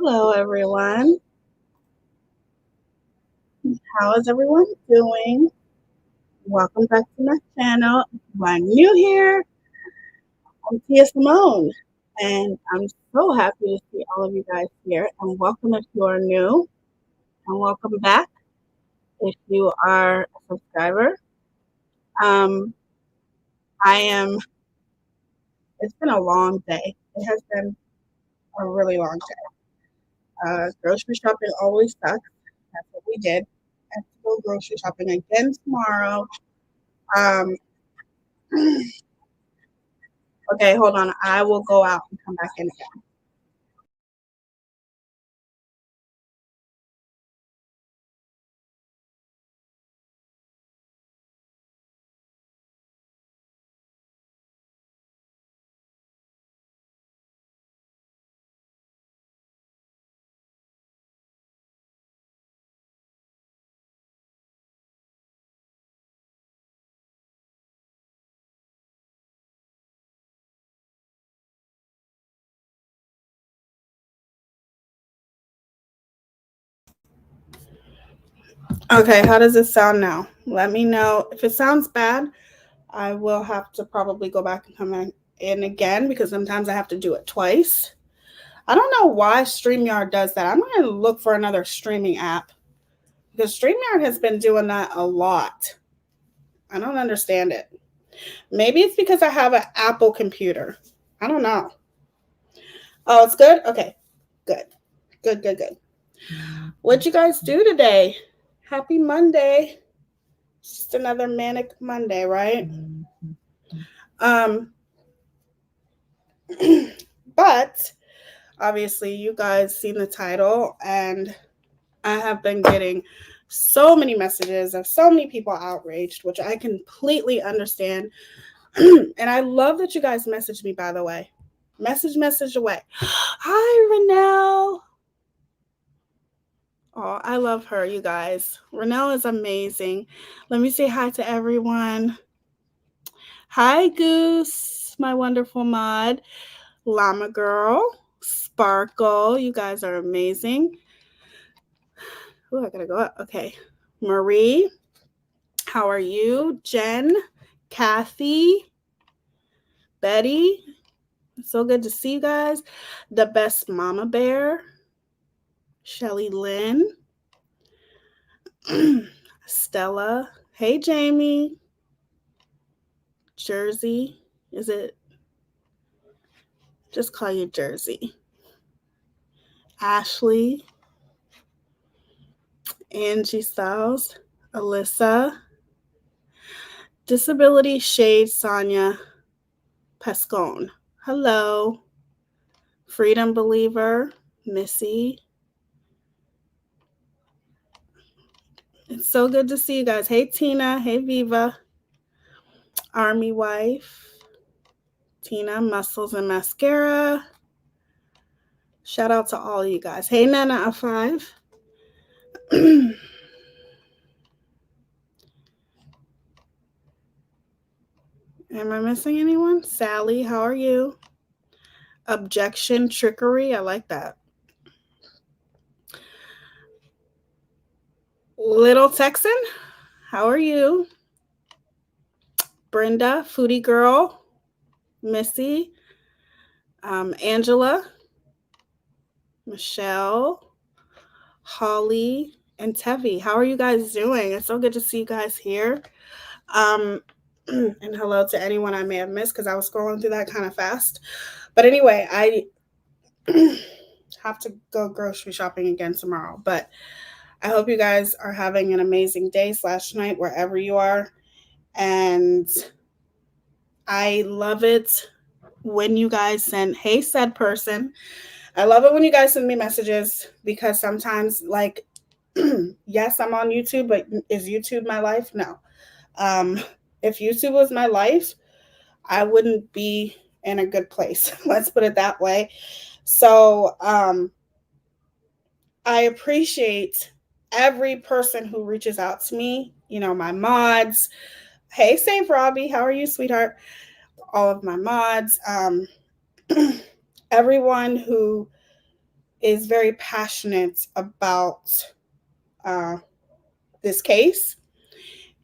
Hello, everyone. How is everyone doing? Welcome back to my channel. If you are new here, I'm Tia Symone, and I'm so happy to see all of you guys here. And welcome if you are new, and welcome back if you are a subscriber. Um, I am. It's been a long day. It has been a really long day. Grocery shopping always sucks. That's what we did. I have to go grocery shopping again tomorrow. Um, Okay, hold on. I will go out and come back in again. Okay, how does it sound now? Let me know. If it sounds bad, I will have to probably go back and come in again because sometimes I have to do it twice. I don't know why StreamYard does that. I'm going to look for another streaming app because StreamYard has been doing that a lot. I don't understand it. Maybe it's because I have an Apple computer. I don't know. Oh, it's good? Okay, good. Good, good, good. What'd you guys do today? Happy Monday. It's just another manic Monday, right? Um, but obviously, you guys seen the title, and I have been getting so many messages of so many people outraged, which I completely understand. And I love that you guys message me, by the way. Message away. Hi, Renelle. Oh, I love her, you guys. Renelle is amazing. Let me say hi to everyone. Hi, Goose, my wonderful mod. Llama Girl, Sparkle. You guys are amazing. Oh, I gotta go up. Okay. Marie, how are you? Jen, Kathy, Betty. So good to see you guys. The Best Mama Bear, Shelly Lynn, Stella. Hey, Jamie. Jersey. Is it? Just call you Jersey. Ashley. Angie Styles. Alyssa. Disability Shade Sonia Pescone. Hello. Freedom Believer. Missy. It's so good to see you guys. Hey, Tina. Hey, Viva. Army Wife. Tina, Muscles and Mascara. Shout out to all you guys. Hey, Nana of 5. Am I missing anyone? Sally, how are you? Objection, Trickery. I like that. Little Texan, how are you? Brenda, Foodie Girl. Missy. Angela. Michelle. Holly. And Tevi. How are you guys doing? It's so good to see you guys here. And hello to anyone I may have missed because I was scrolling through that kind of fast. But anyway, I have to go grocery shopping again tomorrow. But I hope you guys are having an amazing day / night wherever you are. And I love it when you guys send, hey, said person. I love it when you guys send me messages because sometimes, like, yes, I'm on YouTube, but is YouTube my life? No. If YouTube was my life, I wouldn't be in a good place. Let's put it that way. So I appreciate every person who reaches out to me, you know, my mods. Hey, Save Robbie, how are you, sweetheart? All of my mods, everyone who is very passionate about this case,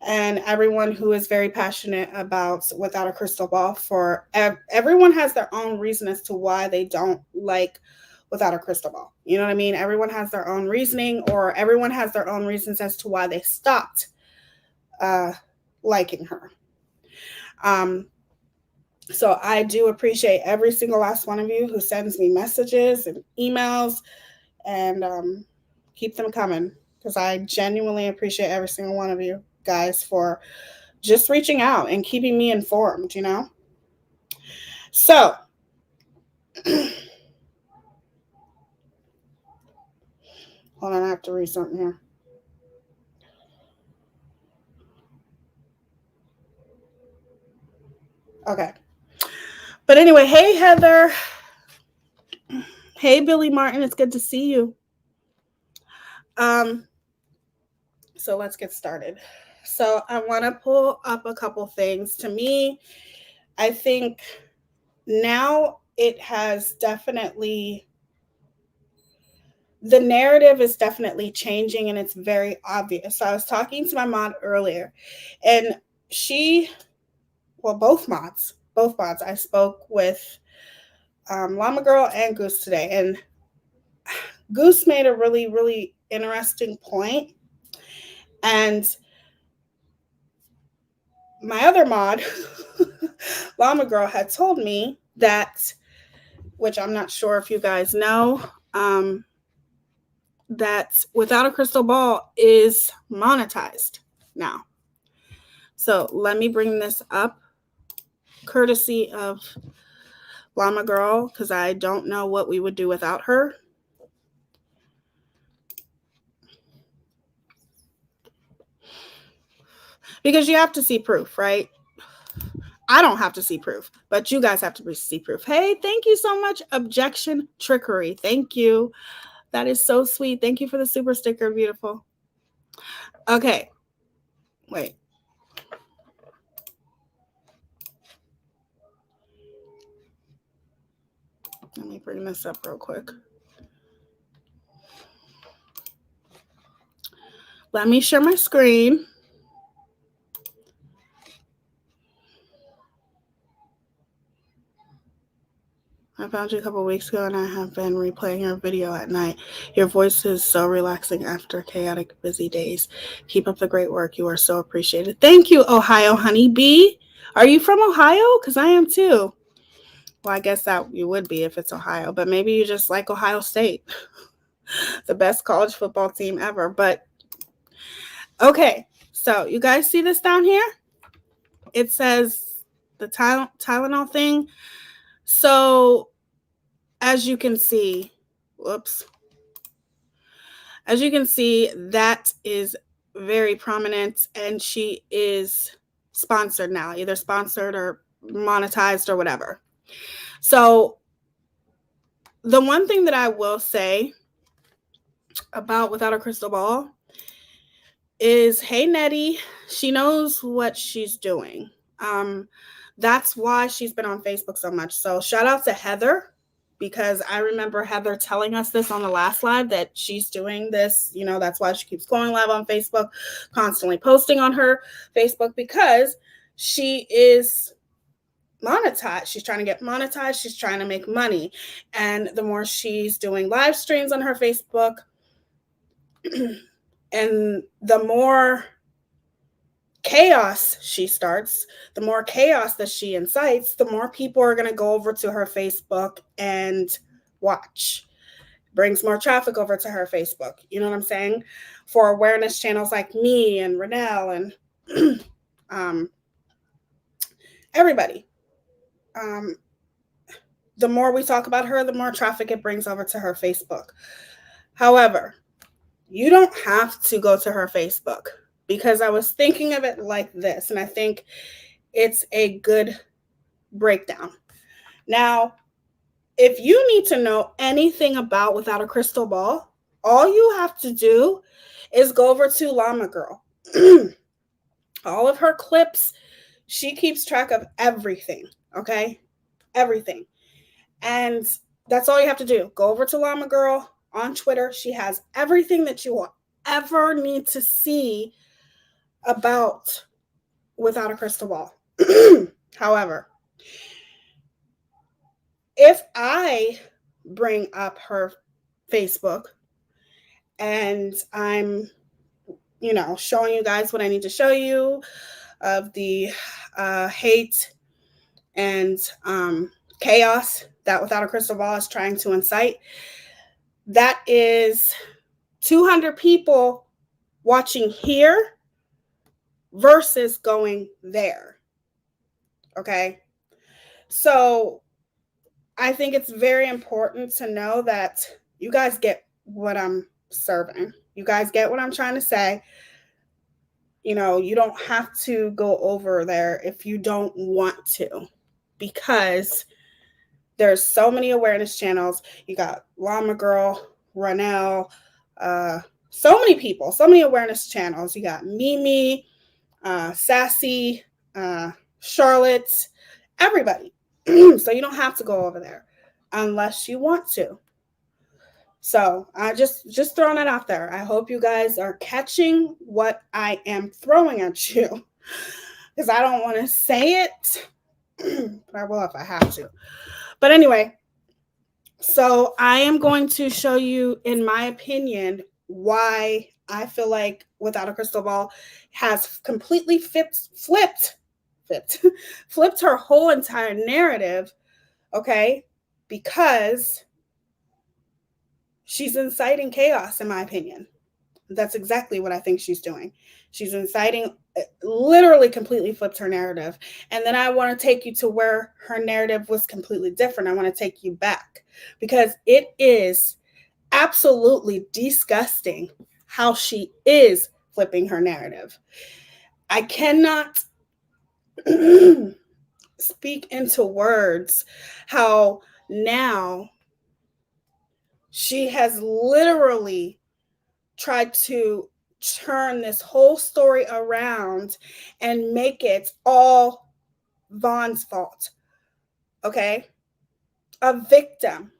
and everyone who is very passionate about Without a Crystal Ball. For everyone has their own reason as to why they don't like Without a Crystal Ball. You know what I mean? Everyone has their own reasoning, or everyone has their own reasons as to why they stopped liking her. So I do appreciate every single last one of you who sends me messages and emails, and keep them coming because I genuinely appreciate every single one of you guys for just reaching out and keeping me informed, you know? So, hold on, I have to read something here. Okay. But anyway, hey, Heather. Hey, Billy Martin. It's good to see you. So let's get started. So I want to pull up a couple things. To me, I think now it has definitely, the narrative is definitely changing and it's very obvious. So I was talking to my mod earlier and both mods, I spoke with Llama Girl and Goose today. And Goose made a really, really interesting point. And my other mod, Llama Girl, had told me that, which I'm not sure if you guys know, that Without a Crystal Ball is monetized now. So let me bring this up, courtesy of Llama Girl, because I don't know what we would do without her. because you have to see proof, right? I don't have to see proof, but you guys have to see proof. Hey, thank you so much. Objection Trickery. Thank you. That is so sweet. Thank you for the super sticker. Beautiful. Okay. Wait. Let me bring this up real quick. Let me share my screen. I found you a couple weeks ago and I have been replaying your video at night. Your voice is so relaxing after chaotic, busy days. Keep up the great work. You are so appreciated. Thank you, Ohio Honeybee. Are you from Ohio? Because I am too. Well, I guess that you would be if it's Ohio, but maybe you just like Ohio State. The best college football team ever. But okay, so you guys see this down here? It says the Tylenol thing. So as you can see, as you can see, that is very prominent, and she is sponsored now, either sponsored or monetized or whatever. So the one thing that I will say about Without a Crystal Ball is, hey, Nettie, she knows what she's doing. That's why she's been on Facebook so much. So shout out to Heather, because I remember Heather telling us this on the last live, that she's doing this. You know, that's why she keeps going live on Facebook, constantly posting on her Facebook, because she is monetized. She's trying to get monetized. She's trying to make money. And the more she's doing live streams on her Facebook, and the more chaos she starts, the more chaos that she incites, the more people are going to go over to her Facebook and watch. Brings more traffic over to her Facebook. You know what I'm saying? For awareness channels like me and Renelle and everybody. The more we talk about her, the more traffic it brings over to her Facebook. However, you don't have to go to her Facebook, because I was thinking of it like this, and I think it's a good breakdown. Now, if you need to know anything about Without a Crystal Ball, all you have to do is go over to Llama Girl. All of her clips, she keeps track of everything, okay? Everything. And that's all you have to do. Go over to Llama Girl on Twitter. She has everything that you will ever need to see about Without a Crystal Ball. However, if I bring up her Facebook and I'm, showing you guys what I need to show you of the hate and chaos that Without a Crystal Ball is trying to incite, that is 200 people watching here versus going there. Okay? So I think it's very important to know that you guys get what I'm serving. You guys get what I'm trying to say. You don't have to go over there if you don't want to, because there's so many awareness channels. You got Llama Girl, Renelle, so many people, so many awareness channels. You got Mimi, Sassy, Charlotte, everybody. So you don't have to go over there unless you want to. So I just throwing it out there. I hope you guys are catching what I am throwing at you, because I don't want to say it, but I will if I have to. But anyway, so I am going to show you, in my opinion, why I feel like Without a Crystal Ball has completely flipped her whole entire narrative, okay? Because she's inciting chaos, in my opinion. That's exactly what I think she's doing. She's inciting, literally completely flipped her narrative. And then I want to take you to where her narrative was completely different. I want to take you back, because it is absolutely disgusting how she is flipping her narrative. I cannot speak into words how now she has literally tried to turn this whole story around and make it all Vaughn's fault. Okay? A victim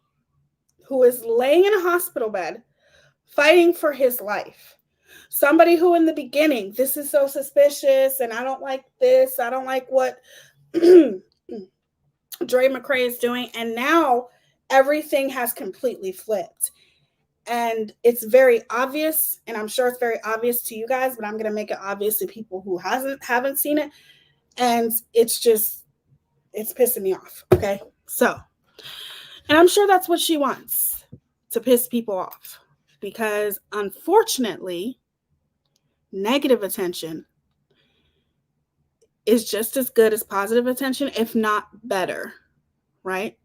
who is laying in a hospital bed fighting for his life. Somebody who in the beginning, this is so suspicious and I don't like this, I don't like what Dre McCrae is doing, and now everything has completely flipped. And it's very obvious, and I'm sure it's very obvious to you guys, but I'm going to make it obvious to people who haven't seen it, and it's pissing me off. Okay, so, and I'm sure that's what she wants, to piss people off, because unfortunately negative attention is just as good as positive attention, if not better, right?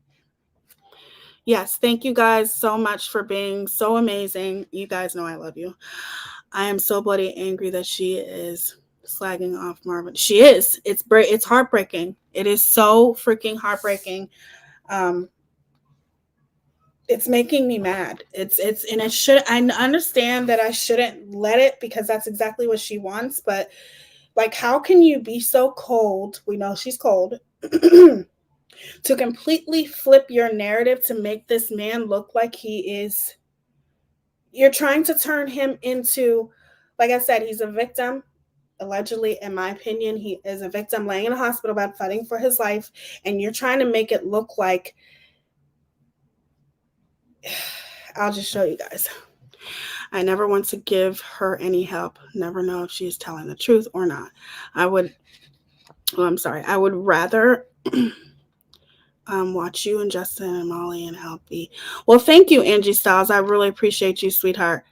Yes, thank you guys so much for being so amazing. You guys know I love you. I am so bloody angry that she is slagging off Marvin. She is. It's heartbreaking. It is so freaking heartbreaking. It's making me mad. And it should. I understand that I shouldn't let it because that's exactly what she wants. But like, how can you be so cold? We know she's cold. To completely flip your narrative to make this man look like he is. You're trying to turn him into, like I said, he's a victim. Allegedly, in my opinion, he is a victim laying in a hospital bed fighting for his life, and you're trying to make it look like, I'll just show you guys. I never want to give her any help. Never know if she's telling the truth or not. I would rather watch you and Justin and Molly and help me. Well, thank you, Angie Styles. I really appreciate you, sweetheart.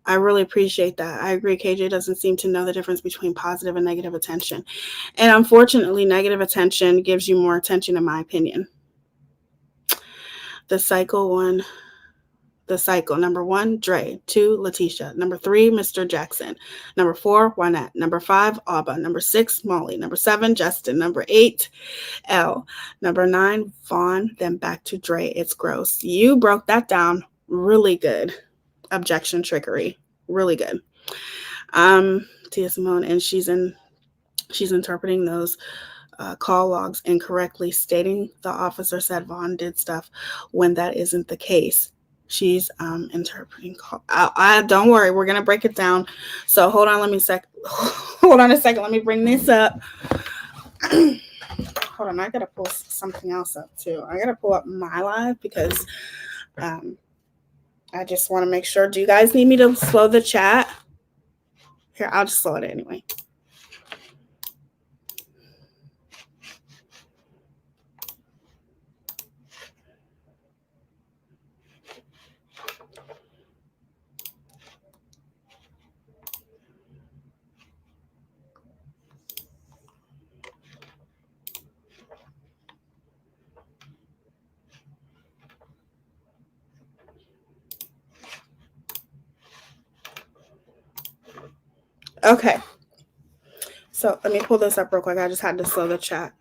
I really appreciate that. I agree. KJ doesn't seem to know the difference between positive and negative attention. And unfortunately, negative attention gives you more attention, in my opinion. The cycle. Number 1, Dre. 2, Letitia. Number 3, Mr. Jackson. Number 4, Juanette. Number 5, Abba. Number 6, Molly. Number 7, Justin. Number 8, L. Number 9, Vaughn. Then back to Dre. It's gross. You broke that down really good. Objection trickery. Really good. Tia Symone, and she's interpreting those call logs incorrectly, stating the officer said Vaughn did stuff when that isn't the case. She's interpreting call. I don't worry, we're gonna break it down. So hold on, hold on a second. Let me bring this up. Hold on, I gotta pull something else up too. I gotta pull up my live because I just want to make sure. Do you guys need me to slow the chat? Here, I'll just slow it anyway. Okay. So let me pull this up real quick. I just had to slow the chat.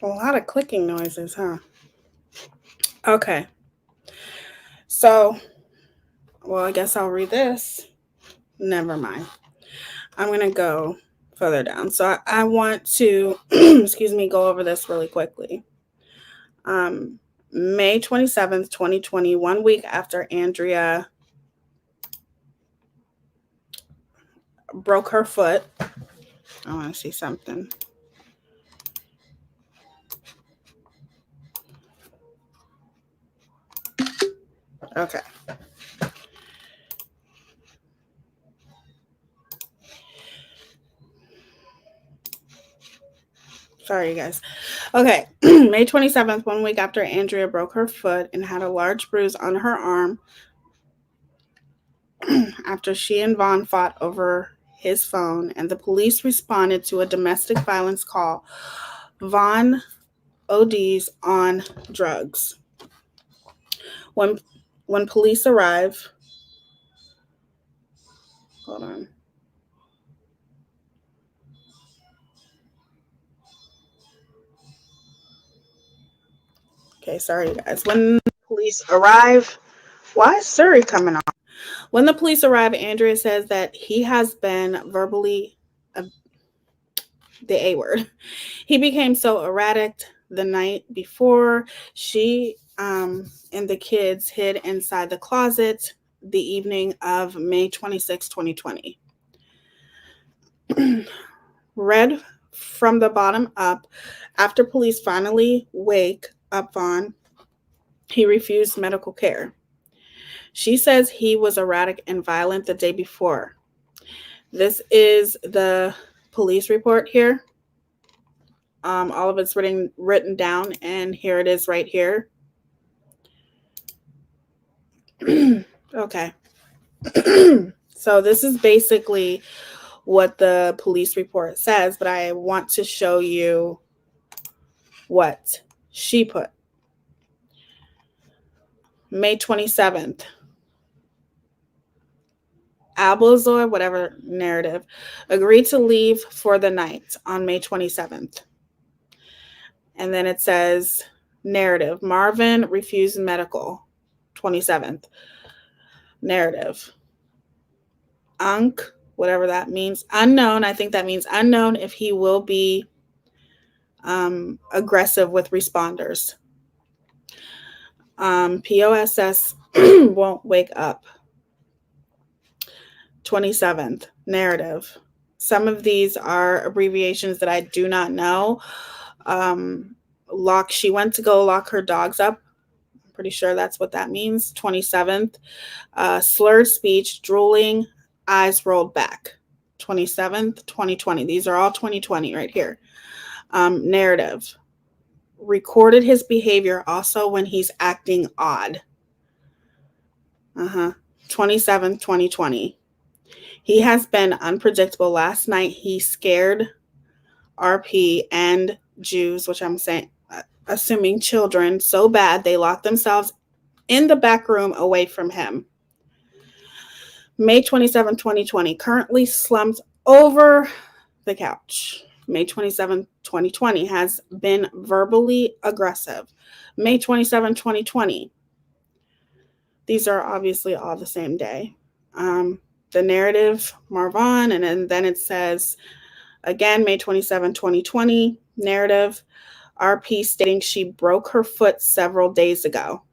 A lot of clicking noises, huh? Okay. So, well, I guess I'll read this. Never mind. I'm going to go further down. So I want to, excuse me, go over this really quickly. May 27th, 2020, 1 week after Andrea broke her foot. I want to see something. Okay. Sorry, you guys. Okay. May 27th, 1 week after Andrea broke her foot and had a large bruise on her arm after she and Vaughn fought over his phone, and the police responded to a domestic violence call. Vaughn ODs on drugs. When police arrive, hold on. Okay, sorry, guys. When police arrive, why is Siri coming on? When the police arrive, Andrea says that he has been verbally the A word. He became so erratic the night before. She and the kids hid inside the closet the evening of May 26, 2020. Read from the bottom up, after police finally wake up Vaughn, he refused medical care. She says he was erratic and violent the day before. This is the police report here. All of it's written down, and here it is right here. Okay. So this is basically what the police report says, but I want to show you what she put. May 27th. Albazoy, whatever narrative, agreed to leave for the night on May 27th. And then it says narrative. Marvin refused medical. 27th. Narrative. Unk, whatever that means. Unknown. I think that means unknown if he will be aggressive with responders. POSS won't wake up. 27th. Narrative. Some of these are abbreviations that I do not know. She went to go lock her dogs up. I'm pretty sure that's what that means. 27th. Slurred speech, drooling, eyes rolled back. 27th, 2020. These are all 2020 right here. Narrative. Recorded his behavior also when he's acting odd. 27th, 2020. He has been unpredictable. Last night he scared RP and Jews, which I'm assuming children, so bad they locked themselves in the back room away from him. May 27, 2020, currently slumped over the couch. May 27, 2020, has been verbally aggressive. May 27, 2020. These are obviously all the same day. The narrative, Marvin, and then it says, again, May 27, 2020, narrative, RP stating she broke her foot several days ago.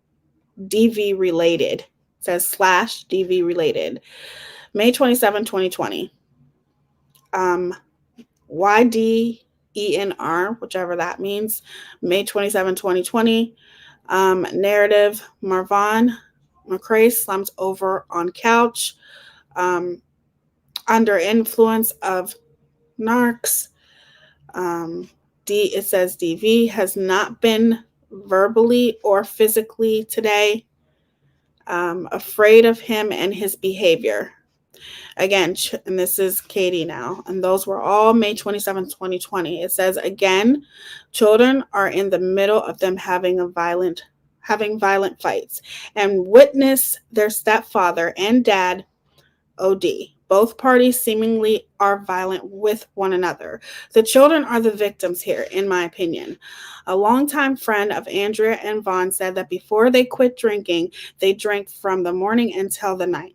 DV related. It says / DV related. May 27, 2020. YDENR, whichever that means. May 27, 2020. Narrative, Marvin McCrae slumped over on couch under influence of narcs. It says DV has not been verbally or physically today. Afraid of him and his behavior. Again, and this is Katie now, and those were all May 27, 2020. It says, again, children are in the middle of them having violent fights and witness their stepfather and dad OD. Both parties seemingly are violent with one another. The children are the victims here, in my opinion. A longtime friend of Andrea and Vaughn said that before they quit drinking, they drank from the morning until the night.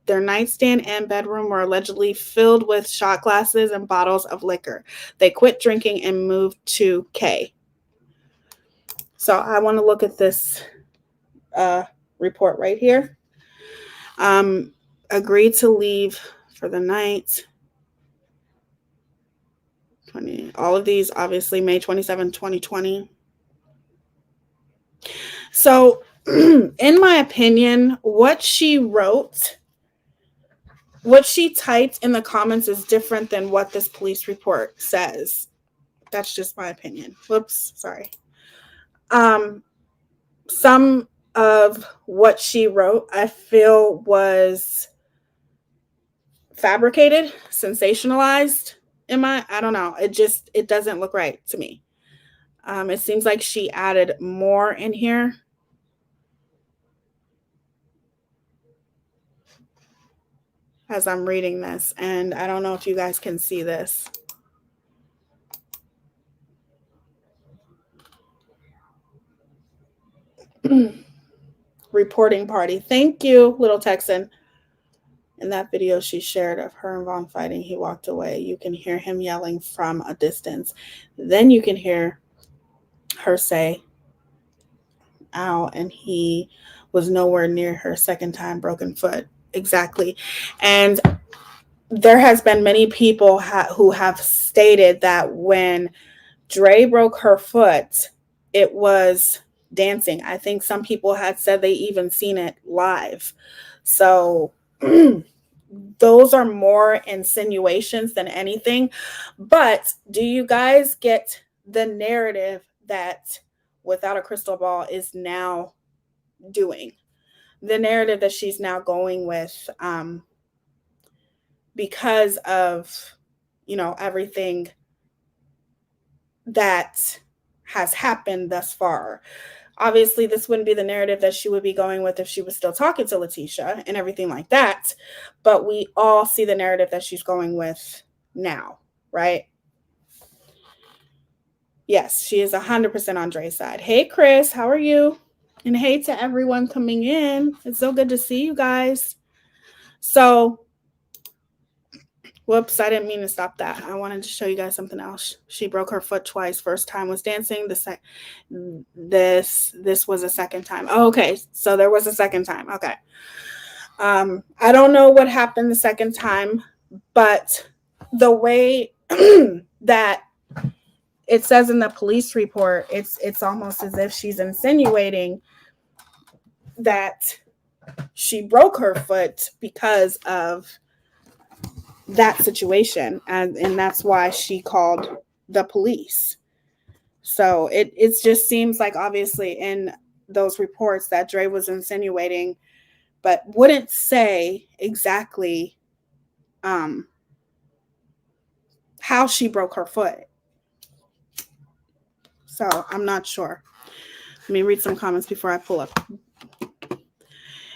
Their nightstand and bedroom were allegedly filled with shot glasses and bottles of liquor. They quit drinking and moved to K. So I want to look at this report right here. Agreed to leave for the night. All of these, obviously, May 27, 2020. So in my opinion, what she wrote, what she typed in the comments is different than what this police report says. That's just my opinion. Whoops, sorry. Some of what she wrote, I feel, was fabricated, sensationalized. I don't know. It doesn't look right to me. It seems like she added more in here. As I'm reading this, and I don't know if you guys can see this. Reporting party. Thank you, little Texan. In that video she shared of her and Vaughn fighting, he walked away. You can hear him yelling from a distance. Then you can hear her say, ow, and he was nowhere near her. Second time, broken foot. Exactly. And there has been many people who have stated that when Dre broke her foot, it was dancing. I think some people had said they even seen it live. So those are more insinuations than anything. But do you guys get the narrative that Without a Crystal Ball is now doing? The narrative that she's now going with, because of, everything that has happened thus far. Obviously, this wouldn't be the narrative that she would be going with if she was still talking to Letitia and everything like that. But we all see the narrative that she's going with now, right? Yes, she is 100% on Dre's side. Hey, Chris, how are you? And hey to everyone coming in. It's so good to see you guys. So, whoops, I didn't mean to stop that. I wanted to show you guys something else. She broke her foot twice. First time was dancing. This was a second time. Oh, okay, so there was a second time. Okay. I don't know what happened the second time, but the way that it says in the police report, it's almost as if she's insinuating that she broke her foot because of that situation, and that's why she called the police. So it just seems like, obviously, in those reports that Dre was insinuating, but wouldn't say exactly how she broke her foot. So I'm not sure. Let me read some comments before I pull up.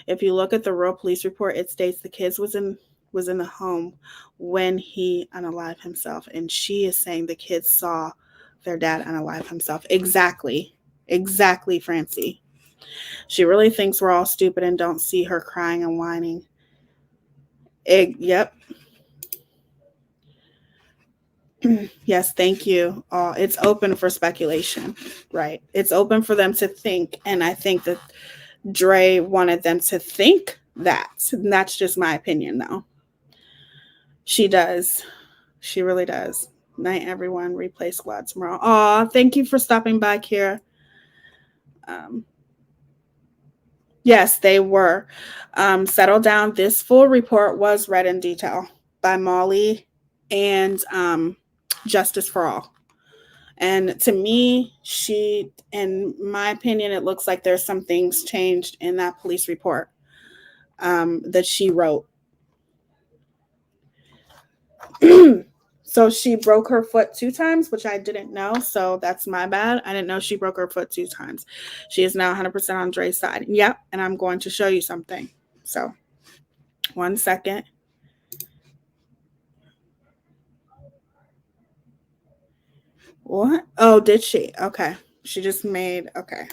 If you look at the real police report, it states the kids was in the home when he unalived himself, and she is saying the kids saw their dad unalive himself. Exactly, Francie. She really thinks we're all stupid and don't see her crying and whining. Yep. Yes, thank you. It's open for speculation, right? It's open for them to think, and I think that Dre wanted them to think that. And that's just my opinion, though. She does. She really does. Night, everyone. Replay squad tomorrow. Aw, thank you for stopping by, Kira. Yes, they were. Settle down. This full report was read in detail by Molly and Justice for All. And to me, in my opinion, it looks like there's some things changed in that police report that she wrote. So she broke her foot 2 times, which I didn't know. So that's my bad. I didn't know she broke her foot 2 times. She is now 100% on Dre's side. Yep. And I'm going to show you something. So 1 second. What? Oh, did she? Okay. She just made, okay.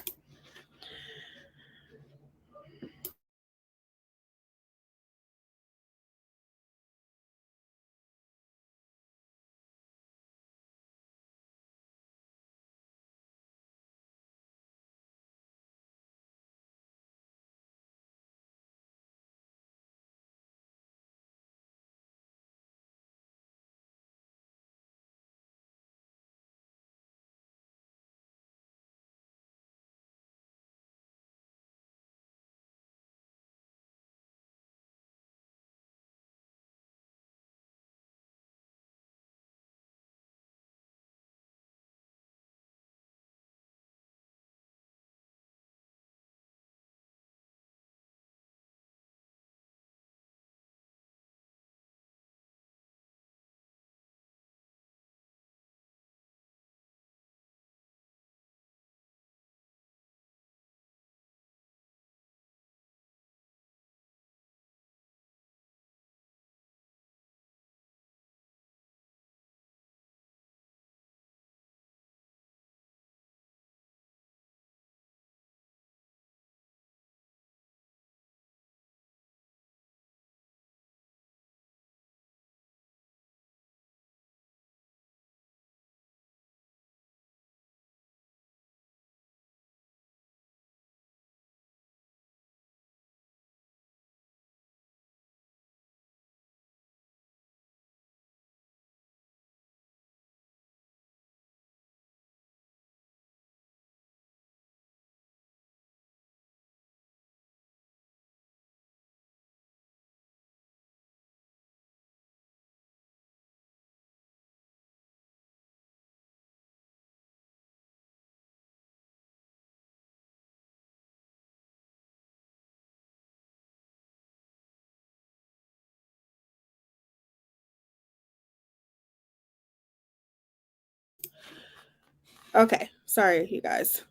Okay, sorry, you guys.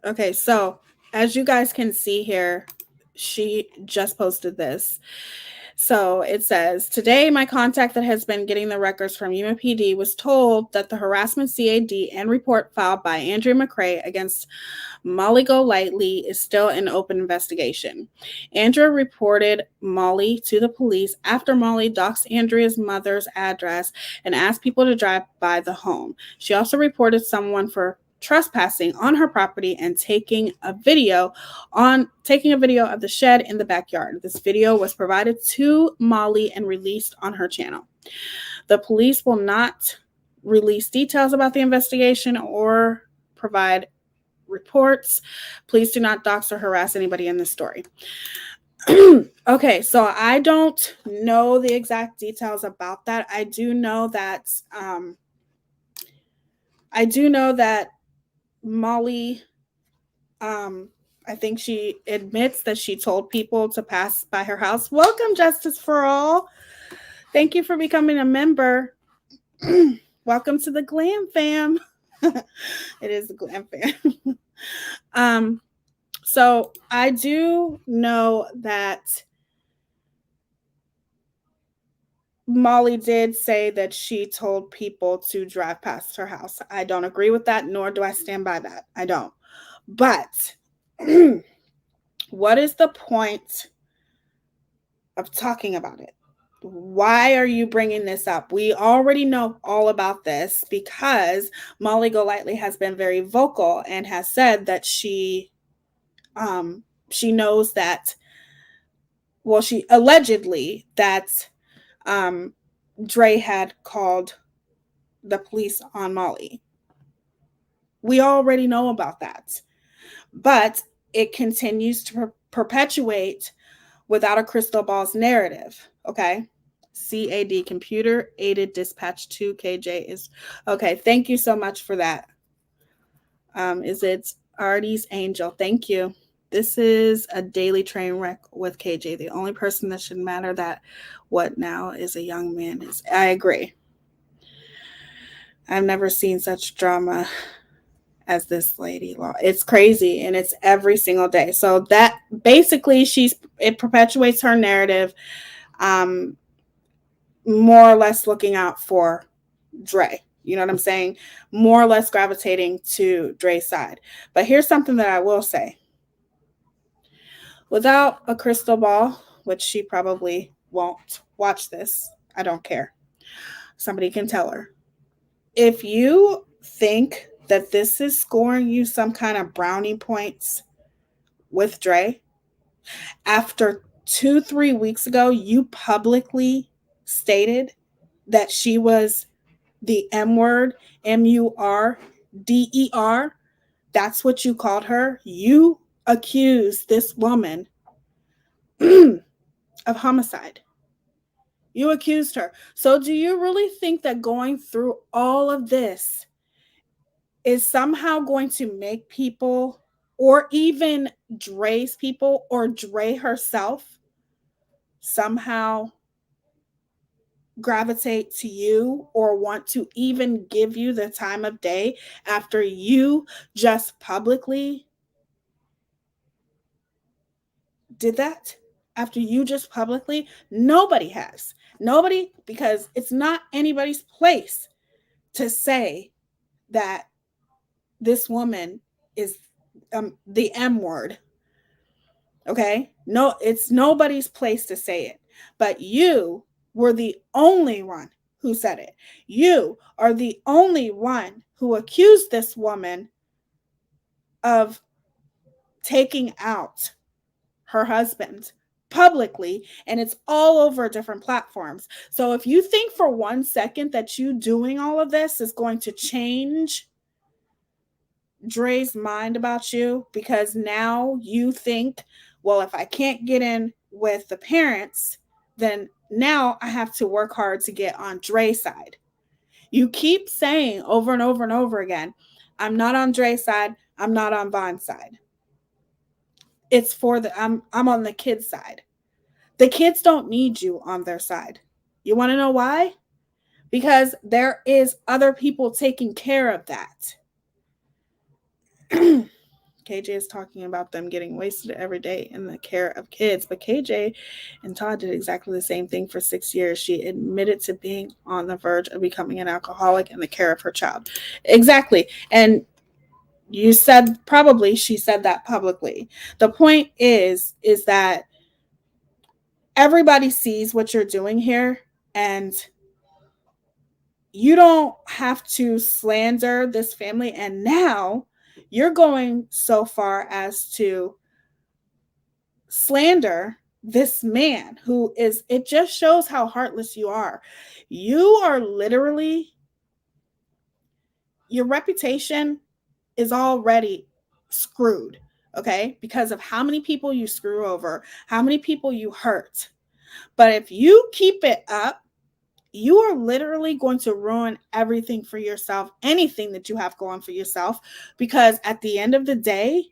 Okay, so as you guys can see here, she just posted this. So it says, today my contact that has been getting the records from Yuma PD was told that the harassment CAD and report filed by Andrea McCrae against Molly Golightly is still an open investigation. Andrea reported Molly to the police after Molly doxed Andrea's mother's address and asked people to drive by the home. She also reported someone for trespassing on her property and taking a video of the shed in the backyard. This video was provided to Molly and released on her channel. The police will not release details about the investigation or provide reports. Please do not dox or harass anybody in this story. Okay, so I don't know the exact details about that. I do know that Molly, I think she admits that she told people to pass by her house. Welcome, Justice for All. Thank you for becoming a member. Welcome to the Glam Fam. It is the Glam Fam. So I do know that Molly did say that she told people to drive past her house. I don't agree with that, nor do I stand by that. I don't. But what is the point of talking about it? Why are you bringing this up? We already know all about this because Molly Golightly has been very vocal and has said that she knows that, well, she allegedly that Dre had called the police on Molly. We already know about that. But it continues to perpetuate without a crystal ball's narrative. Okay. CAD, computer aided dispatch 2KJ is okay. Thank you so much for that. Is it Artie's Angel? Thank you. This is a daily train wreck with KJ. The only person that should matter that what now is a young man is. I agree. I've never seen such drama as this lady law. It's crazy and it's every single day. So that basically it perpetuates her narrative, more or less looking out for Dre. You know what I'm saying? More or less gravitating to Dre's side. But here's something that I will say. Without a crystal ball, which she probably won't watch this, I don't care. Somebody can tell her. If you think that this is scoring you some kind of brownie points with Dre, after 2-3 weeks ago, you publicly stated that she was the M word, MURDER. That's what you called her. You accused this woman of homicide. You accused her. So do you really think that going through all of this is somehow going to make people, or even Dre's people, or Dre herself, somehow gravitate to you or want to even give you the time of day after you just publicly did that? After you just publicly? Nobody has. Nobody, because it's not anybody's place to say that this woman is the M word. Okay? No, it's nobody's place to say it. But you were the only one who said it. You are the only one who accused this woman of taking out her husband publicly, and it's all over different platforms. So if you think for 1 second that you doing all of this is going to change Dre's mind about you, because now you think, well, if I can't get in with the parents, then now I have to work hard to get on Dre's side. You keep saying over and over and over again, I'm not on Dre's side, I'm not on Von's side. It's for I'm on the kids' side. The kids don't need you on their side. You want to know why? because there is other people taking care of that. KJ is talking about them getting wasted every day in the care of kids. But KJ and Todd did exactly the same thing for 6 years. She admitted to being on the verge of becoming an alcoholic in the care of her child. Exactly. And you said probably she said that publicly. The point is that everybody sees what you're doing here, and you don't have to slander this family. And now you're going so far as to slander this man who is, it just shows how heartless you are. You are literally, your reputation is already screwed, okay? Because of how many people you screw over, how many people you hurt. But if you keep it up, you are literally going to ruin everything for yourself, anything that you have going for yourself, because at the end of the day,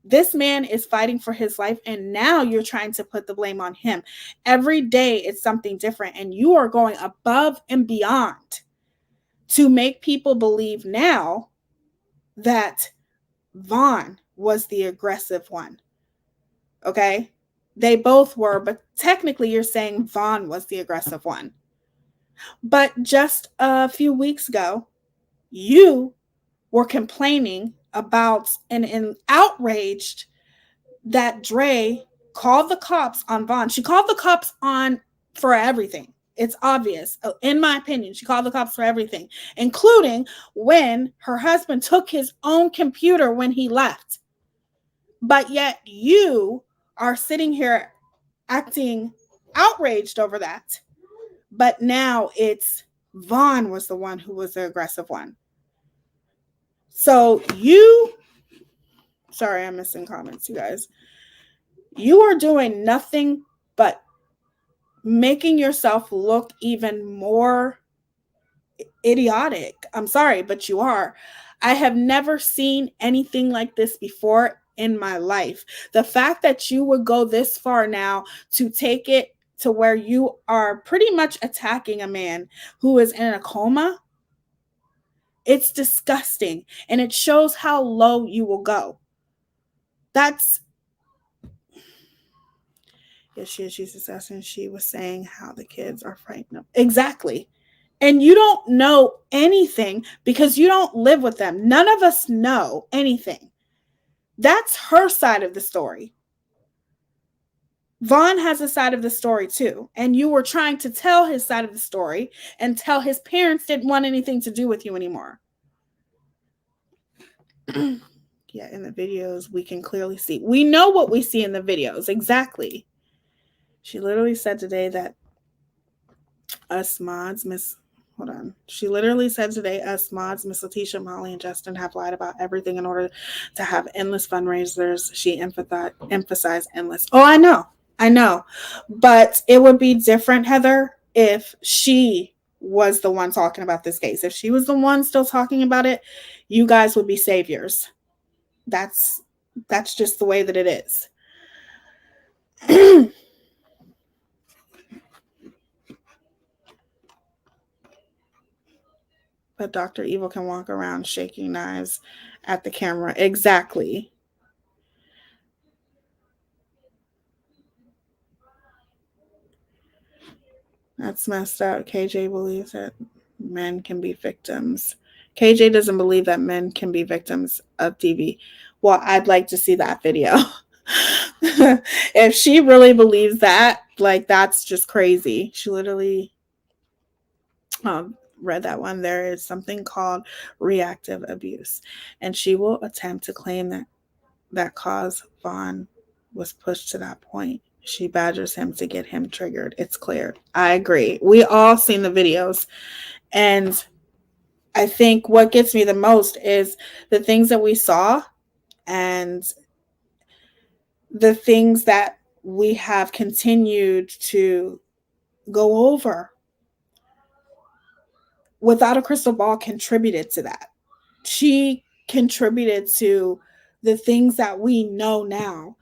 this man is fighting for his life, and now you're trying to put the blame on him. Every day it's something different, and you are going above and beyond to make people believe now that Vaughn was the aggressive one. Okay? They both were, but technically you're saying Vaughn was the aggressive one. But just a few weeks ago, you were complaining about and outraged that Dre called the cops on Vaughn. She called the cops on for everything. It's obvious. In my opinion, she called the cops for everything, including when her husband took his own computer when he left. But yet you are sitting here acting outraged over that. But now it's Vaughn was the one who was the aggressive one. So sorry, I'm missing comments, you guys. You are doing nothing but making yourself look even more idiotic. I'm sorry, but you are. I have never seen anything like this before in my life. The fact that you would go this far now to take it to where you are pretty much attacking a man who is in a coma, it's disgusting. And it shows how low you will go. Yes, she's assassin. She was saying how the kids are frightened. Exactly. And you don't know anything because you don't live with them. None of us know anything. That's her side of the story. Vaughn has a side of the story too. And you were trying to tell his side of the story and tell his parents didn't want anything to do with you anymore. Yeah, in the videos, we can clearly see. We know what we see in the videos. Exactly. She literally said today that us mods, She literally said today, us mods, Miss Letitia, Molly, and Justin have lied about everything in order to have endless fundraisers. She emphasized endless. Oh, I know. But it would be different, Heather, if she was the one talking about this case. If she was the one still talking about it, you guys would be saviors. That's just the way that it is. But Dr. Evil can walk around shaking knives at the camera. Exactly. That's messed up. KJ believes that men can be victims. KJ doesn't believe that men can be victims of DV. Well, I'd like to see that video. If she really believes that, like, that's just crazy. She literally read that one. There is something called reactive abuse, and she will attempt to claim that cause Vaughn was pushed to that point. She badgers him to get him triggered. It's clear. I agree. We all seen the videos. And I think what gets me the most is the things that we saw and the things that we have continued to go over. Without a Crystal Ball contributed to that. She contributed to the things that we know now.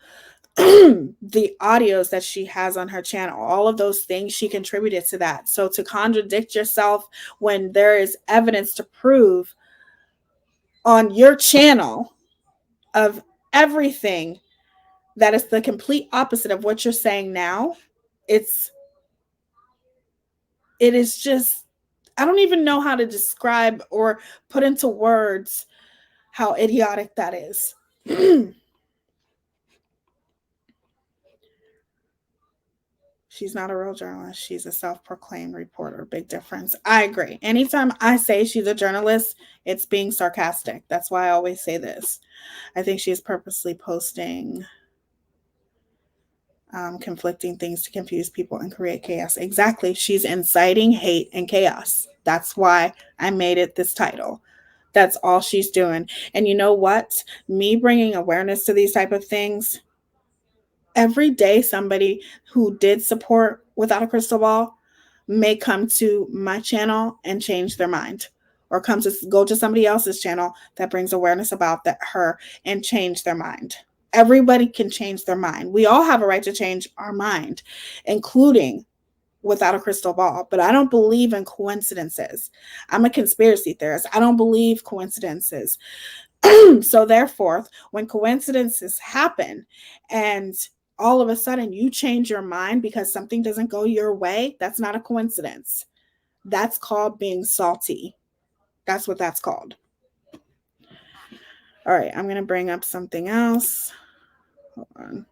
the audios that she has on her channel, all of those things, she contributed to that. So to contradict yourself when there is evidence to prove on your channel of everything that is the complete opposite of what you're saying now, it is just, I don't even know how to describe or put into words how idiotic that is. She's not a real journalist. She's a self-proclaimed reporter. Big difference. I agree. Anytime I say she's a journalist, it's being sarcastic. That's why I always say this. I think she's purposely posting conflicting things to confuse people and create chaos. Exactly. She's inciting hate and chaos. That's why I made it this title. That's all she's doing. And you know what? Me bringing awareness to these type of things, every day somebody who did support Without a Crystal Ball may come to my channel and change their mind, or come to go to somebody else's channel that brings awareness about her and change their mind. Everybody can change their mind. We all have a right to change our mind, including Without a Crystal Ball. But I don't believe in coincidences. I'm a conspiracy theorist. I don't believe coincidences. So therefore, when coincidences happen and all of a sudden you change your mind because something doesn't go your way, that's not a coincidence. That's called being salty. That's what that's called. All right, I'm going to bring up something else. Hold on.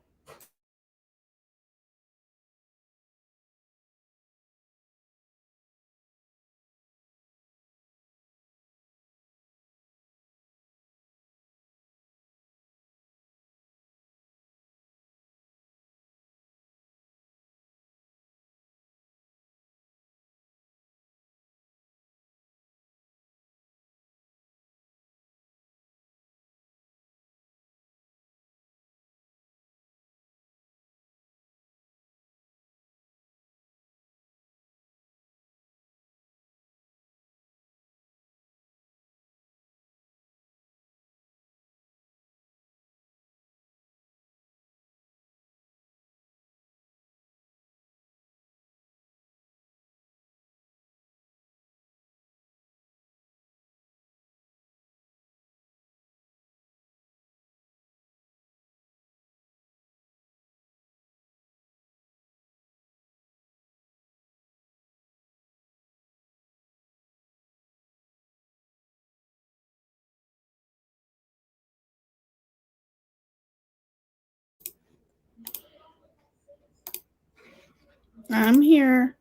I'm here.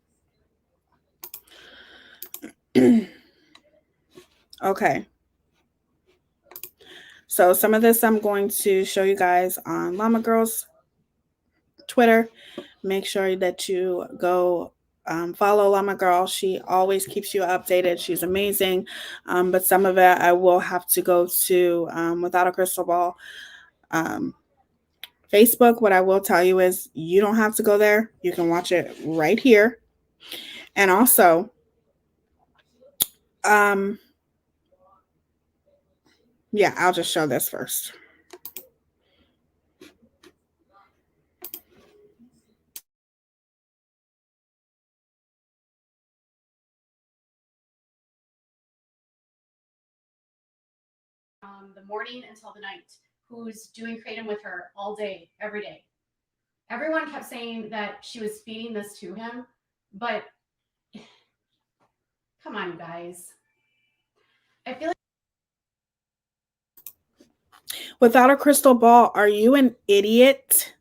Okay. So some of this I'm going to show you guys on Llama Girl's Twitter. Make sure that you go follow Llama Girl. She always keeps you updated. She's amazing. But some of it I will have to go to Without a Crystal Ball. Facebook, what I will tell you is you don't have to go there. You can watch it right here. And also, yeah, I'll just show this first. The morning until the night, who's doing kratom with her all day, every day. Everyone kept saying that she was feeding this to him, but come on, you guys. I feel like Without a Crystal Ball, are you an idiot?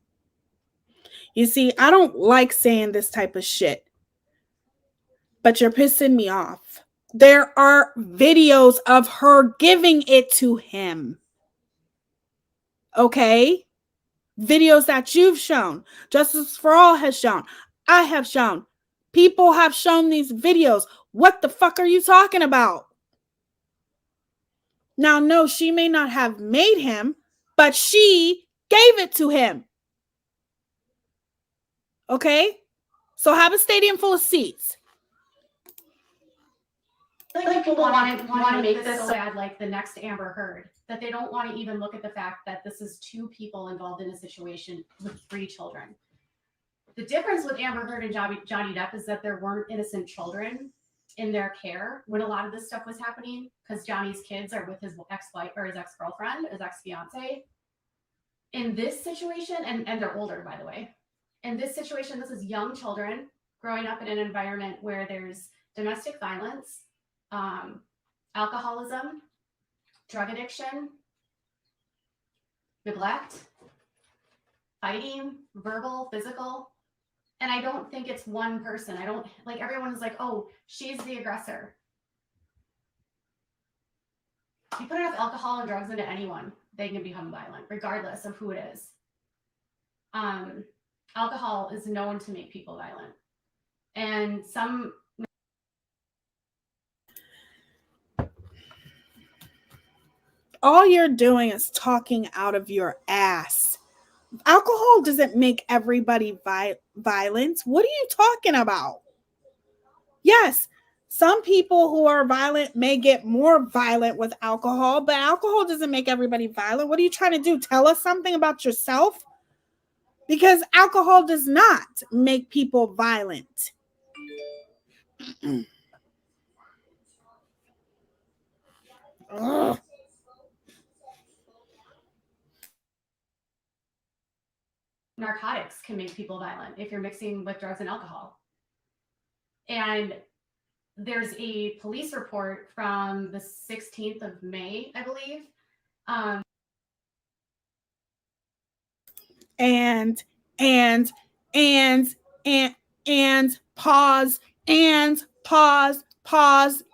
You see, I don't like saying this type of shit, but you're pissing me off. There are videos of her giving it to him. Okay? Videos that you've shown, Justice for All has shown, I have shown, people have shown these videos. What the fuck are you talking about? Now, no, she may not have made him, but she gave it to him. Okay? So have a stadium full of seats. I feel like people want to make this so bad, like the next Amber Heard, that they don't want to even look at the fact that this is two people involved in a situation with 3 children. The difference with Amber Heard and Johnny Depp is that there weren't innocent children in their care when a lot of this stuff was happening, because Johnny's kids are with his ex-wife or his ex-girlfriend, his ex-fiance. In this situation, and they're older, by the way. In this situation, this is young children growing up in an environment where there's domestic violence, alcoholism, drug addiction, neglect, fighting, verbal, physical. And I don't think it's one person. I don't like, everyone's like, oh, she's the aggressor. You put enough alcohol and drugs into anyone, they can become violent, regardless of who it is. Alcohol is known to make people violent. And some... All you're doing is talking out of your ass. Alcohol doesn't make everybody violent. What are you talking about? Yes, some people who are violent may get more violent with alcohol, but alcohol doesn't make everybody violent. What are you trying to do? Tell us something about yourself? Because alcohol does not make people violent. Ugh. Narcotics can make people violent if you're mixing with drugs and alcohol. And there's a police report from the 16th of May, I believe. And pause,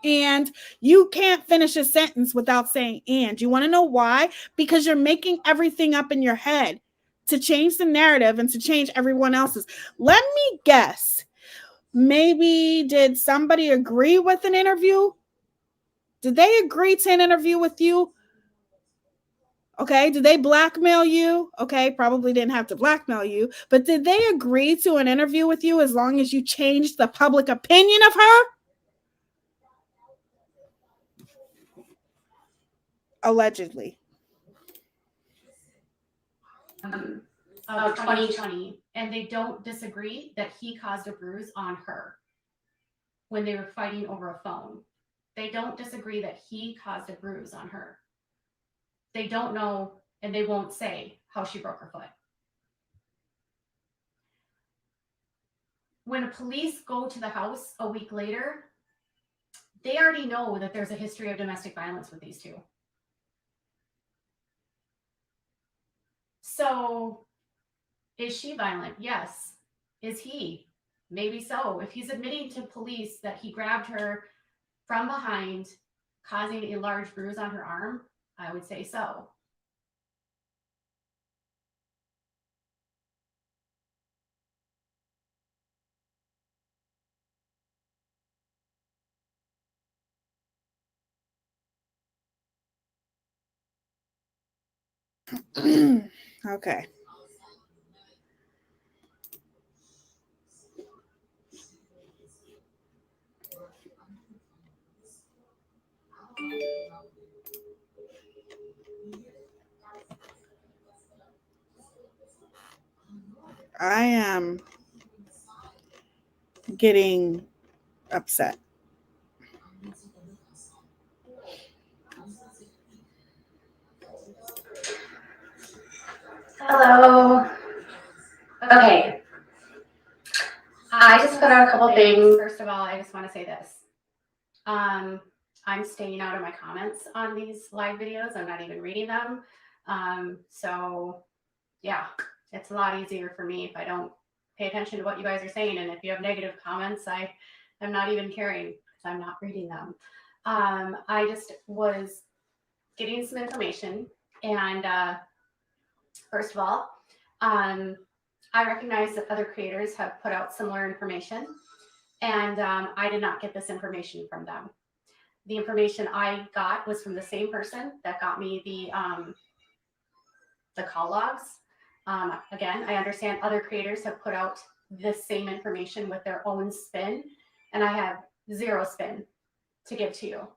and you can't finish a sentence without saying and. You want to know why? Because you're making everything up in your head to change the narrative and to change everyone else's. Let me guess. Maybe did somebody agree with an interview? Did they agree to an interview with you? Okay, did they blackmail you? Okay, probably didn't have to blackmail you, but did they agree to an interview with you as long as you changed the public opinion of her? Allegedly. Of 2020, and they don't disagree that he caused a bruise on her when they were fighting over a phone. They don't disagree that he caused a bruise on her. They don't know, and they won't say how she broke her foot. When police go to the house a week later, they already know that there's a history of domestic violence with these two. So, is she violent? Yes. Is he? Maybe so. If he's admitting to police that he grabbed her from behind, causing a large bruise on her arm, I would say so. Okay. I am getting upset. Hello. Okay. I just put out a couple things. First of all, I just want to say this. I'm staying out of my comments on these live videos. I'm not even reading them. So yeah, it's a lot easier for me if I don't pay attention to what you guys are saying. And if you have negative comments, I'm not even caring because I'm not reading them. I just was getting some information, and first of all, I recognize that other creators have put out similar information, and I did not get this information from them. The information I got was from the same person that got me the call logs. Again, I understand other creators have put out this same information with their own spin, and I have zero spin. to give to you.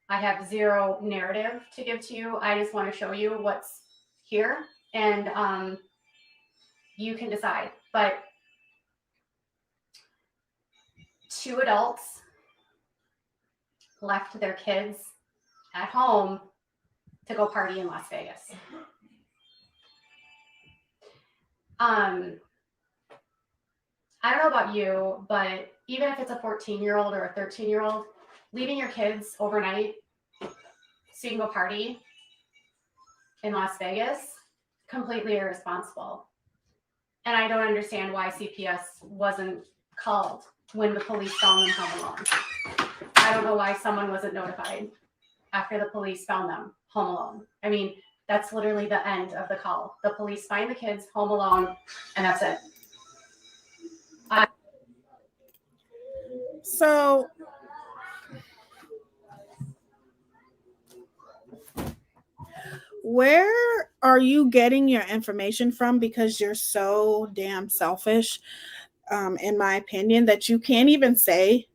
I have zero narrative to give to you. I just want to show you what's here, and you can decide. But 2 adults left their kids at home to go party in Las Vegas. I don't know about you, but even if it's a 14-year-old or a 13-year-old, leaving your kids overnight so you can go party in Las Vegas, completely irresponsible. And I don't understand why CPS wasn't called when the police found them home alone. I don't know why someone wasn't notified after the police found them home alone. I mean, that's literally the end of the call. The police find the kids home alone, and that's it. So where are you getting your information from? Because you're so damn selfish, in my opinion, that you can't even say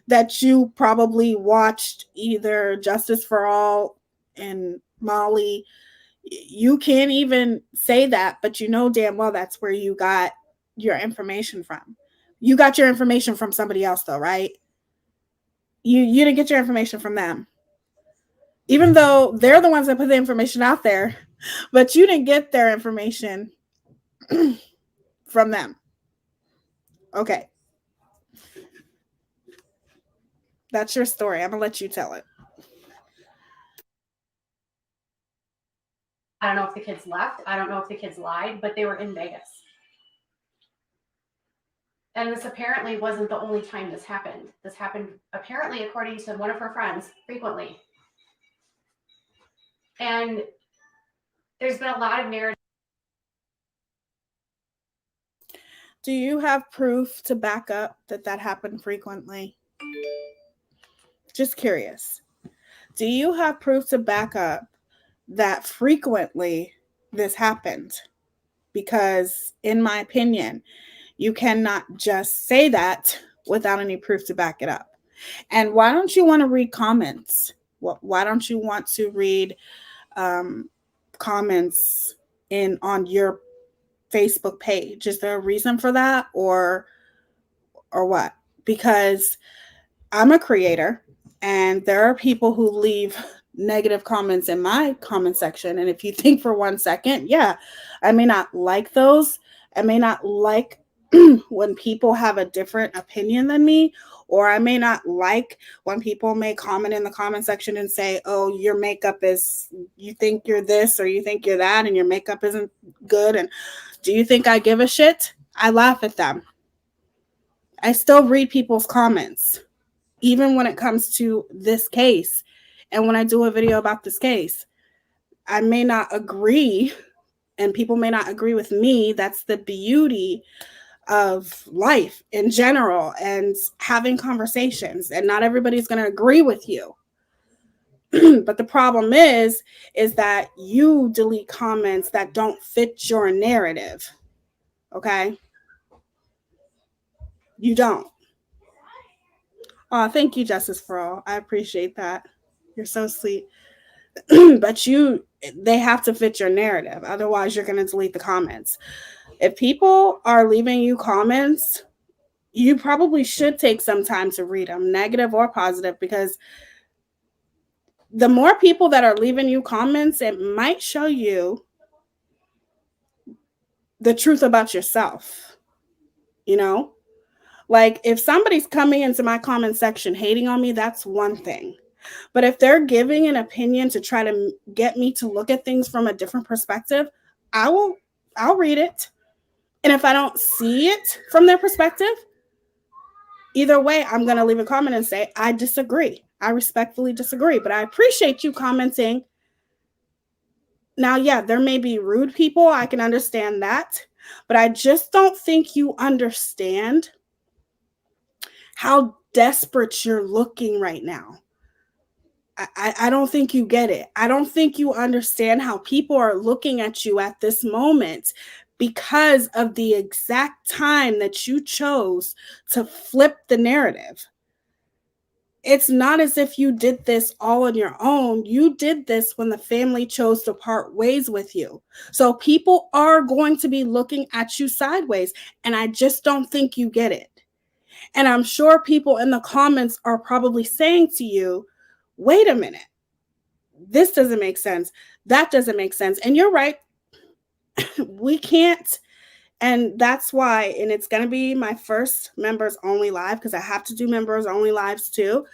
that you probably watched either Justice for All and Molly. You can't even say that, but you know damn well that's where you got your information from. You got your information from somebody else, though, right? You didn't get your information from them, even though they're the ones that put the information out there, but you didn't get their information from them. Okay. That's your story. I'm going to let you tell it. I don't know if the kids left. I don't know if the kids lied, but they were in Vegas. And this apparently wasn't the only time this happened. This happened, apparently, according to one of her friends, frequently. And there's been a lot of narrative. Do you have proof to back up that happened frequently? Just curious. Do you have proof to back up that frequently this happened? Because in my opinion, you cannot just say that without any proof to back it up. And why don't you want to read comments? Why don't you want to read comments on your Facebook page? Is there a reason for that, or what? Because I'm a creator, and there are people who leave negative comments in my comment section. And if you think for 1 second, yeah, I may not like those. I may not like when people have a different opinion than me, or I may not like when people may comment in the comment section and say, oh, your makeup is, you think you're this or you think you're that, and your makeup isn't good. And do you think I give a shit? I laugh at them. I still read people's comments, even when it comes to this case. And when I do a video about this case, I may not agree, and people may not agree with me. That's the beauty of life in general and having conversations. And not everybody's going to agree with you. But the problem is that you delete comments that don't fit your narrative. Okay? You don't. Oh, thank you, Justice for All. I appreciate that. You're so sweet. But they have to fit your narrative. Otherwise, you're going to delete the comments. If people are leaving you comments, you probably should take some time to read them, negative or positive, because the more people that are leaving you comments, it might show you the truth about yourself. You know, like if somebody's coming into my comment section hating on me, that's one thing. But if they're giving an opinion to try to get me to look at things from a different perspective, I'll read it. And if I don't see it from their perspective, either way, I'm going to leave a comment and say, I disagree. I respectfully disagree, but I appreciate you commenting. Now, yeah, there may be rude people. I can understand that. But I just don't think you understand how desperate you're looking right now. I don't think you get it. I don't think you understand how people are looking at you at this moment because of the exact time that you chose to flip the narrative. It's not as if you did this all on your own. You did this when the family chose to part ways with you. So people are going to be looking at you sideways. And I just don't think you get it. And I'm sure people in the comments are probably saying to you, wait a minute, this doesn't make sense. That doesn't make sense. And you're right. We can't. And that's why, and it's going to be my first members only live because I have to do members only lives too.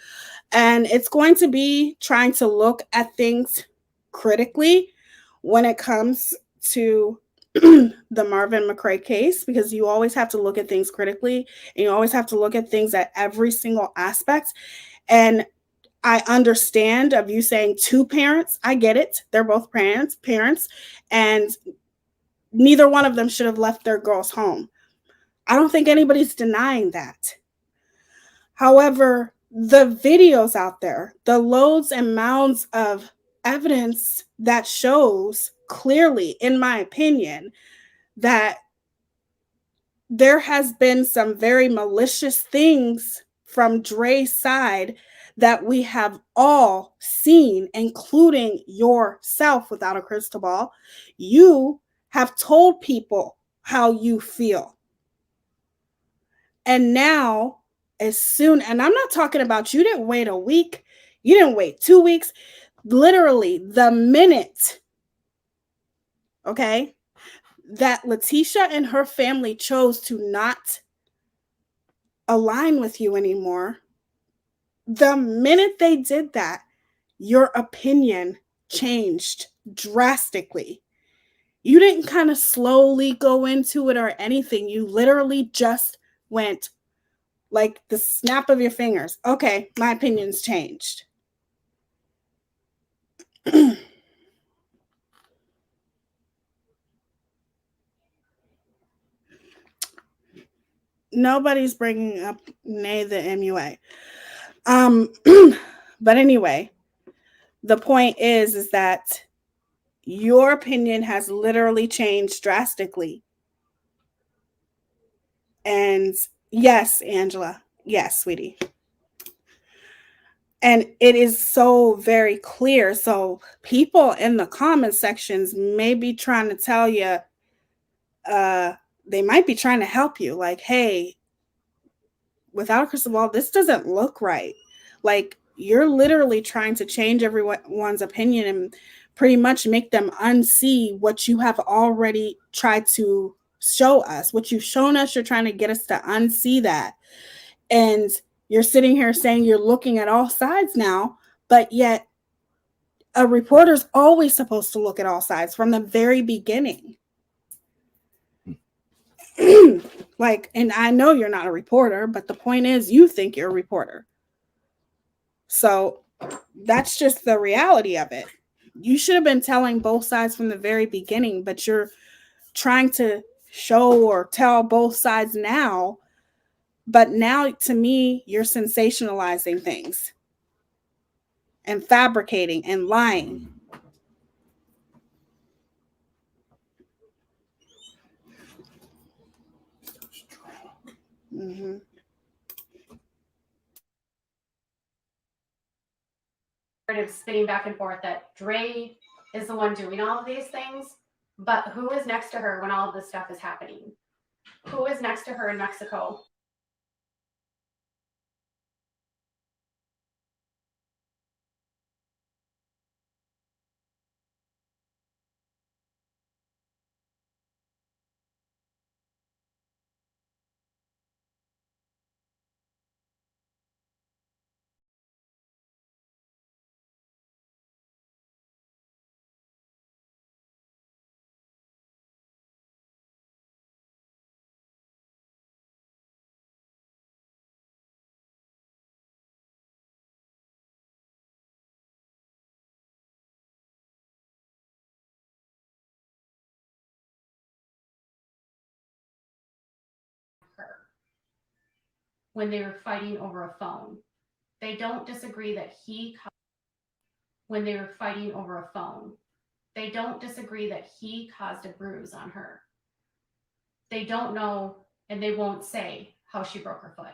And it's going to be trying to look at things critically when it comes to the Marvin McRae case, because you always have to look at things critically and you always have to look at things at every single aspect. And I understand of you saying two parents. I get it. They're both parents, and neither one of them should have left their girls home. I don't think anybody's denying that. However, the videos out there, the loads and mounds of evidence that shows clearly, in my opinion, that there has been some very malicious things from Dre's side that we have all seen, including yourself without a crystal ball. You have told people how you feel. And now, as soon, and I'm not talking about you didn't wait a week, you didn't wait 2 weeks, literally the minute, okay, that Letitia and her family chose to not align with you anymore, the minute they did that, your opinion changed drastically. You didn't kind of slowly go into it or anything. You literally just went like the snap of your fingers. Okay, my opinion's changed. Nobody's bringing up Nay the MUA. But anyway, the point is that your opinion has literally changed drastically. And yes, Angela. Yes, sweetie. And it is so very clear. So people in the comment sections may be trying to tell you, they might be trying to help you. Like, hey, without a crystal ball, this doesn't look right. Like, you're literally trying to change everyone's opinion and pretty much make them unsee what you have already tried to show us. What you've shown us, you're trying to get us to unsee that. And you're sitting here saying you're looking at all sides now, but yet a reporter's always supposed to look at all sides from the very beginning. Like, and I know you're not a reporter, but the point is you think you're a reporter. So that's just the reality of it. You should have been telling both sides from the very beginning, but you're trying to show or tell both sides now. But now, to me, you're sensationalizing things and fabricating and lying. Mm-hmm. Spinning back and forth that Dre is the one doing all of these things, but who is next to her when all of this stuff is happening? Who is next to her in Mexico? When they were fighting over a phone. They don't disagree that when they were fighting over a phone. They don't disagree that he caused a bruise on her. They don't know, and they won't say how she broke her foot.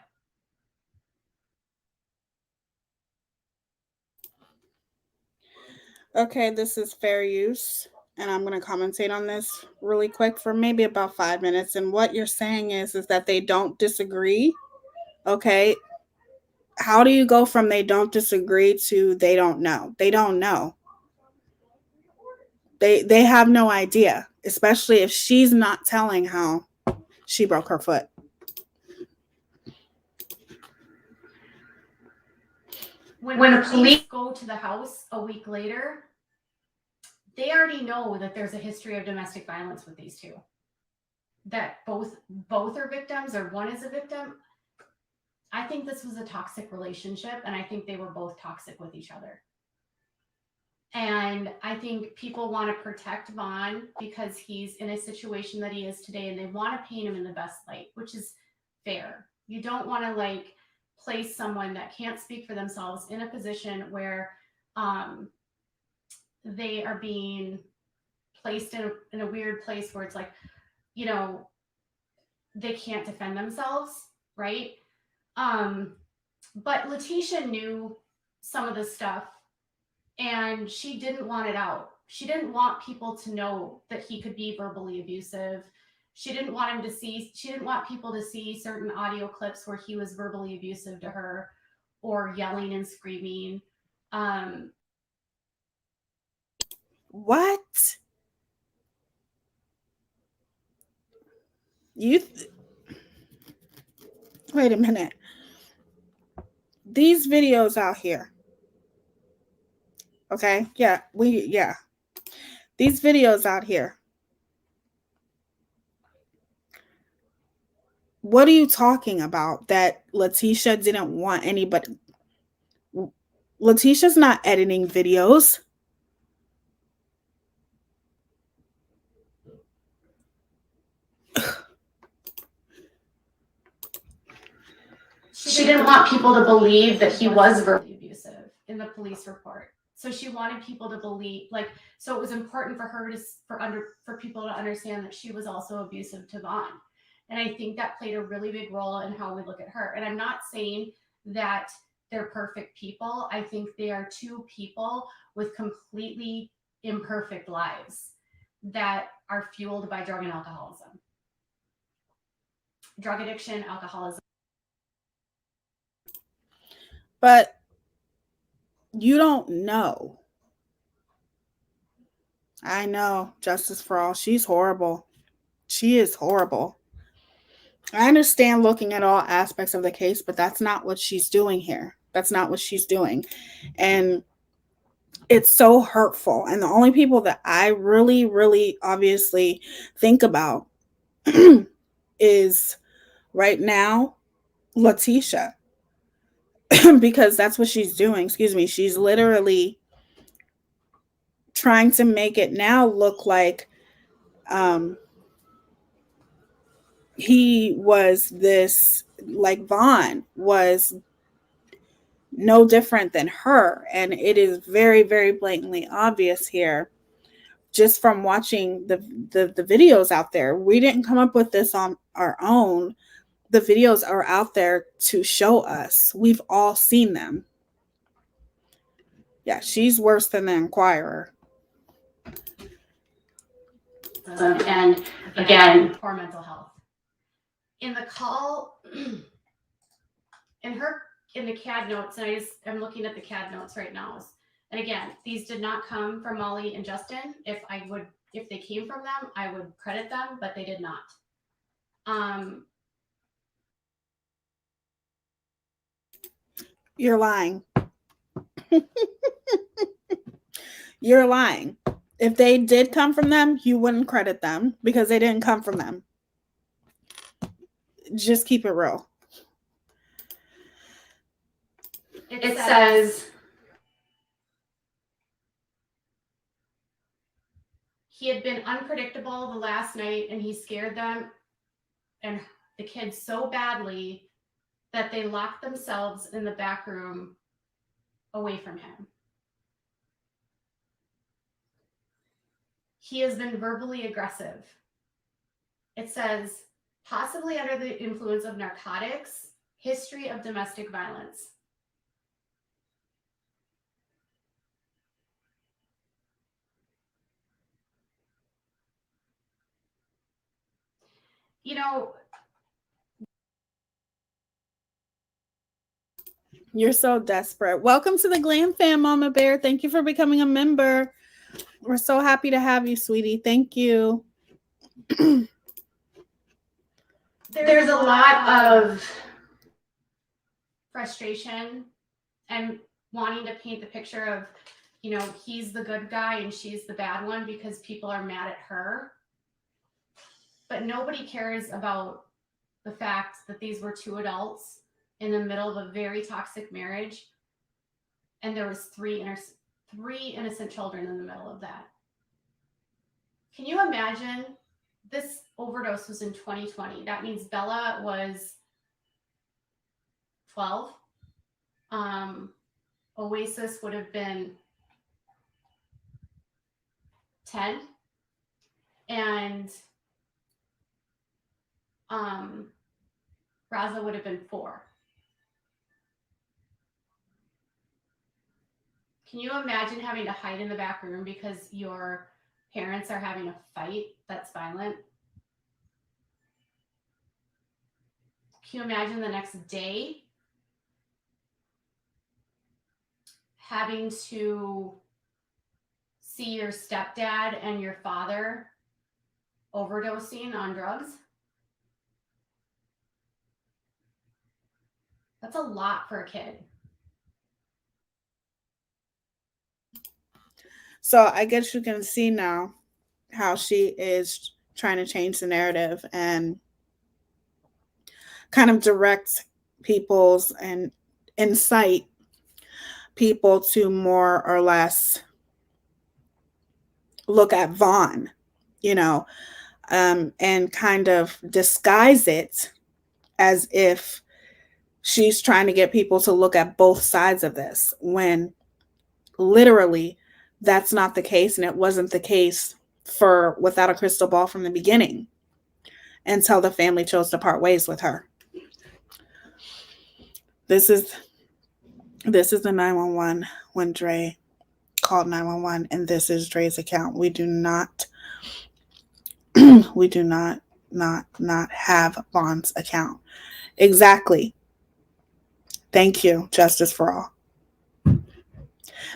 Okay, this is fair use. And I'm going to commentate on this really quick for maybe about 5 minutes. And what you're saying is that they don't disagree. Okay. How do you go from they don't disagree to they don't know? They don't know. They have no idea, especially if she's not telling how she broke her foot. When police go to the house a week later, they already know that there's a history of domestic violence with these two. That both are victims, or one is a victim. I think this was a toxic relationship, and I think they were both toxic with each other. And I think people want to protect Vaughn because he's in a situation that he is today, and they want to paint him in the best light, which is fair. You don't want to like place someone that can't speak for themselves in a position where they are being placed in a weird place where it's like, you know, they can't defend themselves, right? But Letitia knew some of this stuff, and she didn't want it out. She didn't want people to know that he could be verbally abusive. She didn't want people to see certain audio clips where he was verbally abusive to her or yelling and screaming. What? Wait a minute. These videos out here. Okay? Yeah. These videos out here. What are you talking about? That Letitia didn't want anybody. Letitia's not editing videos. She didn't want people to believe that he was verbally abusive in the police report. So she wanted people to believe, like, so it was important for her for people to understand that she was also abusive to Vaughn. And I think that played a really big role in how we look at her. And I'm not saying that they're perfect people. I think they are two people with completely imperfect lives that are fueled by drug and alcoholism. Drug addiction, alcoholism. But you don't know. I know. Justice for all. She's horrible. She is horrible. I understand looking at all aspects of the case, but that's not what she's doing here. That's not what she's doing. And it's so hurtful. And the only people that I really, really obviously think about is right now Letitia. Because that's what she's doing. Excuse me. She's literally trying to make it now look like he was this, like Vaughn was no different than her. And it is very, very blatantly obvious here just from watching the videos out there. We didn't come up with this on our own. The videos are out there to show us. We've all seen them. Yeah, she's worse than the Inquirer. And again, poor mental health. In the call, in the CAD notes, and I'm looking at the CAD notes right now. And again, these did not come from Molly and Justin. If they came from them, I would credit them, but they did not. You're lying. You're lying. If they did come from them, you wouldn't credit them because they didn't come from them. Just keep it real. It says he had been unpredictable the last night, and he scared them and the kids so badly that they locked themselves in the back room away from him. He has been verbally aggressive. It says, possibly under the influence of narcotics, history of domestic violence. you know, you're so desperate. Welcome to the Glam Fam, Mama Bear. Thank you for becoming a member. We're so happy to have you, sweetie. Thank you. there's a lot of frustration and wanting to paint the picture of, you know, he's the good guy and she's the bad one because people are mad at her. But nobody cares about the fact that these were two adults in the middle of a very toxic marriage, and there was three innocent children in the middle of that. Can you imagine? This overdose was in 2020. That means Bella was 12. Oasis would have been 10. And Raza would have been 4. Can you imagine having to hide in the back room because your parents are having a fight that's violent? Can you imagine the next day having to see your stepdad and your father overdosing on drugs? That's a lot for a kid. So I guess you can see now how she is trying to change the narrative and kind of direct people's and incite people to more or less look at Vaughn, you know, and kind of disguise it as if she's trying to get people to look at both sides of this, when literally that's not the case. And it wasn't the case for Without a Crystal Ball from the beginning until the family chose to part ways with her. This is the 911 when Dre called 911, and this is Dre's account. We do not not have Vaughn's account. Exactly. Thank you, Justice for All.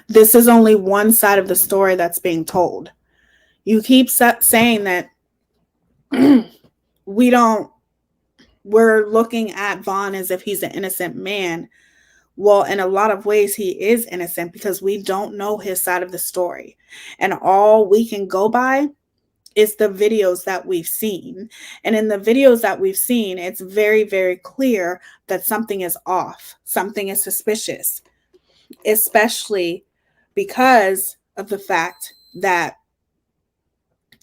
This is only one side of the story that's being told. You keep saying that we're looking at Vaughn as if he's an innocent man. Well, in a lot of ways, he is innocent because we don't know his side of the story. And all we can go by is the videos that we've seen. And in the videos that we've seen, it's very, very clear that something is off. Something is suspicious, especially because of the fact that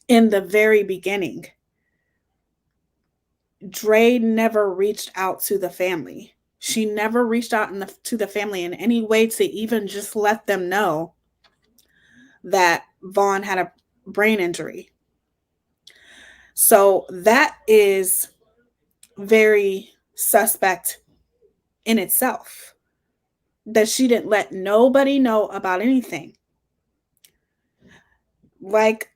in the very beginning, Dre never reached out to the family. She never reached out to the family in any way to even just let them know that Vaughn had a brain injury. So that is very suspect in itself, that she didn't let nobody know about anything. Like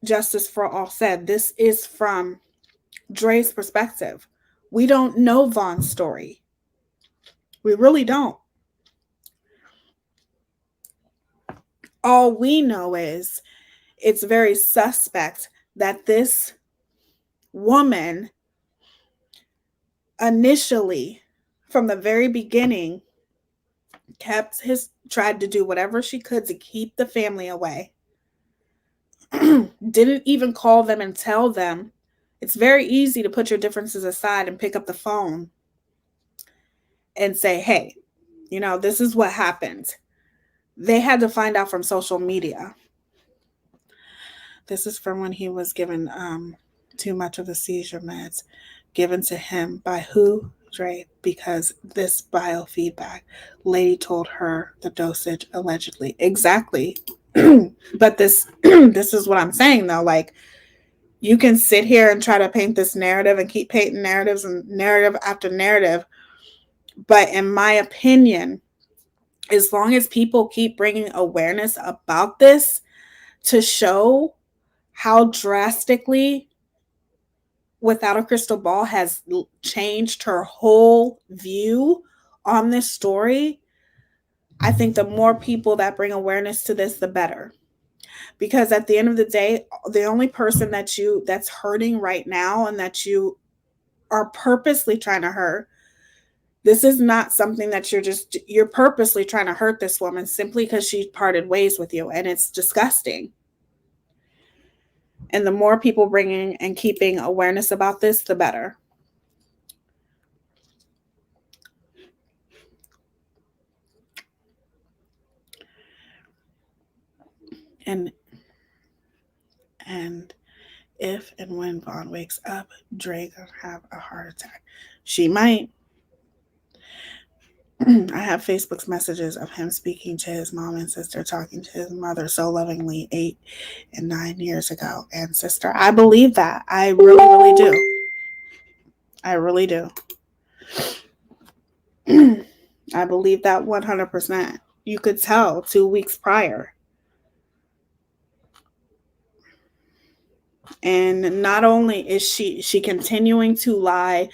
Justice for All said, this is from Dre's perspective. We don't know Vaughn's story. We really don't. All we know is it's very suspect that this woman initially, from the very beginning, tried to do whatever she could to keep the family away. Didn't even call them and tell them. It's very easy to put your differences aside and pick up the phone and say, hey, you know, this is what happened. They had to find out from social media. This is from when he was given too much of the seizure meds given to him by who? Dre, because this biofeedback lady told her the dosage allegedly. Exactly. But this is what I'm saying though. Like, you can sit here and try to paint this narrative and keep painting narratives and narrative after narrative. But in my opinion, as long as people keep bringing awareness about this to show how drastically Without a Crystal Ball has changed her whole view on this story, I think the more people that bring awareness to this, the better. Because at the end of the day, the only person that's hurting right now and that you are purposely trying to hurt, this is not something that you're purposely trying to hurt this woman simply because she parted ways with you, and it's disgusting. And the more people bringing and keeping awareness about this, the better. And if and when Vaughn wakes up, Dre gonna have a heart attack. She might. I have Facebook's messages of him speaking to his mom and sister, talking to his mother so lovingly 8 and 9 years ago. And sister, I believe that. I really, really do. I really do. I believe that 100%. You could tell 2 weeks prior. And not only is she continuing to lie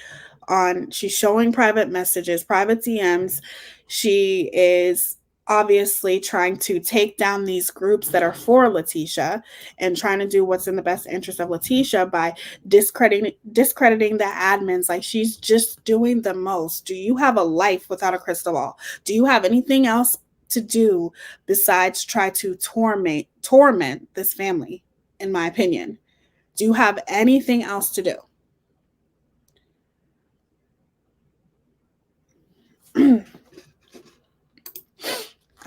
on, she's showing private messages, private DMs. She is obviously trying to take down these groups that are for Letitia and trying to do what's in the best interest of Letitia by discrediting the admins. Like, she's just doing the most. Do you have a life without a crystal ball? Do you have anything else to do besides try to torment this family? In my opinion, do you have anything else to do?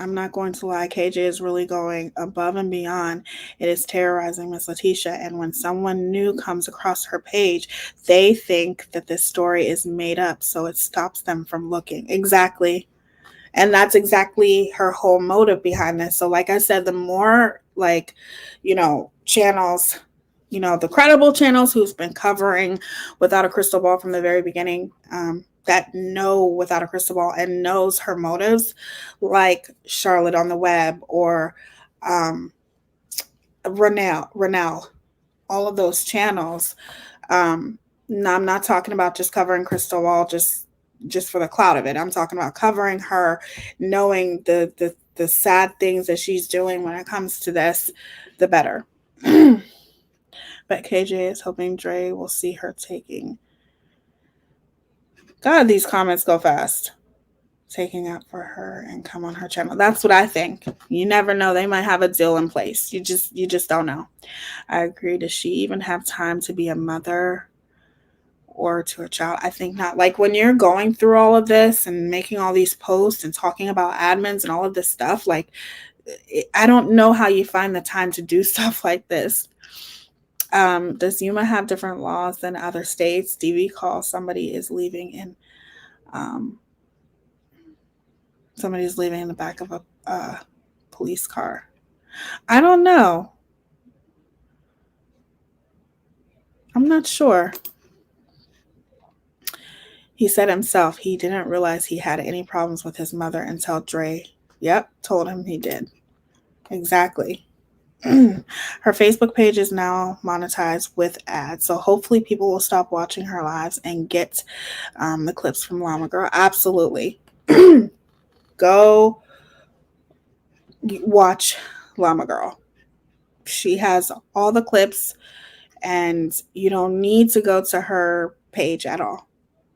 I'm not going to lie, KJ is really going above and beyond. It is terrorizing Miss Letitia, and when someone new comes across her page, they think that this story is made up, so it stops them from looking. Exactly. And that's exactly her whole motive behind this. So like I said, the more channels, the credible channels who's been covering Without a Crystal Ball from the very beginning, that know Without a Crystal Ball and knows her motives, like Charlotte on the Web or Renelle, all of those channels. No, I'm not talking about just covering Crystal Ball just for the clout of it. I'm talking about covering her, knowing the sad things that she's doing when it comes to this, the better. But KJ is hoping Dre will see her taking. God, these comments go fast. Taking up for her and come on her channel. That's what I think. You never know. They might have a deal in place. You just don't know. I agree. Does she even have time to be a mother or to a child? I think not. Like, when you're going through all of this and making all these posts and talking about admins and all of this stuff, like, I don't know how you find the time to do stuff like this. Does Yuma have different laws than other states? DV calls somebody is leaving in somebody's leaving in the back of a police car. I don't know. I'm not sure. He said himself he didn't realize he had any problems with his mother until Dre, told him he did. Exactly. Her Facebook page is now monetized with ads, so hopefully people will stop watching her lives and get the clips from Llama Girl. Absolutely. Go watch Llama Girl. She has all the clips, and you don't need to go to her page at all.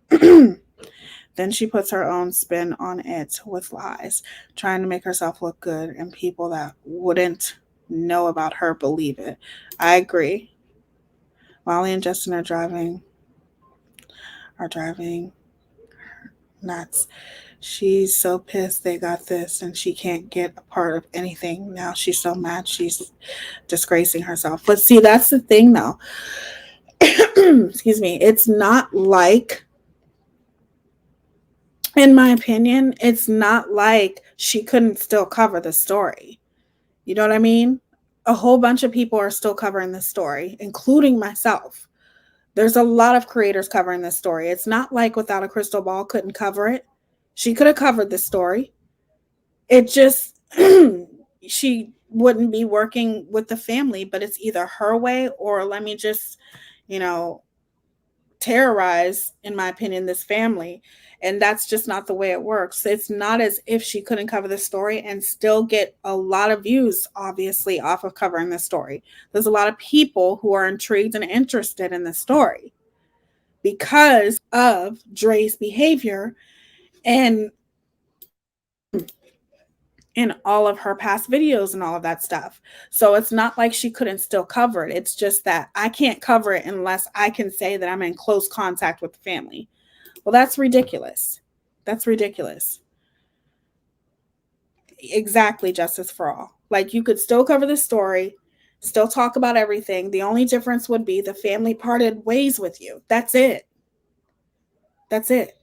Then she puts her own spin on it with lies, trying to make herself look good, and people that wouldn't know about her believe it. I agree. Molly and Justin are driving nuts. She's so pissed they got this and she can't get a part of anything. Now she's so mad she's disgracing herself. But see, that's the thing though. Excuse me. It's not like, in my opinion, it's not like she couldn't still cover the story. You know what I mean? A whole bunch of people are still covering this story, including myself. There's a lot of creators covering this story. It's not like Without a Crystal Ball couldn't cover it. She could have covered this story. It just, she wouldn't be working with the family, but it's either her way or let me just, terrorize, in my opinion, this family. And that's just not the way it works. It's not as if she couldn't cover the story and still get a lot of views, obviously, off of covering the story. There's a lot of people who are intrigued and interested in the story because of Dre's behavior and in all of her past videos and all of that stuff. So it's not like she couldn't still cover it. It's just that I can't cover it unless I can say that I'm in close contact with the family. Well, that's ridiculous. That's ridiculous. Exactly, justice for all. Like, you could still cover the story, still talk about everything. The only difference would be the family parted ways with you. That's it. That's it.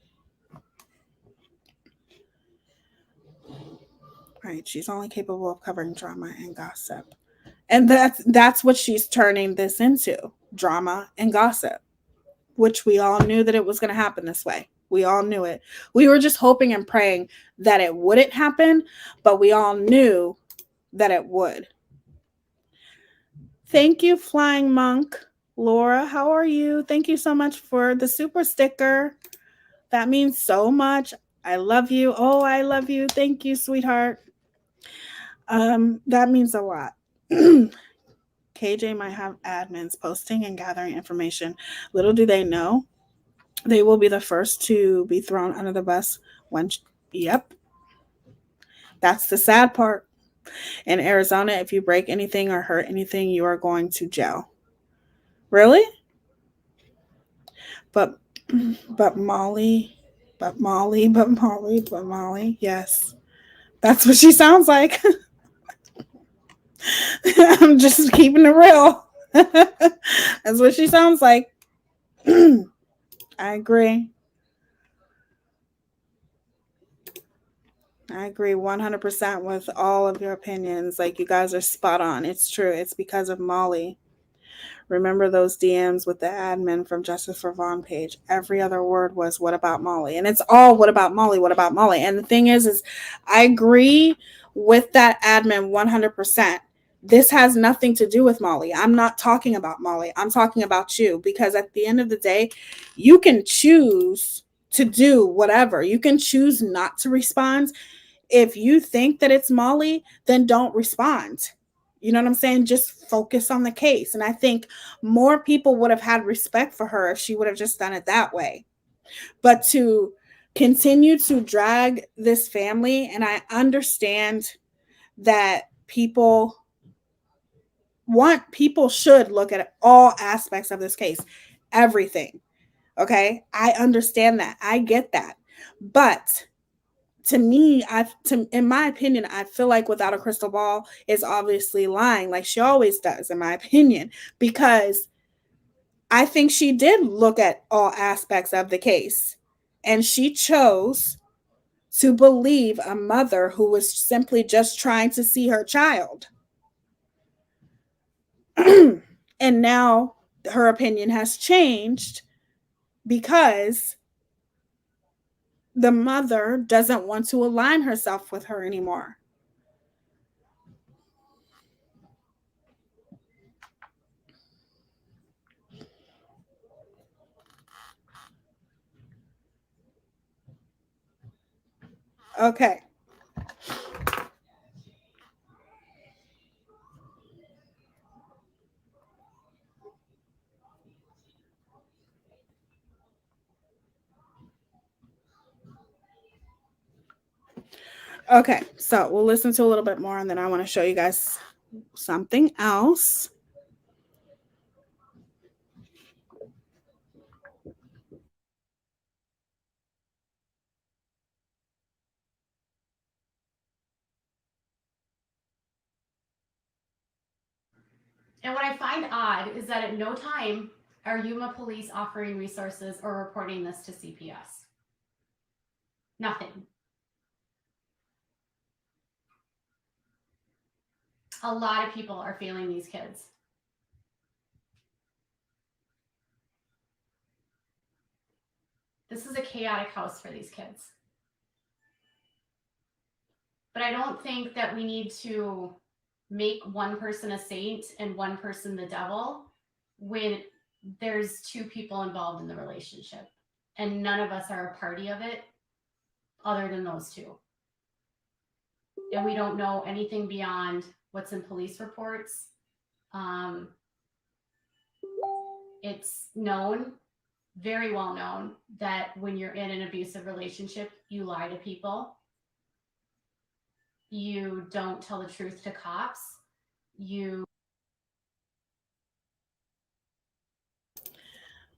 Right. She's only capable of covering drama and gossip. And that's what she's turning this into. Drama and gossip, which we all knew that it was going to happen this way. We all knew it. We were just hoping and praying that it wouldn't happen, but we all knew that it would. Thank you, Flying Monk. Laura, how are you? Thank you so much for the super sticker. That means so much. I love you. Oh, I love you. Thank you, sweetheart. That means a lot. KJ might have admins posting and gathering information. Little do they know, they will be the first to be thrown under the bus when, yep. That's the sad part. In Arizona, if you break anything or hurt anything, you are going to jail. Really? But Molly, yes. That's what she sounds like. I'm just keeping it real. That's what she sounds like. I agree. I agree 100% with all of your opinions. Like, you guys are spot on. It's true. It's because of Molly. Remember those DMs with the admin from Justice for Vaughn page? Every other word was, what about Molly? And it's all, what about Molly? What about Molly? And the thing is I agree with that admin 100%. This has nothing to do with Molly. I'm not talking about Molly. I'm talking about you, because at the end of the day, you can choose to do whatever. You can choose not to respond. If you think that it's Molly, then don't respond. You know what I'm saying? Just focus on the case. And I think more people would have had respect for her if she would have just done it that way. But to continue to drag this family, and I understand that people should look at all aspects of this case, everything. Okay? I understand that. I get that. But to me, in my opinion, I feel like Without a Crystal Ball is obviously lying, like she always does, in my opinion, because I think she did look at all aspects of the case, and she chose to believe a mother who was simply just trying to see her child. And now her opinion has changed because the mother doesn't want to align herself with her anymore. Okay. Okay, so we'll listen to a little bit more, and then I want to show you guys something else. And what I find odd is that at no time are Yuma police offering resources or reporting this to CPS. Nothing. A lot of people are failing these kids. This is a chaotic house for these kids. But I don't think that we need to make one person a saint and one person the devil when there's two people involved in the relationship, and none of us are a party of it other than those two. And we don't know anything beyond what's in police reports. It's known, very well known, that when you're in an abusive relationship, you lie to people. You don't tell the truth to cops.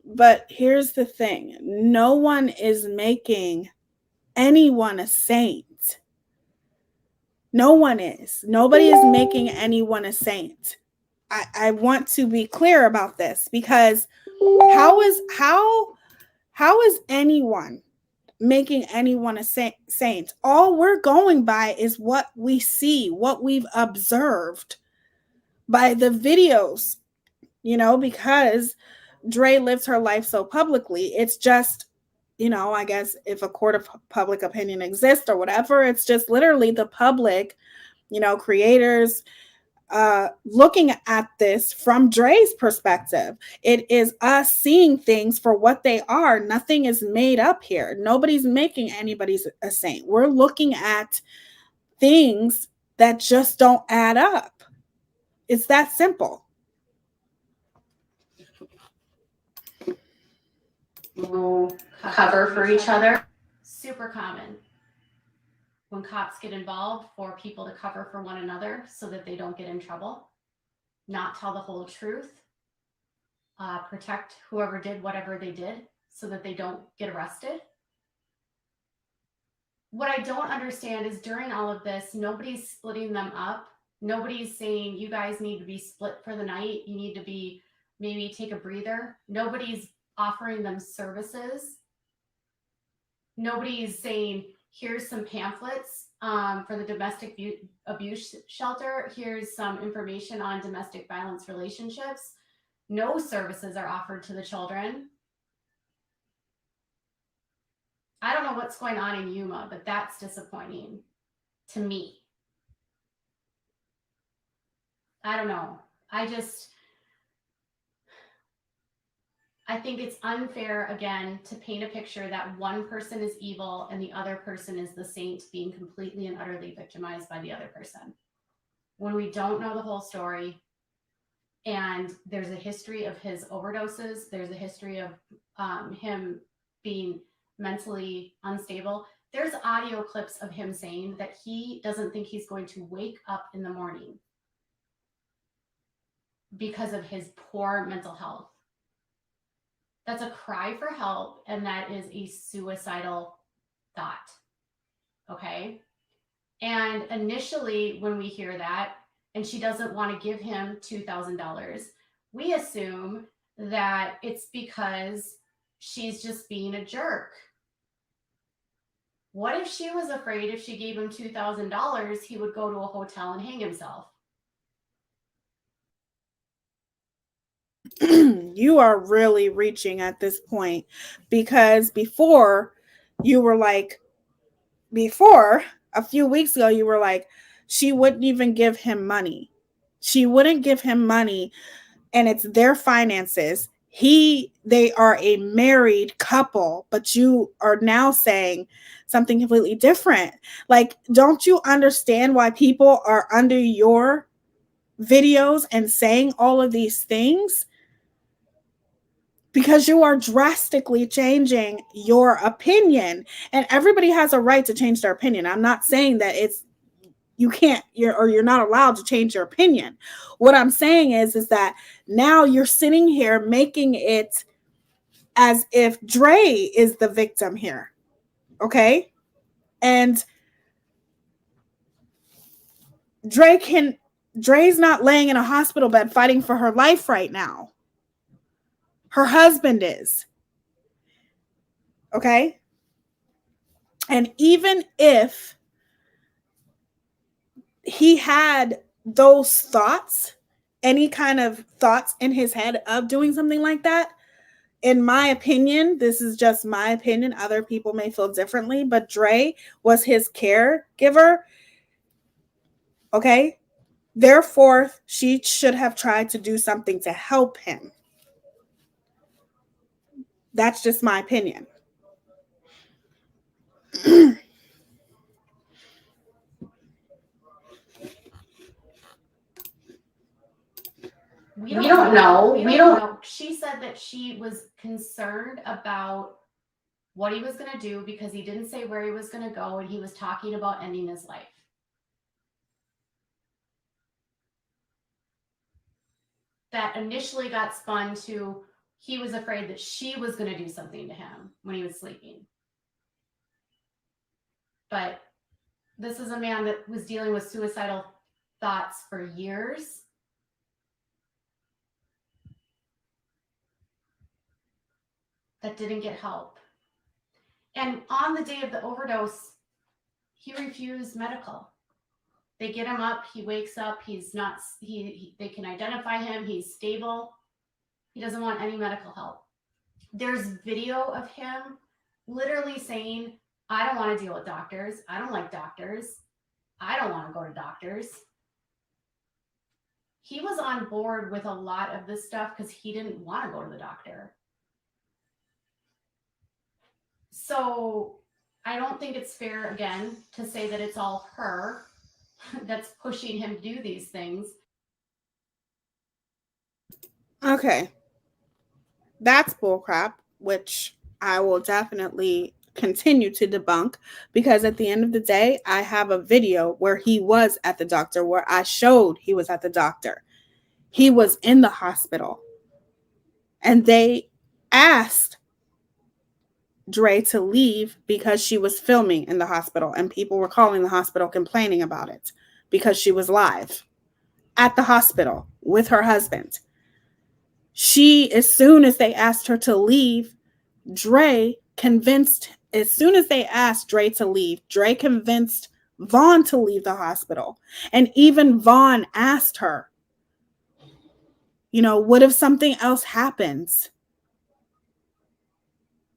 But here's the thing. No one is making anyone a saint. No one is. Nobody is making anyone a saint. I want to be clear about this, because how is anyone making anyone a saint? All we're going by is what we see, what we've observed by the videos, because Dre lives her life so publicly. It's just, I guess if a court of public opinion exists or whatever, it's just literally the public, creators, looking at this from Dre's perspective. It is us seeing things for what they are. Nothing is made up here. Nobody's making anybody a saint. We're looking at things that just don't add up. It's that simple. Cover for each other. Super common when cops get involved for people to cover for one another so that they don't get in trouble, not tell the whole truth, protect whoever did whatever they did so that they don't get arrested. What I don't understand is during all of this, nobody's splitting them up. Nobody's saying you guys need to be split for the night. You need to be maybe take a breather. Nobody's offering them services. Nobody's saying, here's some pamphlets for the domestic abuse shelter. Here's some information on domestic violence relationships. No services are offered to the children. I don't know what's going on in Yuma, but that's disappointing to me. I don't know. I think it's unfair, again, to paint a picture that one person is evil and the other person is the saint being completely and utterly victimized by the other person, when we don't know the whole story. And there's a history of his overdoses. There's a history of him being mentally unstable. There's audio clips of him saying that he doesn't think he's going to wake up in the morning because of his poor mental health. That's a cry for help, and that is a suicidal thought. Okay? And initially, when we hear that, and she doesn't want to give him $2,000, we assume that it's because she's just being a jerk. What if she was afraid if she gave him $2,000, he would go to a hotel and hang himself? You are really reaching at this point, because before a few weeks ago, you were like, she wouldn't even give him money. She wouldn't give him money, and it's their finances. They are a married couple, but you are now saying something completely different. Like, don't you understand why people are under your videos and saying all of these things? Because you are drastically changing your opinion, and everybody has a right to change their opinion. I'm not saying that you're not allowed to change your opinion. What I'm saying is that now you're sitting here making it as if Dre is the victim here. Okay? And Dre's not laying in a hospital bed fighting for her life right now. Her husband is. Okay? And even if he had those thoughts, any kind of thoughts in his head of doing something like that, in my opinion, this is just my opinion, other people may feel differently, but Dre was his caregiver. Okay? Therefore, she should have tried to do something to help him. That's just my opinion. We don't know. We don't know. She said that she was concerned about what he was going to do because he didn't say where he was going to go, and he was talking about ending his life. That initially got spun to he was afraid that she was going to do something to him when he was sleeping. But this is a man that was dealing with suicidal thoughts for years. That didn't get help. And on the day of the overdose, he refused medical. They get him up, he wakes up, he's not, they can identify him, he's stable. He doesn't want any medical help. There's video of him literally saying, I don't want to deal with doctors. I don't like doctors. I don't want to go to doctors. He was on board with a lot of this stuff because he didn't want to go to the doctor. So I don't think it's fair, again, to say that it's all her that's pushing him to do these things. Okay. That's bullcrap, which I will definitely continue to debunk, because at the end of the day, I have a video where he was at the doctor, where I showed he was at the doctor. He was in the hospital. And they asked Dre to leave because she was filming in the hospital, and people were calling the hospital complaining about it because she was live at the hospital with her husband. She, as soon as they asked her to leave, Dre convinced, as soon as they asked Dre to leave, Dre convinced Vaughn to leave the hospital. And even Vaughn asked her, what if something else happens?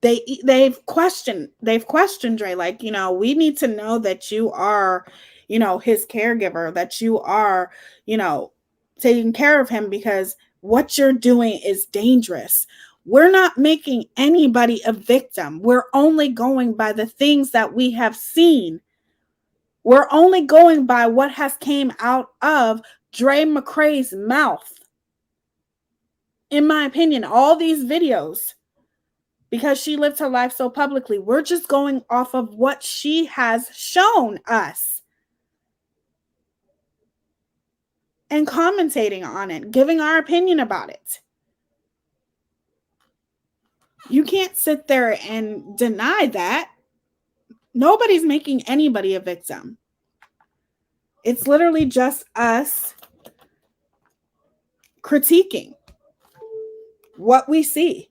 They've questioned Dre, like, we need to know that you are, his caregiver, that you are, taking care of him, because what you're doing is dangerous. We're not making anybody a victim. We're only going by the things that we have seen. We're only going by what has came out of Dre McCray's mouth. In my opinion, all these videos, because she lived her life so publicly, we're just going off of what she has shown us and commentating on it, giving our opinion about it. You can't sit there and deny that. Nobody's making anybody a victim. It's literally just us critiquing what we see.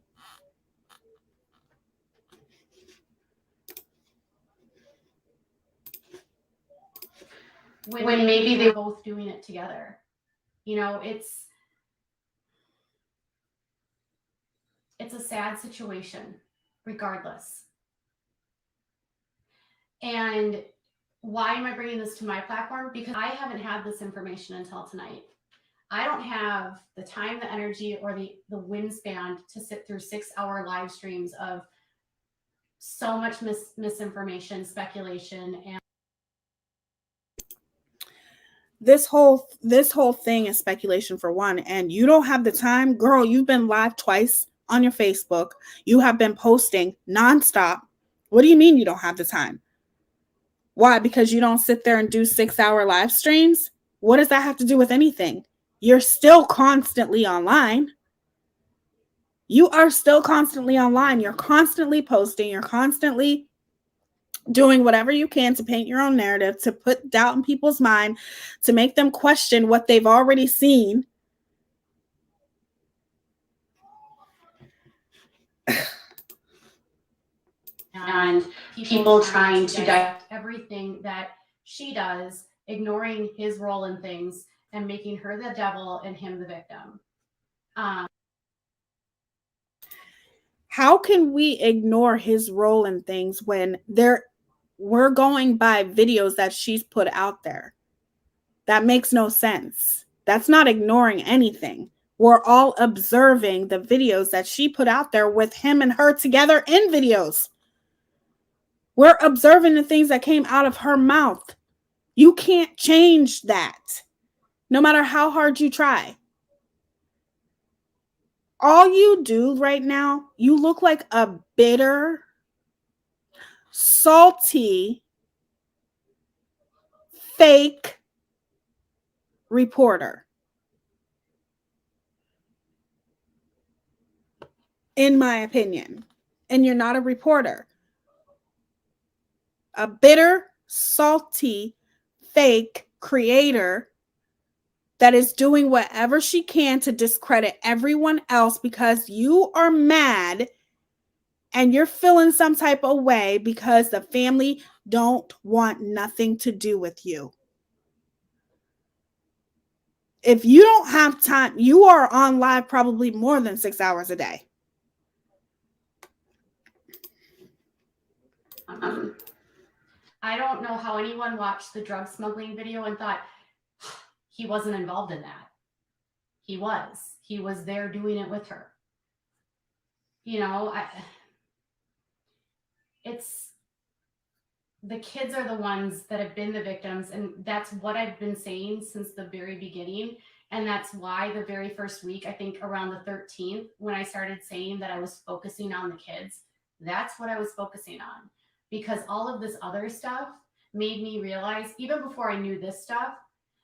When maybe they're both doing it together. It's a sad situation, regardless. And why am I bringing this to my platform? Because I haven't had this information until tonight. I don't have the time, the energy, or the wingspan to sit through 6-hour live streams of so much misinformation, speculation, and this whole thing is speculation, for one. And you don't have the time, girl. You've been live twice on your Facebook. You have been posting nonstop. What do you mean you don't have the time? Why? Because you don't sit there and do 6-hour live streams? What does that have to do with anything? You're still constantly online. You are still constantly online. You're constantly posting. You're constantly doing whatever you can to paint your own narrative, to put doubt in people's mind, to make them question what they've already seen. And people trying to dissect everything that she does, ignoring his role in things and making her the devil and him the victim. How can we ignore his role in things when we're going by videos that she's put out there? That makes no sense. That's not ignoring anything. We're all observing the videos that she put out there with him and her together in videos. We're observing the things that came out of her mouth. You can't change that, no matter how hard you try. All you do right now, you look like a bitter, salty, fake reporter, in my opinion. And you're not a reporter. A bitter, salty, fake creator that is doing whatever she can to discredit everyone else because you are mad and you're feeling some type of way because the family don't want nothing to do with you. If you don't have time, you are on live probably more than 6 hours a day. I don't know how anyone watched the drug smuggling video and thought he wasn't involved in that. He was there doing it with her. You know, it's the kids are the ones that have been the victims, and that's what I've been saying since the very beginning. And that's why the very first week, I think around the 13th, when I started saying that I was focusing on the kids, that's what I was focusing on. Because all of this other stuff made me realize, even before I knew this stuff,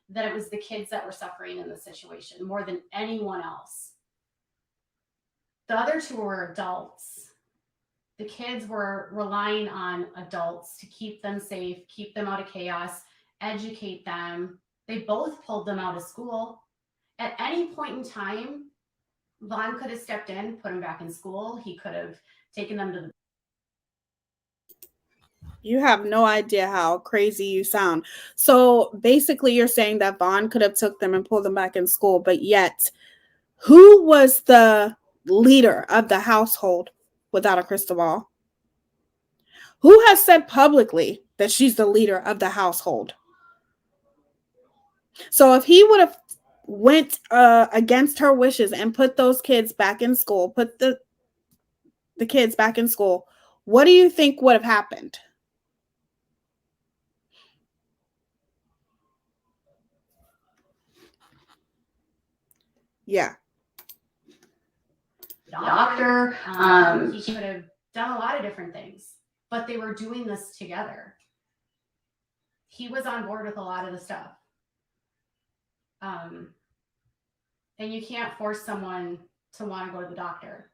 that it was the kids that were suffering in the situation more than anyone else. The other two were adults. The kids were relying on adults to keep them safe, keep them out of chaos, educate them. They both pulled them out of school. At any point in time, Vaughn could have stepped in, put them back in school. He could have taken them to the... You have no idea how crazy you sound. So basically you're saying that Vaughn could have took them and pulled them back in school, but yet who was the leader of the household without a crystal ball? Who has said publicly that she's the leader of the household? So if he would have went against her wishes and put those kids back in school, put the kids back in school, what do you think would have happened? Yeah. Doctor, he could have done a lot of different things, but they were doing this together. He was on board with a lot of the stuff. And you can't force someone to want to go to the doctor.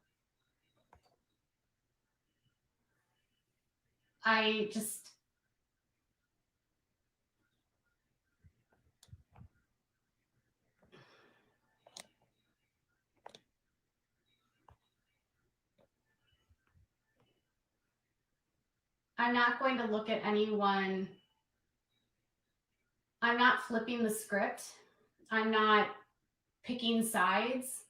I'm not going to look at anyone. I'm not flipping the script. I'm not picking sides.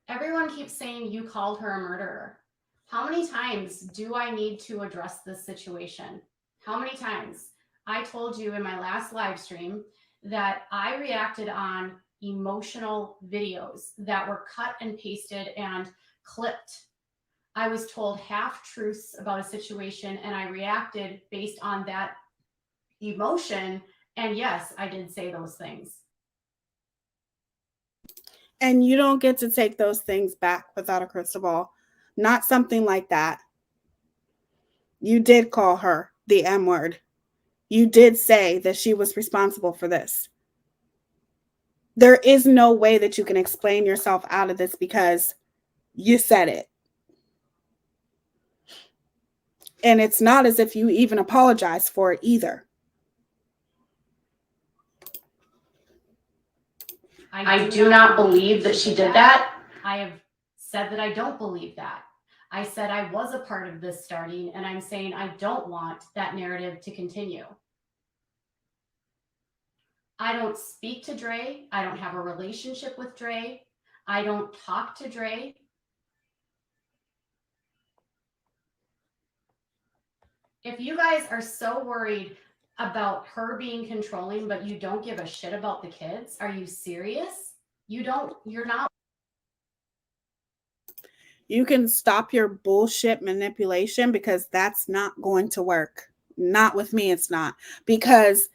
Everyone keeps saying you called her a murderer. How many times do I need to address this situation? How many times? I told you in my last live stream that I reacted on emotional videos that were cut and pasted and clipped. I was told half-truths about a situation and I reacted based on that emotion. And yes, I did say those things. And you don't get to take those things back without a crystal ball. Not something like that. You did call her the M word. You did say that she was responsible for this. There is no way that you can explain yourself out of this because you said it. And it's not as if you even apologize for it either. I do not believe that she did that. I have said that I don't believe that. I said I was a part of this starting, and I'm saying I don't want that narrative to continue. I don't speak to Dre. I don't have a relationship with Dre. I don't talk to Dre. If you guys are so worried about her being controlling, but you don't give a shit about the kids? Are you serious? You're not. You can stop your bullshit manipulation, because that's not going to work. Not with me, it's not. Because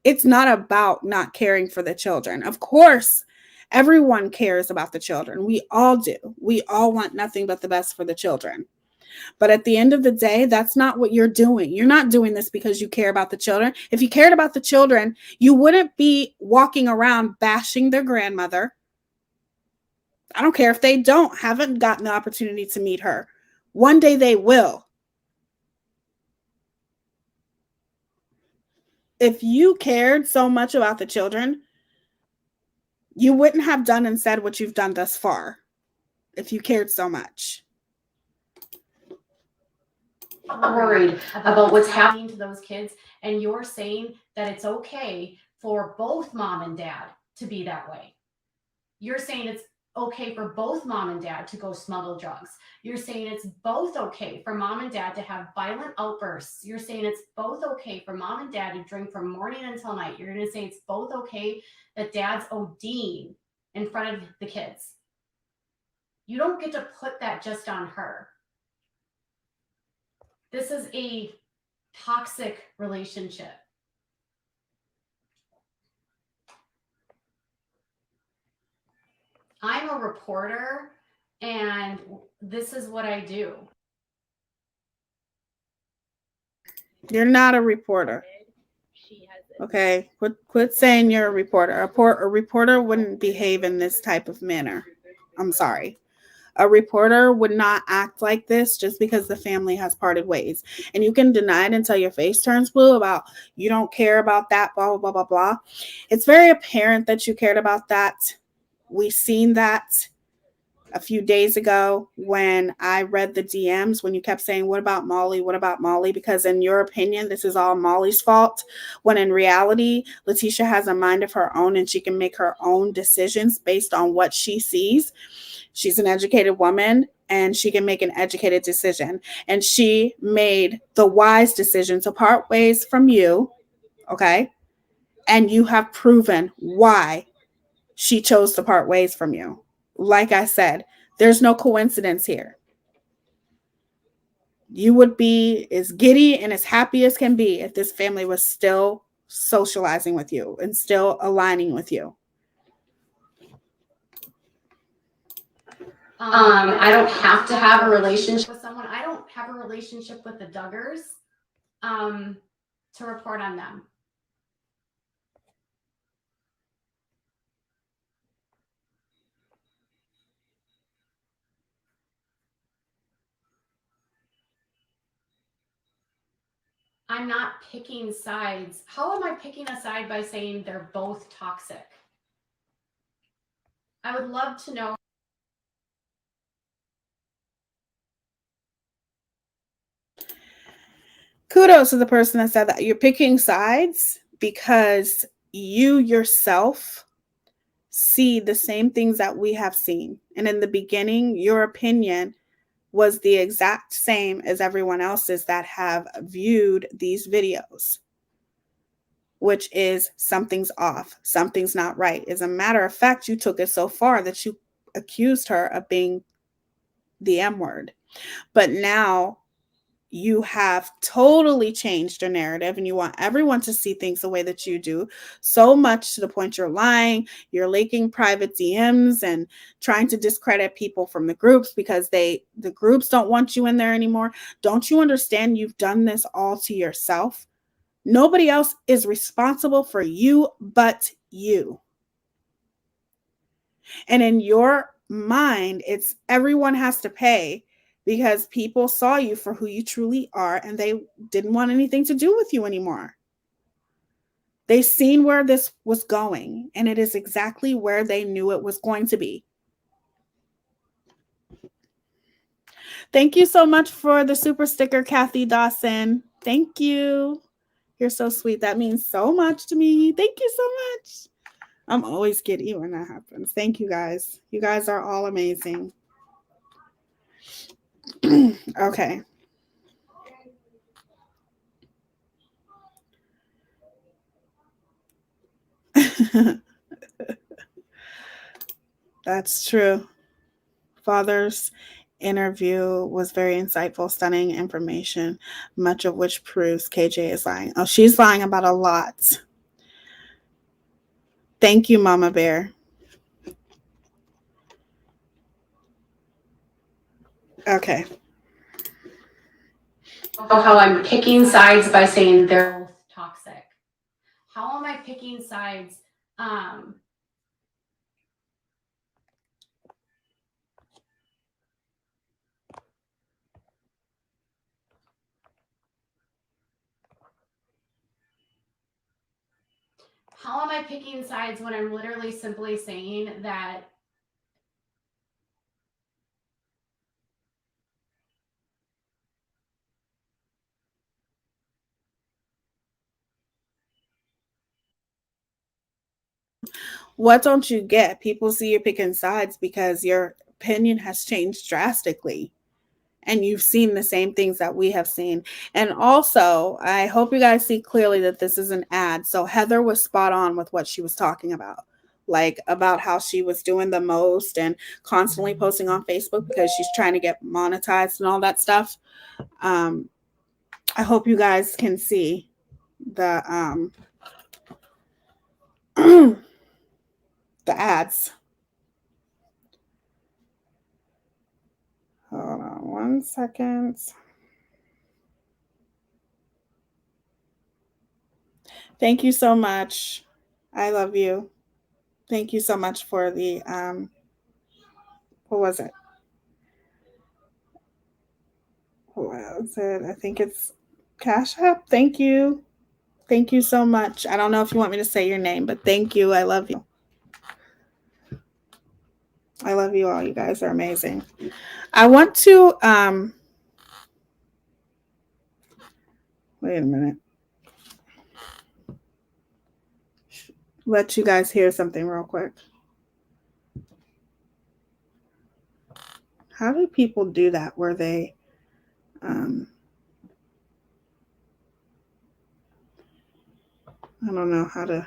it's not about not caring for the children. Of course, everyone cares about the children. We all do. We all want nothing but the best for the children. But at the end of the day, that's not what you're doing. You're not doing this because you care about the children. If you cared about the children, you wouldn't be walking around bashing their grandmother. I don't care if they haven't gotten the opportunity to meet her. One day they will. If you cared so much about the children, you wouldn't have done and said what you've done thus far. If you cared so much. Worried about what's happening to those kids, and you're saying that it's okay for both mom and dad to be that way. You're saying it's okay for both mom and dad to go smuggle drugs. You're saying it's both okay for mom and dad to have violent outbursts. You're saying it's both okay for mom and dad to drink from morning until night. You're going to say it's both okay that dad's ODing in front of the kids. You don't get to put that just on her. This is a toxic relationship. I'm a reporter, and this is what I do. You're not a reporter. Okay, quit saying you're a reporter. A reporter wouldn't behave in this type of manner. I'm sorry. A reporter would not act like this just because the family has parted ways. And you can deny it until your face turns blue about you don't care about that, blah, blah, blah, blah, blah. It's very apparent that you cared about that. We seen that a few days ago when I read the DMs, when you kept saying, what about Molly? What about Molly? Because in your opinion, this is all Molly's fault. When in reality, Letitia has a mind of her own and she can make her own decisions based on what she sees. She's an educated woman and she can make an educated decision. And she made the wise decision to part ways from you. Okay. And you have proven why she chose to part ways from you. Like I said, there's no coincidence here. You would be as giddy and as happy as can be if this family was still socializing with you and still aligning with you. I don't have to have a relationship with someone. I don't have a relationship with the Duggars to report on them. I'm not picking sides. How am I picking a side by saying they're both toxic? I would love to know. Kudos to the person that said that. You're picking sides because you yourself see the same things that we have seen. And in the beginning, your opinion was the exact same as everyone else's that have viewed these videos, which is something's off, something's not right. As a matter of fact, you took it so far that you accused her of being the M word. But now you have totally changed your narrative and you want everyone to see things the way that you do, so much to the point you're lying, you're leaking private DMs and trying to discredit people from the groups because the groups don't want you in there anymore. Don't you understand you've done this all to yourself? Nobody else is responsible for you but you. And in your mind, it's everyone has to pay because people saw you for who you truly are and they didn't want anything to do with you anymore. They seen where this was going and it is exactly where they knew it was going to be. Thank you so much for the super sticker, Kathy Dawson. Thank you. You're so sweet. That means so much to me. Thank you so much. I'm always giddy when that happens. Thank you guys. You guys are all amazing. Okay. That's true. Father's interview was very insightful, stunning information, much of which proves KJ is lying. Oh, she's lying about a lot. Thank you, Mama Bear. Okay. How I'm picking sides by saying they're both toxic. How am I picking sides? How am I picking sides when I'm literally simply saying that What don't you get? People see you picking sides because your opinion has changed drastically. And you've seen the same things that we have seen. And also, I hope you guys see clearly that this is an ad. So Heather was spot on with what she was talking about, like about how she was doing the most and constantly posting on Facebook because she's trying to get monetized and all that stuff. I hope you guys can see the the ads. Hold on 1 second. Thank you so much. I love you. Thank you so much for the what was it? What was it? I think it's Cash App. Thank you. Thank you so much. I don't know if you want me to say your name, but thank you. I love you. I love you all. You guys are amazing. I want to wait a minute. Let you guys hear something real quick. How do people do that where they I don't know how to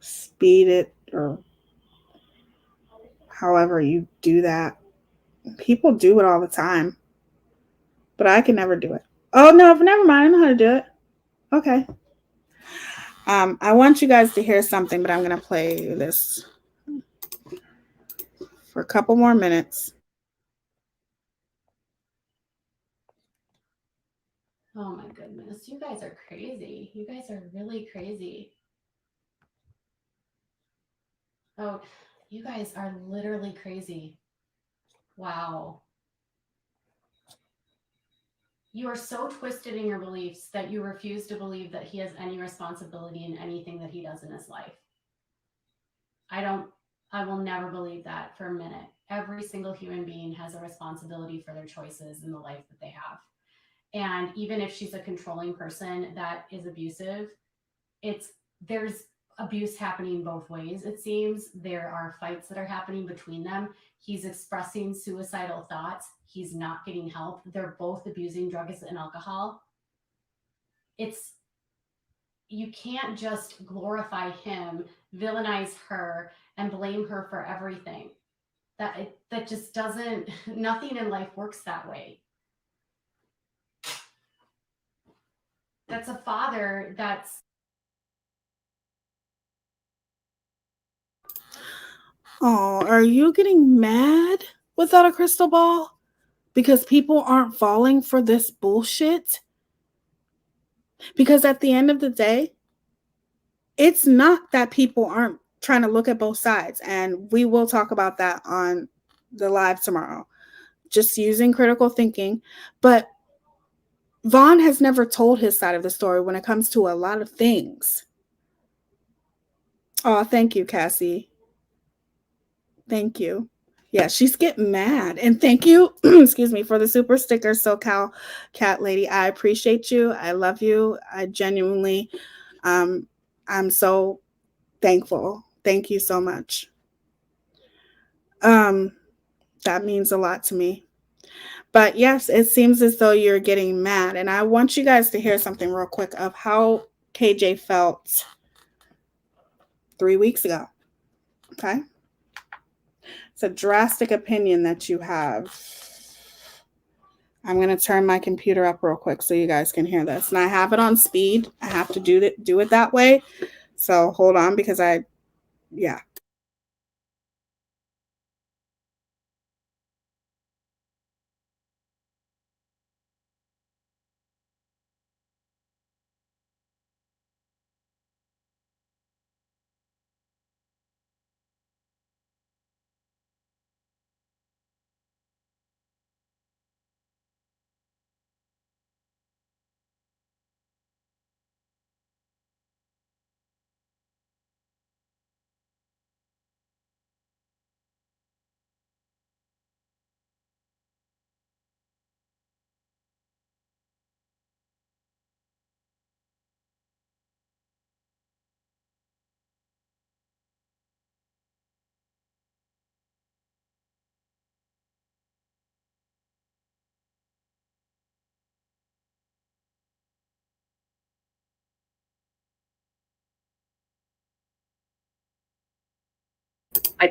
speed it or however you do that. People do it all the time, but I can never do it. Oh no, never mind. I know how to do it. Okay. I want you guys to hear something, but I'm gonna play this for a couple more minutes. oh my goodness, you guys are crazy. You guys are really crazy. Oh, you guys are literally crazy. Wow. You are so twisted in your beliefs that you refuse to believe that he has any responsibility in anything that he does in his life. I will never believe that for a minute. Every single human being has a responsibility for their choices in the life that they have. And even if she's a controlling person that is abusive, there's abuse happening both ways. It seems there are fights that are happening between them. He's expressing suicidal thoughts. He's not getting help. They're both abusing drugs and alcohol. You can't just glorify him, villainize her, and blame her for everything. That just doesn't. Nothing in life works that way. That's a father that's. Oh, are you getting mad without a crystal ball? Because people aren't falling for this bullshit? Because at the end of the day, it's not that people aren't trying to look at both sides. And we will talk about that on the live tomorrow. Just using critical thinking. But Vaughn has never told his side of the story when it comes to a lot of things. Oh, thank you, Cassie. Thank you. Yeah, she's getting mad. And thank you, excuse me, for the super sticker, SoCal Cat Lady. I appreciate you. I love you. I genuinely, I'm so thankful. Thank you so much. That means a lot to me. But yes, it seems as though you're getting mad. And I want you guys to hear something real quick of how KJ felt 3 weeks ago. Okay. It's a drastic opinion that you have. I'm going to turn my computer up real quick so you guys can hear this. And I have it on speed. I have to do it that way. So hold on because yeah.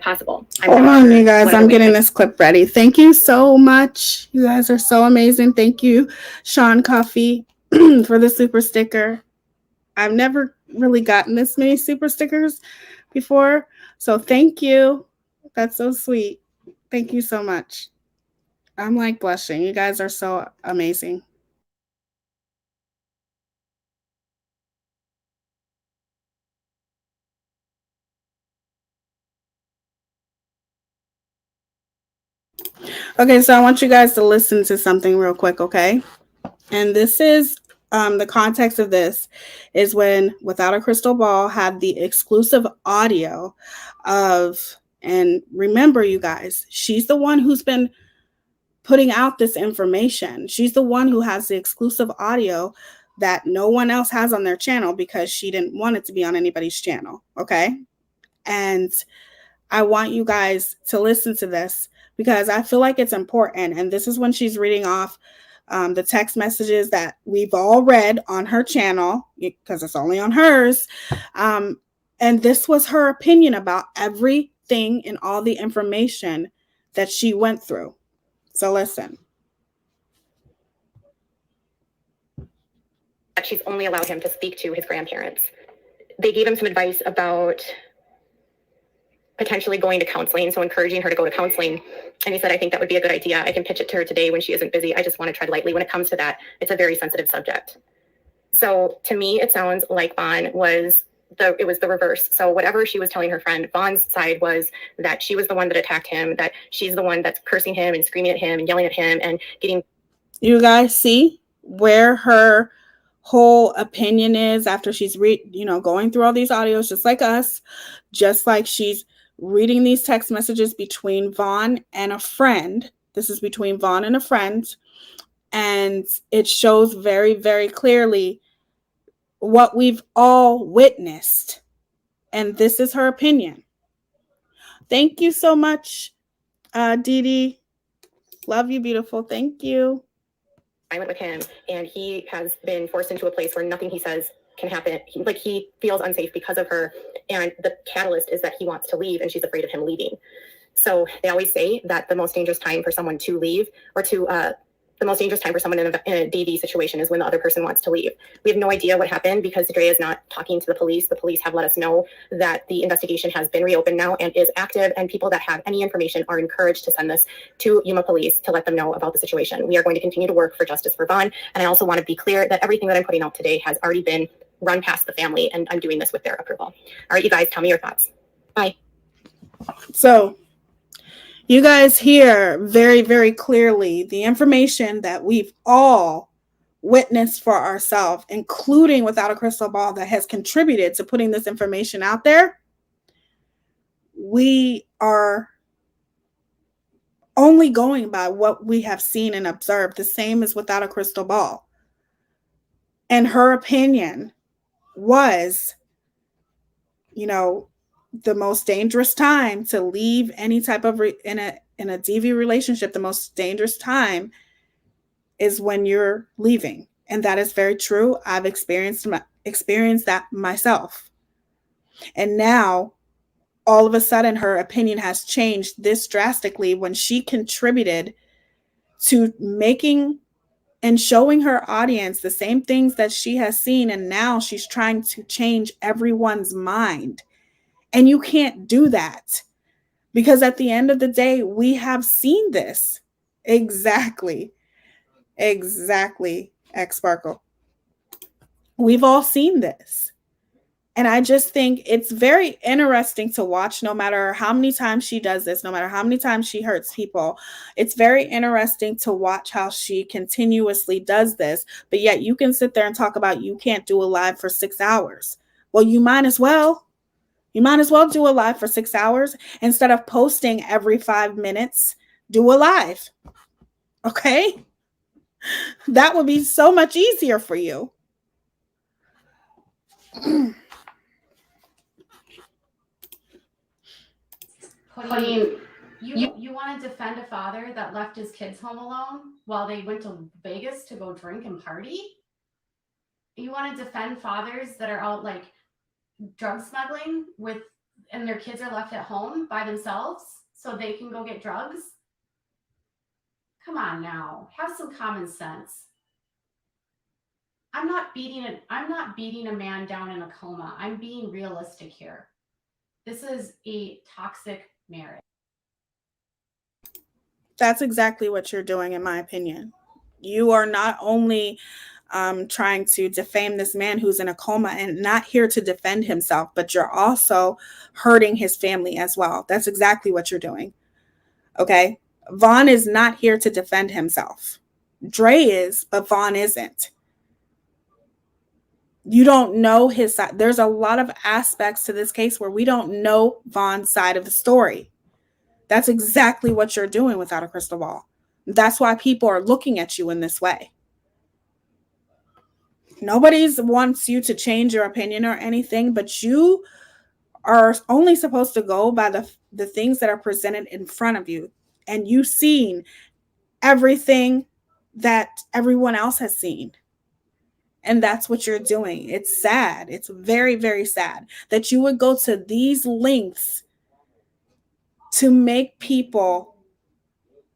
Possible. Hold on, you guys. I'm getting this clip ready. Thank you so much. You guys are so amazing. Thank you, Sean Coffey, for the super sticker. I've never really gotten this many super stickers before. So thank you. That's so sweet. Thank you so much. I'm like blushing. You guys are so amazing. Okay, so I want you guys to listen to something real quick, okay? And this is the context of this is when Without a Crystal Ball had the exclusive audio of, and remember, you guys, she's the one who's been putting out this information. She's the one who has the exclusive audio that no one else has on their channel because she didn't want it to be on anybody's channel, okay? And I want you guys to listen to this because I feel like it's important. And this is when she's reading off the text messages that we've all read on her channel because it's only on hers. And this was her opinion about everything and all the information that she went through. So listen. She's only allowed him to speak to his grandparents. They gave him some advice about potentially going to counseling, so encouraging her to go to counseling. And he said, I think that would be a good idea. I can pitch it to her today when she isn't busy. I just want to tread lightly when it comes to that. It's a very sensitive subject. So to me, it sounds like Vaughn was it was the reverse. So whatever she was telling her friend, Vaughn's side was that she was the one that attacked him, that she's the one that's cursing him and screaming at him and yelling at him and getting. You guys see where her whole opinion is after she's going through all these audios, just like us, just like she's reading these text messages between Vaughn and a friend. This is between Vaughn and a friend. And it shows very, very clearly what we've all witnessed. And this is her opinion. Thank you so much, Dee Dee. Love you, beautiful. Thank you. I went with him, and he has been forced into a place where nothing he says can happen. He feels unsafe because of her, and the catalyst is that he wants to leave, and she's afraid of him leaving. So they always say that the most dangerous time for someone to leave, or the most dangerous time for someone in a DV situation is when the other person wants to leave. We have no idea what happened because Dre is not talking to the police. The police have let us know that the investigation has been reopened now and is active, and people that have any information are encouraged to send this to Yuma Police to let them know about the situation. We are going to continue to work for justice for Vaughn, and I also want to be clear that everything that I'm putting out today has already been run past the family, and I'm doing this with their approval. All right, you guys, tell me your thoughts. Bye. So you guys hear very, very clearly the information that we've all witnessed for ourselves, including Without a Crystal Ball, that has contributed to putting this information out there. We are only going by what we have seen and observed, the same as Without a Crystal Ball. And her opinion was, the most dangerous time to leave any type of in a DV relationship. The most dangerous time is when you're leaving, and that is very true. I've experienced that myself. And now all of a sudden her opinion has changed this drastically when she contributed to making and showing her audience the same things that she has seen. And now she's trying to change everyone's mind. And you can't do that, because at the end of the day, we have seen this. Exactly. Exactly. X Sparkle. We've all seen this. And I just think it's very interesting to watch, no matter how many times she does this, no matter how many times she hurts people. It's very interesting to watch how she continuously does this. But yet you can sit there and talk about you can't do a live for 6 hours. Well, you might as well. You might as well do a live for 6 hours instead of posting every 5 minutes. Do a live. Okay? That would be so much easier for you. Putting you want to defend a father that left his kids home alone while they went to Vegas to go drink and party? You want to defend fathers that are out like drug smuggling and their kids are left at home by themselves so they can go get drugs? Come on now, have some common sense. I'm not beating a man down in a coma. I'm being realistic here. This is a toxic marriage. That's exactly what you're doing, in my opinion. You are not only trying to defame this man who's in a coma and not here to defend himself, but you're also hurting his family as well. That's exactly what you're doing. Okay? Vaughn is not here to defend himself. Dre is, but Vaughn isn't. You don't know his side. There's a lot of aspects to this case where we don't know Vaughn's side of the story. That's exactly what you're doing without a crystal ball. That's why people are looking at you in this way. Nobody wants you to change your opinion or anything, but you are only supposed to go by the things that are presented in front of you. And you've seen everything that everyone else has seen. And that's what you're doing. It's sad. It's very, very sad that you would go to these lengths to make people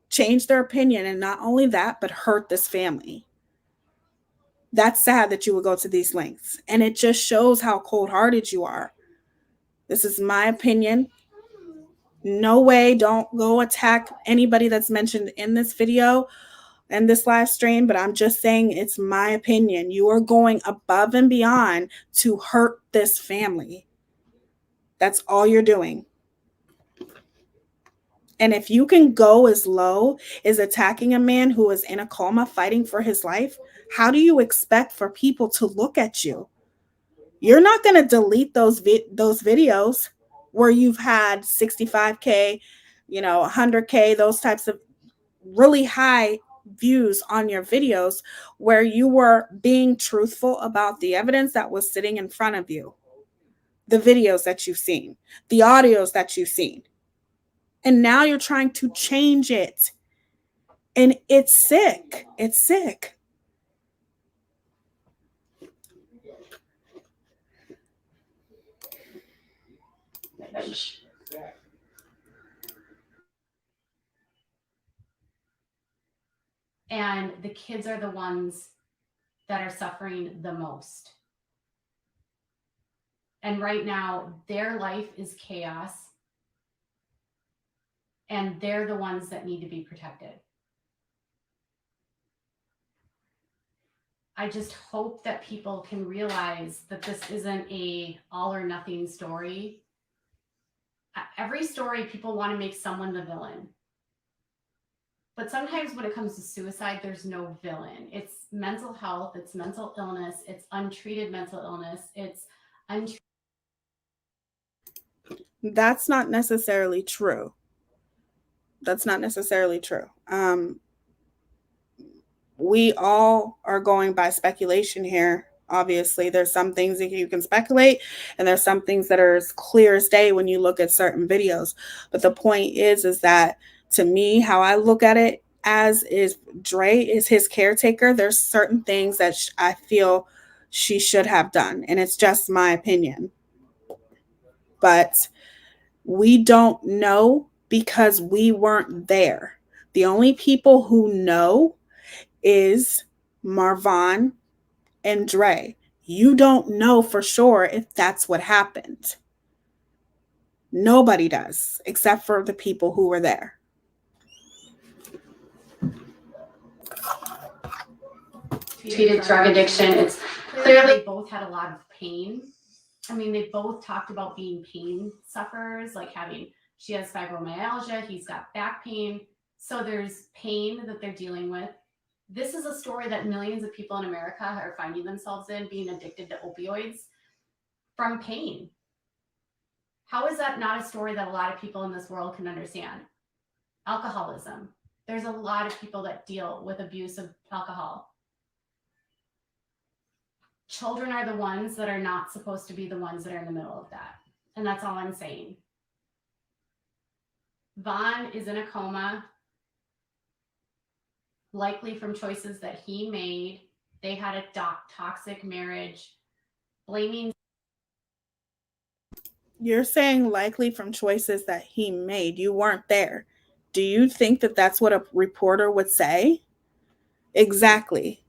change their opinion. And not only that, but hurt this family. That's sad that you would go to these lengths. And it just shows how cold-hearted you are. This is my opinion. No way, don't go attack anybody that's mentioned in this video and this live stream, but I'm just saying it's my opinion. You are going above and beyond to hurt this family. That's all you're doing. And if you can go as low as attacking a man who is in a coma fighting for his life, how do you expect for people to look at you? You're not going to delete those videos where you've had 65K, 100K, those types of really high views on your videos where you were being truthful about the evidence that was sitting in front of you, the videos that you've seen, the audios that you've seen. And now you're trying to change it. And it's sick. It's sick. And the kids are the ones that are suffering the most. And right now, their life is chaos. And they're the ones that need to be protected. I just hope that people can realize that this isn't a all or nothing story. Every story, people want to make someone the villain. But sometimes when it comes to suicide, there's no villain. It's mental health, it's mental illness, it's untreated mental illness, it's untreated. That's not necessarily true. That's not necessarily true. We all are going by speculation here. Obviously, there's some things that you can speculate, and there's some things that are as clear as day when you look at certain videos. But the point is that to me, how I look at it as is Dre is his caretaker. There's certain things that I feel she should have done, and it's just my opinion. but we don't know because we weren't there. The only people who know is Marvon and Dre. You don't know for sure if that's what happened. Nobody does, except for the people who were there. Treated drug addiction. It's clearly both had a lot of pain. I mean, they both talked about being pain sufferers, like she has fibromyalgia, he's got back pain. So there's pain that they're dealing with. This is a story that millions of people in America are finding themselves in, being addicted to opioids from pain. How is that not a story that a lot of people in this world can understand? Alcoholism. There's a lot of people that deal with abuse of alcohol. Children are the ones that are not supposed to be the ones that are in the middle of that. And that's all I'm saying. Vaughn is in a coma, likely from choices that he made. They had a toxic marriage. Blaming. You're saying likely from choices that he made. You weren't there. Do you think that that's what a reporter would say? Exactly.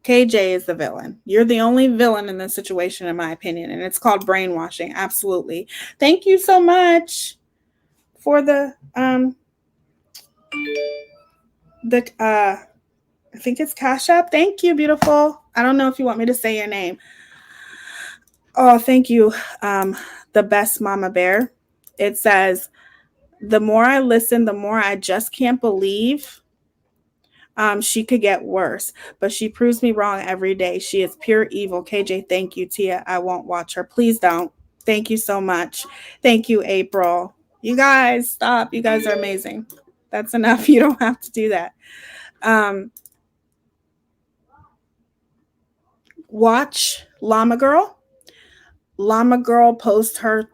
KJ is the villain. You're the only villain in this situation, in my opinion, and it's called brainwashing. Absolutely. Thank you so much for the I think it's Cash App. Thank you, beautiful. I don't know if you want me to say your name. Oh, thank you. The best mama bear. It says, the more I listen, the more I just can't believe she could get worse, but she proves me wrong every day. She is pure evil. KJ, thank you. Teaya, I won't watch her. Please don't. Thank you so much. Thank you, April. You guys, stop. You guys are amazing. That's enough. You don't have to do that. Watch Llama Girl. Llama Girl posts her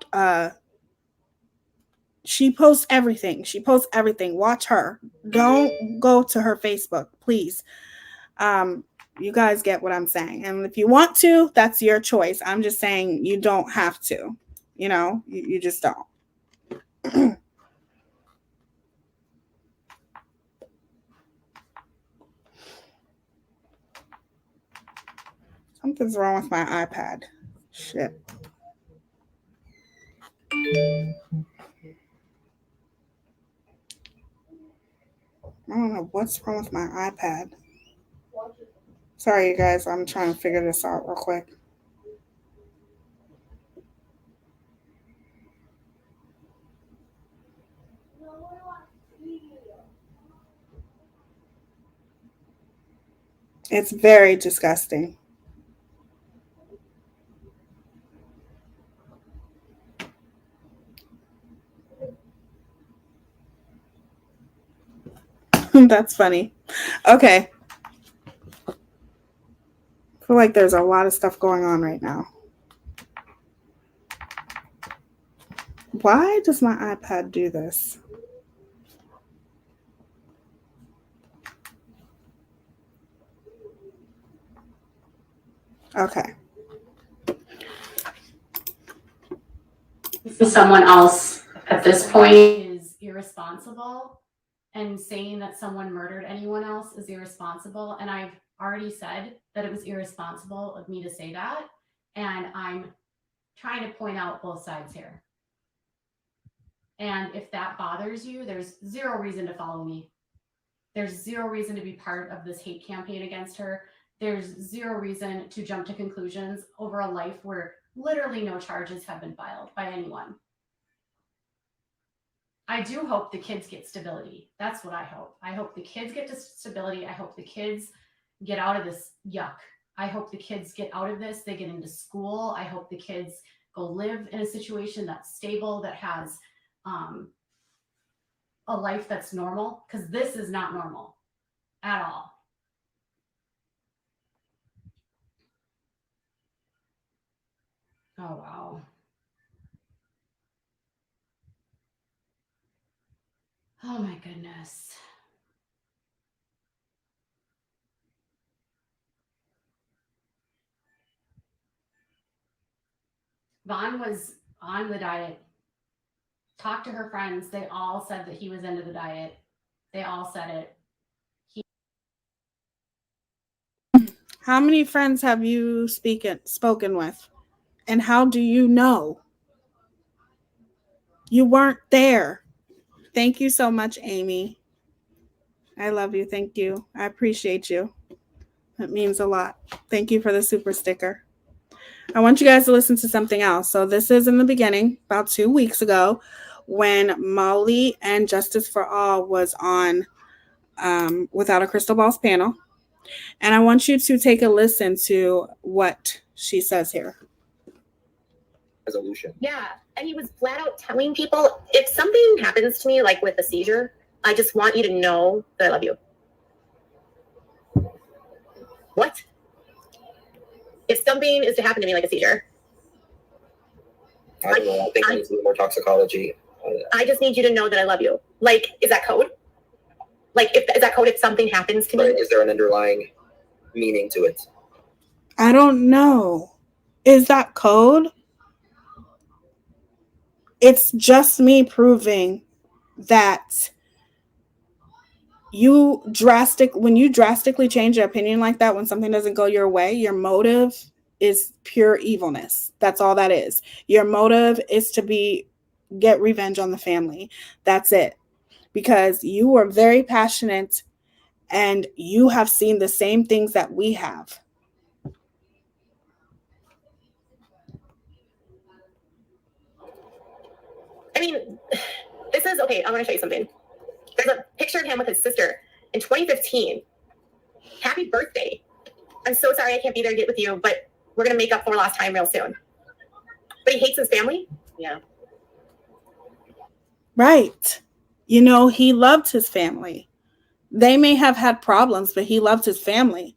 she posts everything. She posts everything. Watch her. Don't go to her Facebook, please. You guys get what I'm saying. And if you want to, that's your choice. I'm just saying you don't have to. You just don't. Something's wrong with my iPad. Shit. I don't know what's wrong with my iPad. Sorry, you guys. I'm trying to figure this out real quick. It's very disgusting. That's funny. Okay. I feel like there's a lot of stuff going on right now. Why does my iPad do this? Okay. Someone else at this point is irresponsible, and saying that someone murdered anyone else is irresponsible. And I've already said that it was irresponsible of me to say that. And I'm trying to point out both sides here. And if that bothers you, there's zero reason to follow me. There's zero reason to be part of this hate campaign against her. There's zero reason to jump to conclusions over a life where literally no charges have been filed by anyone. I do hope the kids get stability. That's what I hope. I hope the kids get to stability. I hope the kids get out of this yuck. I hope the kids get out of this. They get into school. I hope the kids go live in a situation that's stable, that has a life that's normal, because this is not normal at all. Oh, wow. Oh, my goodness. Vaughn was on the diet. Talked to her friends. They all said that he was into the diet. They all said it. How many friends have you spoken with? And how do you know? You weren't there. Thank you so much, Amy. I love you. Thank you. I appreciate you. It means a lot. Thank you for the super sticker. I want you guys to listen to something else. So this is in the beginning, about 2 weeks ago, when Molly and Justice for All was on Without a Crystal Ball's panel. And I want you to take a listen to what she says here. Resolution. Yeah. And he was flat out telling people, if something happens to me, like with a seizure, I just want you to know that I love you. What? If something is to happen to me, like a seizure, I don't know. I think I need to do more toxicology. I just need you to know that I love you. Like, is that code? Like, is that code if something happens to me? Right. Is there an underlying meaning to it? I don't know. Is that code? It's just me proving that when you drastically change your opinion like that, when something doesn't go your way, your motive is pure evilness. That's all that is. Your motive is to get revenge on the family. That's it. Because you are very passionate and you have seen the same things that we have. I mean, this is, okay, I want to show you something. There's a picture of him with his sister in 2015. Happy birthday. I'm so sorry I can't be there to get with you, but we're going to make up for lost time real soon. But he hates his family? Yeah. Right. You know, he loved his family. They may have had problems, but he loved his family.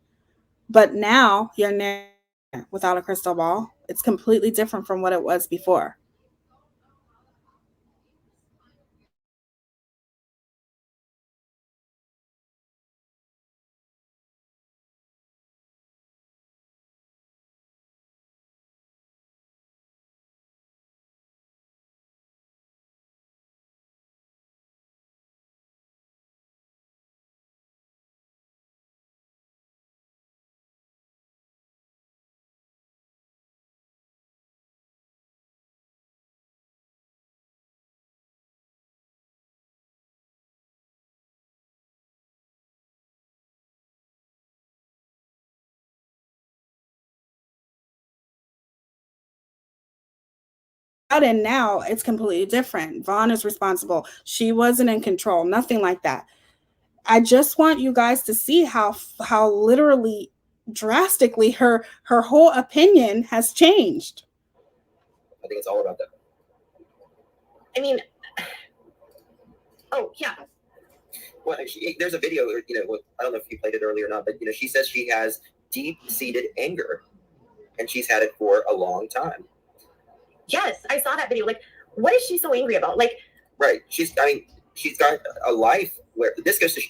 But now you're without a crystal ball. It's completely different from what it was before. And now it's completely different. Vaughn is responsible. She wasn't in control. Nothing like that. I just want you guys to see how literally drastically her whole opinion has changed. I think it's all about that. I mean, oh, yeah. Well, there's a video, I don't know if you played it earlier or not, but, she says she has deep-seated anger, and she's had it for a long time. Yes, I saw that video. Like, what is she so angry about? Like, right. She's got a life where this goes to.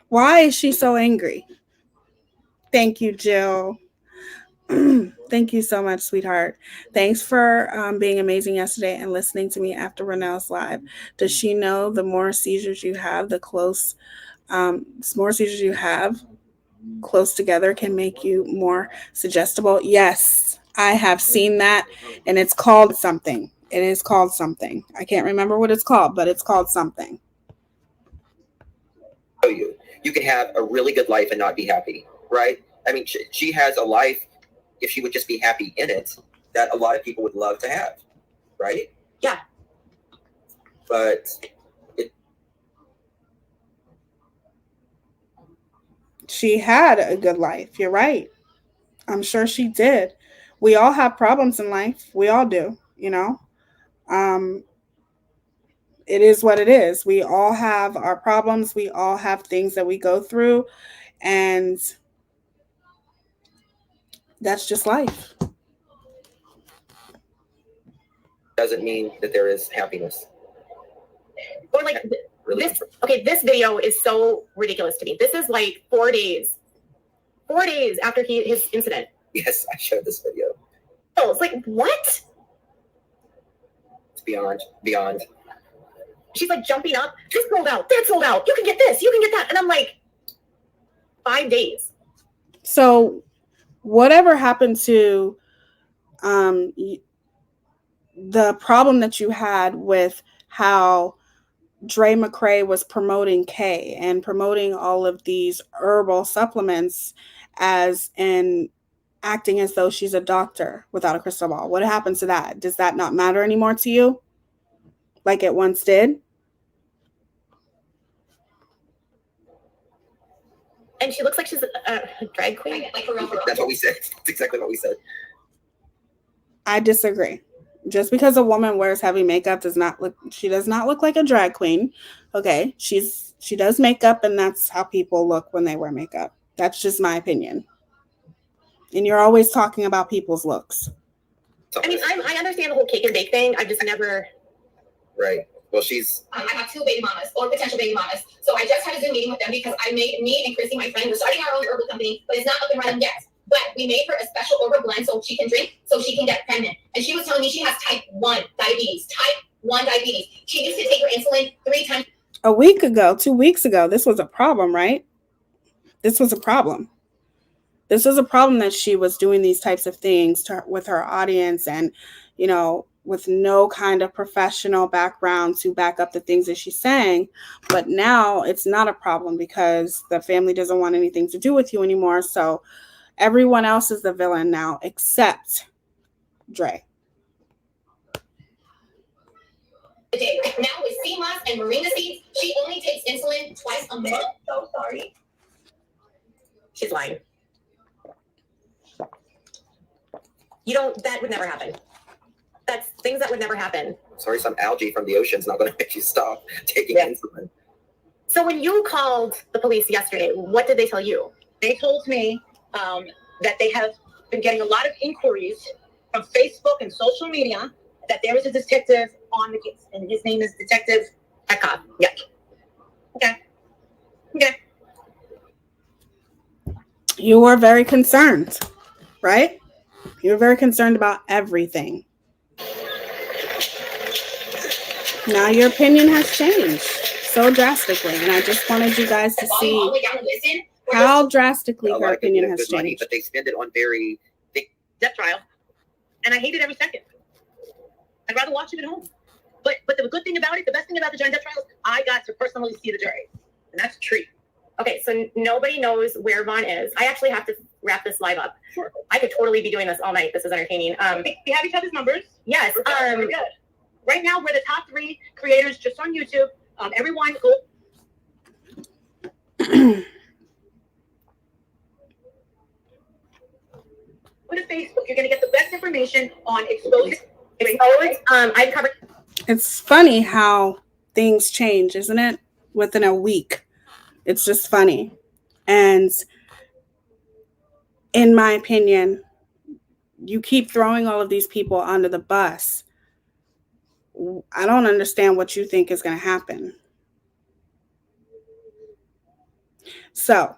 Why is she so angry? Thank you, Jill. Thank you so much, sweetheart. Thanks for being amazing yesterday and listening to me after Renelle's live. Does she know the more seizures you have, more seizures you have close together can make you more suggestible? Yes, I have seen that, and it's called something. It is called something. I can't remember what it's called, but it's called something. You can have a really good life and not be happy, right? I mean, she has a life, if she would just be happy in it, that a lot of people would love to have, right? Yeah. But she had a good life. You're right. I'm sure she did. We all have problems in life. We all do, it is what it is. We all have our problems. We all have things that we go through, and that's just life. Doesn't mean that there is happiness. Or like this video is so ridiculous to me. This is like 4 days after his incident. Yes, I showed this video. Oh, it's like, what? It's beyond. She's like jumping up. This sold out. That sold out. You can get this. You can get that. And I'm like, 5 days. So whatever happened to the problem that you had with how Dre McCray was promoting K and promoting all of these herbal supplements as in acting as though she's a doctor without a crystal ball. What happens to that? Does that not matter anymore to you? Like it once did? And she looks like she's a drag queen. Like for real. That's what we said. That's exactly what we said. I disagree. Just because a woman wears heavy makeup does not look like a drag queen. Okay, she does makeup, and that's how people look when they wear makeup. That's just my opinion. And you're always talking about people's looks. I mean, I understand the whole cake and bake thing. I've just never. Right. Well, I have 2 baby mamas or potential baby mamas. So I just had a Zoom meeting with them because me and Chrissy, my friend, we're starting our own herbal company, but it's not up and running yet. But we made her a special herbal blend so she can drink, so she can get pregnant. And she was telling me she has type 1 diabetes. Type 1 diabetes. She used to take her insulin 3 times. A week ago, 2 weeks ago, this was a problem, right? This was a problem. This was a problem that she was doing these types of things with her audience and, with no kind of professional background to back up the things that she's saying. But now it's not a problem because the family doesn't want anything to do with you anymore. So everyone else is the villain now except Dre. A day. Now with sea moss and marina seeds, she only takes insulin twice a month. So sorry. She's lying. That would never happen. That's things that would never happen. Sorry, some algae from the ocean is not going to make you stop taking insulin. So when you called the police yesterday, what did they tell you? They told me that they have been getting a lot of inquiries from Facebook and social media that there is a detective on the case, and his name is Detective Eka. Yeah. Okay. You were very concerned, right? You were very concerned about everything. Now your opinion has changed so drastically, and I just wanted you guys to see how drastically her opinion has changed. Money, but they spend it on very death trial, and I hate it every second. I'd rather watch it at home. But the good thing about it, the best thing about the joint death trial is I got to personally see the jury, and that's a treat. Okay, so nobody knows where Vaughn is. I actually have to wrap this live up. Sure. I could totally be doing this all night. This is entertaining. We have each other's numbers. Yes. We're good. Right now, we're the top 3 creators just on YouTube. Everyone go. Go to Facebook. You're going to get the best information on exposing. I've covered. It's funny how things change, isn't it? Within a week. It's just funny. And in my opinion, you keep throwing all of these people under the bus. I don't understand what you think is going to happen. So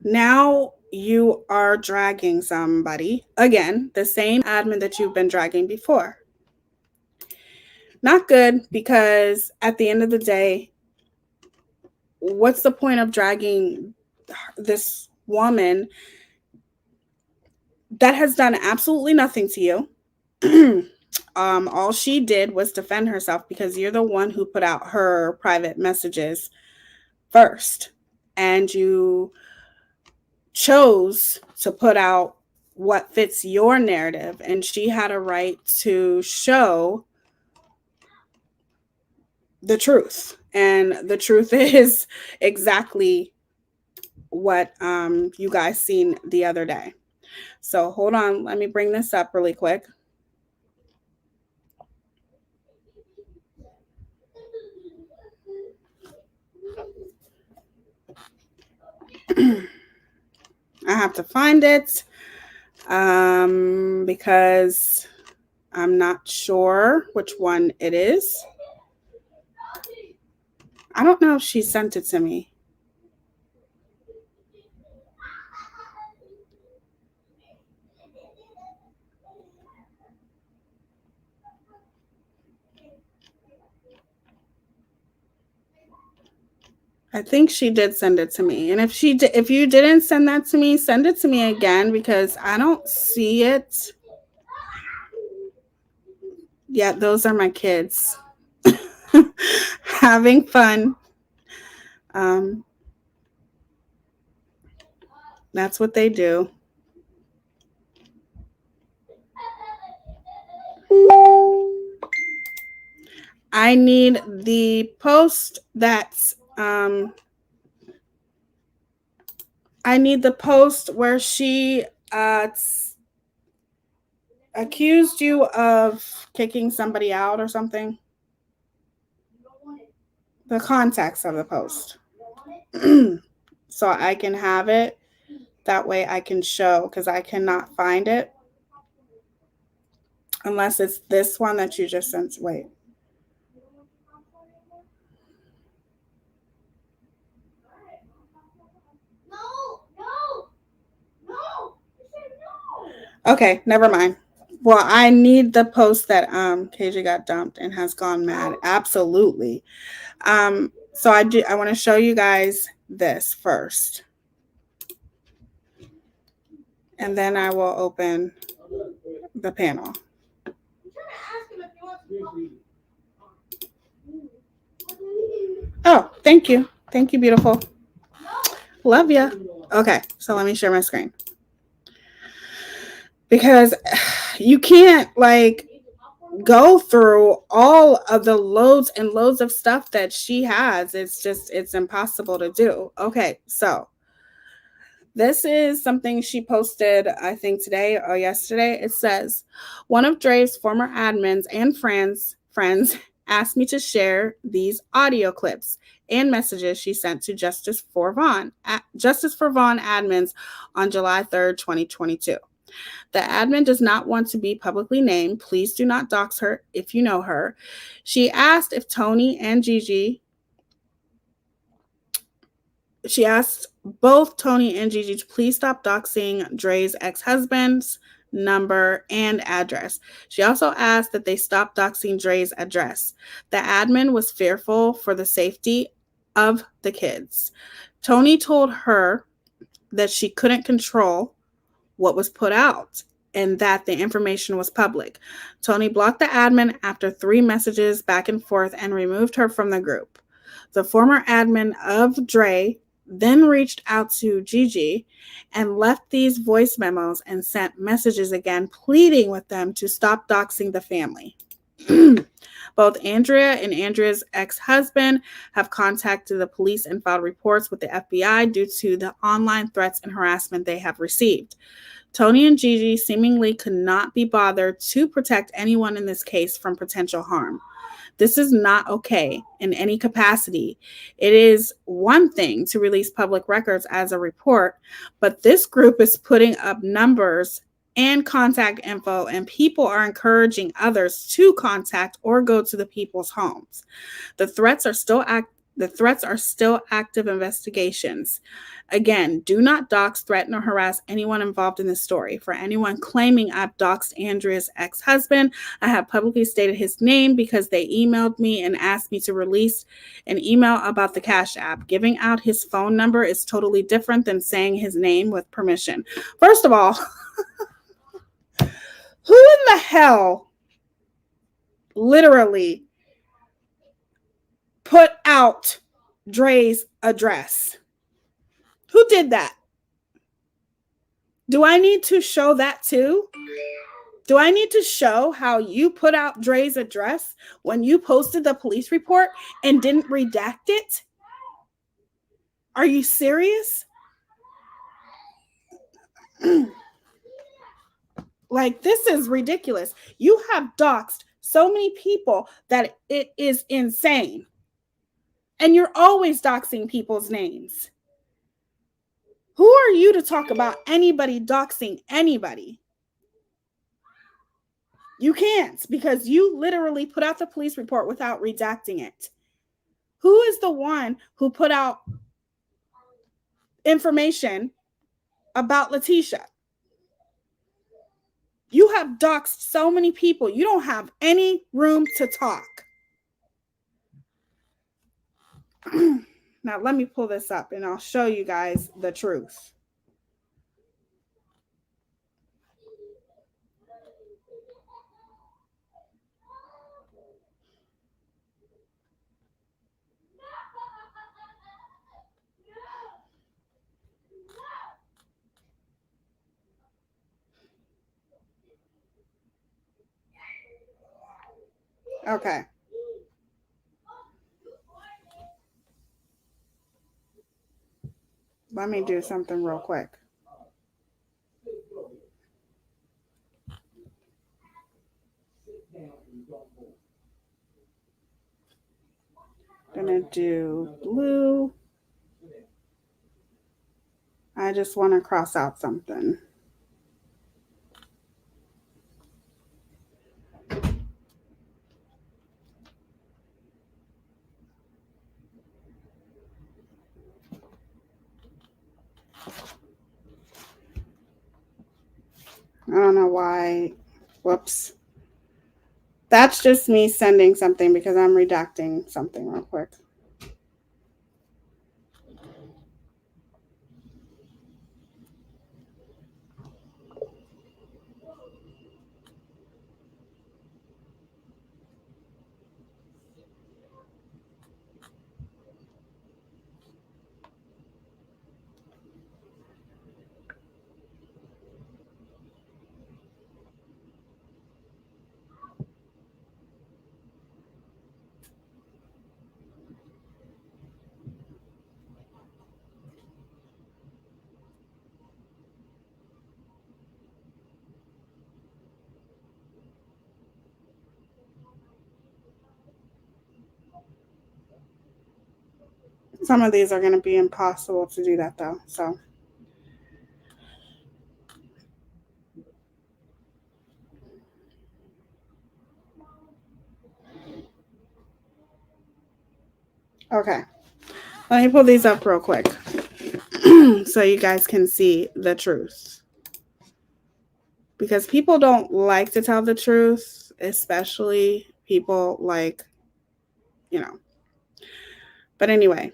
now you are dragging somebody, again, the same admin that you've been dragging before. Not good, because at the end of the day, what's the point of dragging this woman that has done absolutely nothing to you? All she did was defend herself because you're the one who put out her private messages first. And you chose to put out what fits your narrative. And she had a right to show the truth. And the truth is exactly what you guys seen the other day. So hold on. Let me bring this up really quick. I have to find it because I'm not sure which one it is. I don't know if she sent it to me. I think she did send it to me. And if you didn't send that to me, send it to me again because I don't see it. Yeah, those are my kids having fun. That's what they do. I need the post that's I need the post where she accused you of kicking somebody out or something. The context of the post. So I can have it. That way I can show, because I cannot find it. Unless it's this one that you just sent. Wait. Okay, never mind. Well, I need the post that KJ got dumped and has gone mad. Absolutely. So I want to show you guys this first. And then I will open the panel. Oh, thank you. Thank you, beautiful. Love ya. Okay, so let me share my screen. Because you can't like go through all of the loads and loads of stuff that she has. It's impossible to do. Okay, so this is something she posted, I think today or yesterday. It says, one of Dre's former admins and friends asked me to share these audio clips and messages she sent to Justice for Vaughn admins on July 3rd, 2022. The admin does not want to be publicly named. Please do not dox her if you know her. She asked both Tony and Gigi to please stop doxing Dre's ex-husband's number and address. She also asked that they stop doxing Dre's address. The admin was fearful for the safety of the kids. Tony told her that she couldn't control what was put out and that the information was public. Tony blocked the admin after 3 messages back and forth and removed her from the group. The former admin of Dre then reached out to Gigi and left these voice memos and sent messages again, pleading with them to stop doxing the family. Both Andrea and Andrea's ex-husband have contacted the police and filed reports with the FBI due to the online threats and harassment they have received. Tony and Gigi seemingly could not be bothered to protect anyone in this case from potential harm. This is not okay in any capacity. It is one thing to release public records as a report, but this group is putting up numbers and contact info, and people are encouraging others to contact or go to the people's homes. The threats are still active investigations. Again, do not dox, threaten, or harass anyone involved in this story. For anyone claiming I've doxed Andrea's ex-husband, I have publicly stated his name because they emailed me and asked me to release an email about the Cash App. Giving out his phone number is totally different than saying his name with permission. First of all, who in the hell literally put out Dre's address? Who did that? Do I need to show that too? Do I need to show how you put out Dre's address when you posted the police report and didn't redact it? Are you serious? Like, this is ridiculous. You have doxed so many people that it is insane. And you're always doxing people's names. Who are you to talk about anybody doxing anybody? You can't, because you literally put out the police report without redacting it. Who is the one who put out information about Letitia? You have doxed so many people. You don't have any room to talk. Now let me pull this up and I'll show you guys the truth. Okay. Let me do something real quick. Gonna do blue. I just want to cross out something. I don't know why. Whoops. That's just me sending something because I'm redacting something real quick. Some of these are going to be impossible to do that though. So okay, let me pull these up real quick so you guys can see the truth. Because people don't like to tell the truth, especially people like, you know. But anyway.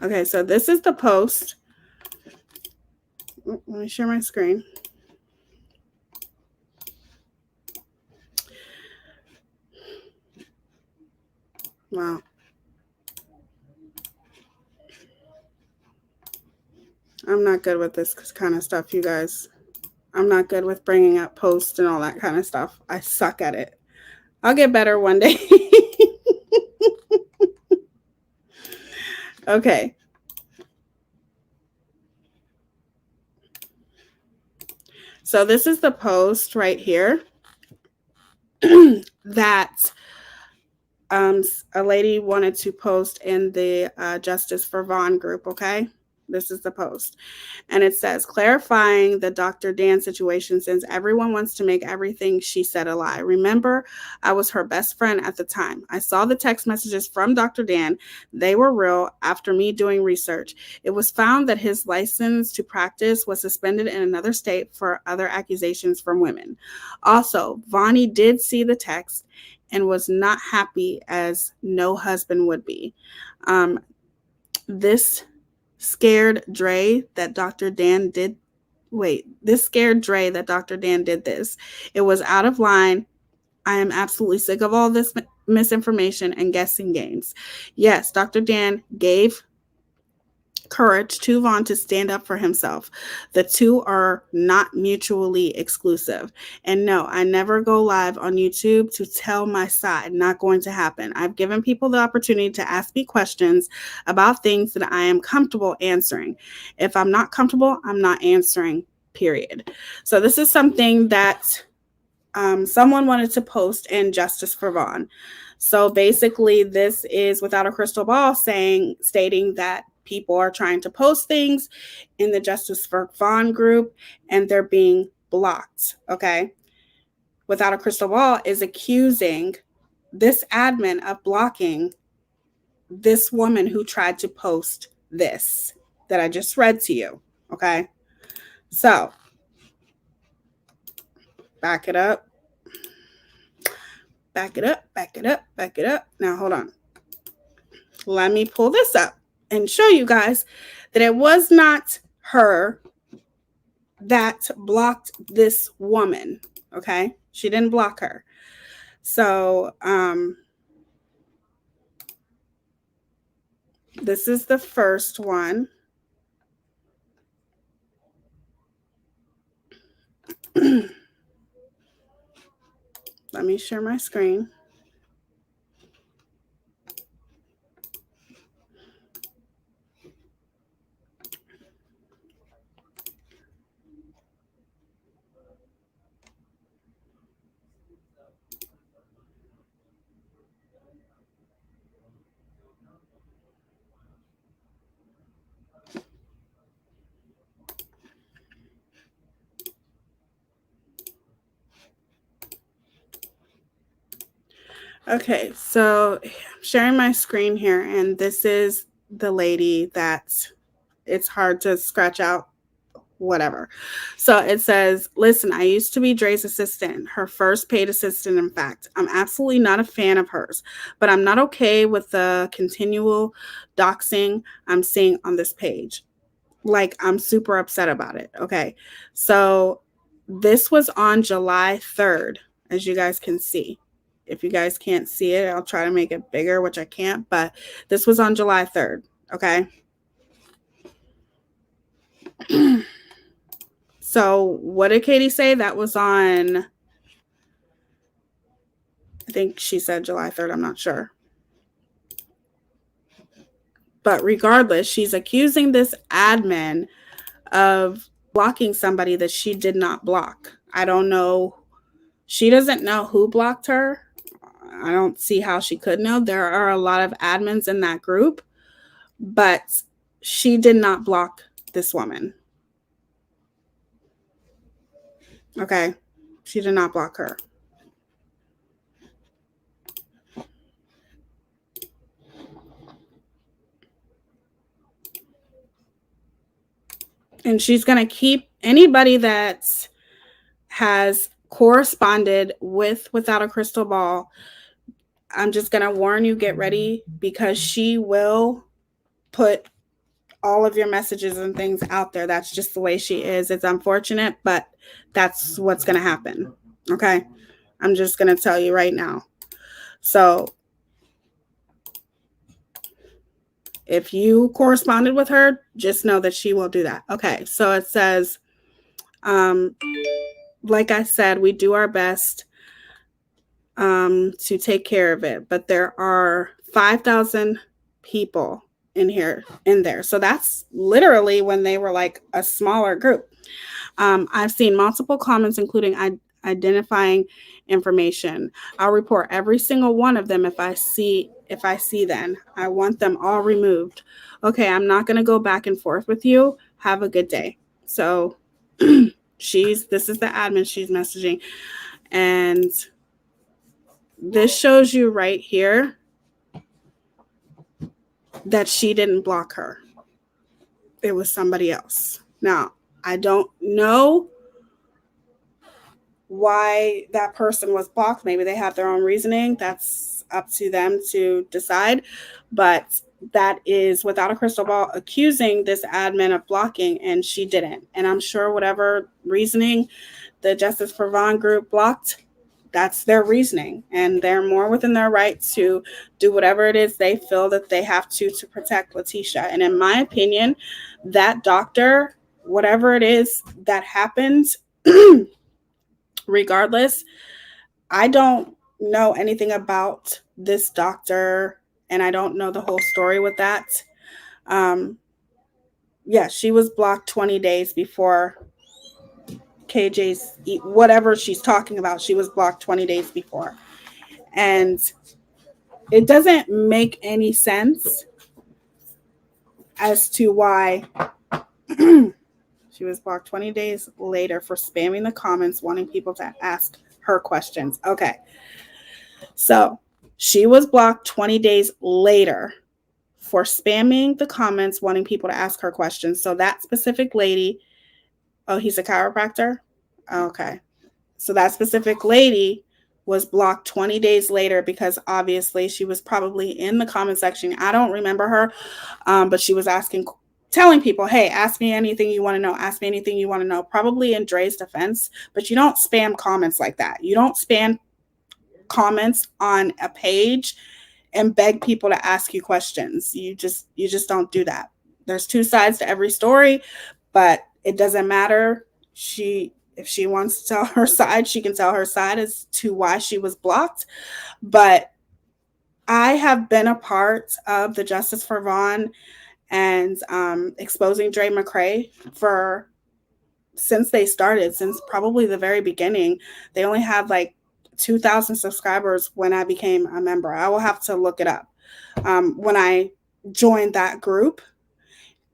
Okay, so this is the post. Let me share my screen. Wow. I'm not good with this kind of stuff, you guys. I'm not good with bringing up posts and all that kind of stuff. I suck at it. I'll get better one day. Okay. So this is the post right here that a lady wanted to post in the Justice for Vaughn group, okay? This is the post. And it says, clarifying the Dr. Dan situation since everyone wants to make everything she said a lie. Remember, I was her best friend at the time. I saw the text messages from Dr. Dan. They were real after me doing research. It was found that his license to practice was suspended in another state for other accusations from women. Also, Vonnie did see the text and was not happy as no husband would be. This scared Dre that Dr. Dan did this. It was out of line. I am absolutely sick of all this misinformation and guessing games. Yes, Dr. Dan gave courage to Vaughn to stand up for himself. The two are not mutually exclusive. And no, I never go live on YouTube to tell my side. Not going to happen. I've given people the opportunity to ask me questions about things that I am comfortable answering. If I'm not comfortable, I'm not answering, period. So this is something that someone wanted to post in Justice for Vaughn. So basically, this is Without a Crystal Ball stating that people are trying to post things in the Justice for Vaughn group and they're being blocked, okay? Without a Crystal Ball is accusing this admin of blocking this woman who tried to post this that I just read to you, okay? So back it up. Back it up, back it up, back it up. Now, hold on. Let me pull this up and show you guys that it was not her that blocked this woman, okay? She didn't block her. So, this is the first one. Let me share my screen. Okay, so I'm sharing my screen here, and this is the lady that it's hard to scratch out, whatever. So it says, listen, I used to be Dre's assistant, her first paid assistant, in fact. I'm absolutely not a fan of hers, but I'm not okay with the continual doxing I'm seeing on this page. Like, I'm super upset about it, okay? So this was on July 3rd, as you guys can see. If you guys can't see it, I'll try to make it bigger, which I can't, but this was on July 3rd, okay? So what did Katie say? That was on, I think she said July 3rd, I'm not sure. But regardless, she's accusing this admin of blocking somebody that she did not block. I don't know. She doesn't know who blocked her. I don't see how she could know. There are a lot of admins in that group, but she did not block this woman. Okay? She did not block her. And she's going to keep anybody that has corresponded with Without a Crystal Ball. I'm just going to warn you, get ready, because she will put all of your messages and things out there. That's just the way she is. It's unfortunate, but that's what's going to happen. Okay? I'm just going to tell you right now. So if you corresponded with her, just know that she will do that. Okay, so it says, like I said, we do our best to take care of it, but there are 5,000 people in there. So that's literally when they were like a smaller group. I've seen multiple comments, including identifying information. I'll report every single one of them if I see them. I want them all removed. Okay, I'm not going to go back and forth with you. Have a good day. So this is the admin she's messaging. And this shows you right here that she didn't block her. It was somebody else. Now, I don't know why that person was blocked. Maybe they have their own reasoning. That's up to them to decide. But that is Without a Crystal Ball accusing this admin of blocking, and she didn't. And I'm sure whatever reasoning the Justice for Vaughn group blocked, that's their reasoning. And they're more within their right to do whatever it is they feel that they have to protect Letitia. And in my opinion, that doctor, whatever it is that happened, regardless, I don't know anything about this doctor, and I don't know the whole story with that. Yeah, she was blocked 20 days before KJ's, whatever she's talking about, she was blocked 20 days before. And it doesn't make any sense as to why she was blocked 20 days later for spamming the comments, wanting people to ask her questions. Okay. So she was blocked 20 days later for spamming the comments, wanting people to ask her questions. So that specific lady, oh, he's a chiropractor? Okay. So that specific lady was blocked 20 days later because obviously she was probably in the comment section. I don't remember her, but she was telling people, hey, ask me anything you want to know. Ask me anything you want to know. Probably in Dre's defense, but you don't spam comments like that. You don't spam comments on a page and beg people to ask you questions. You just don't do that. There's two sides to every story, but it doesn't matter. If she wants to tell her side, she can tell her side as to why she was blocked. But I have been a part of the Justice for Vaughn and exposing Dre McCray since they started, since probably the very beginning. They only had like 2,000 subscribers when I became a member. I will have to look it up when I joined that group.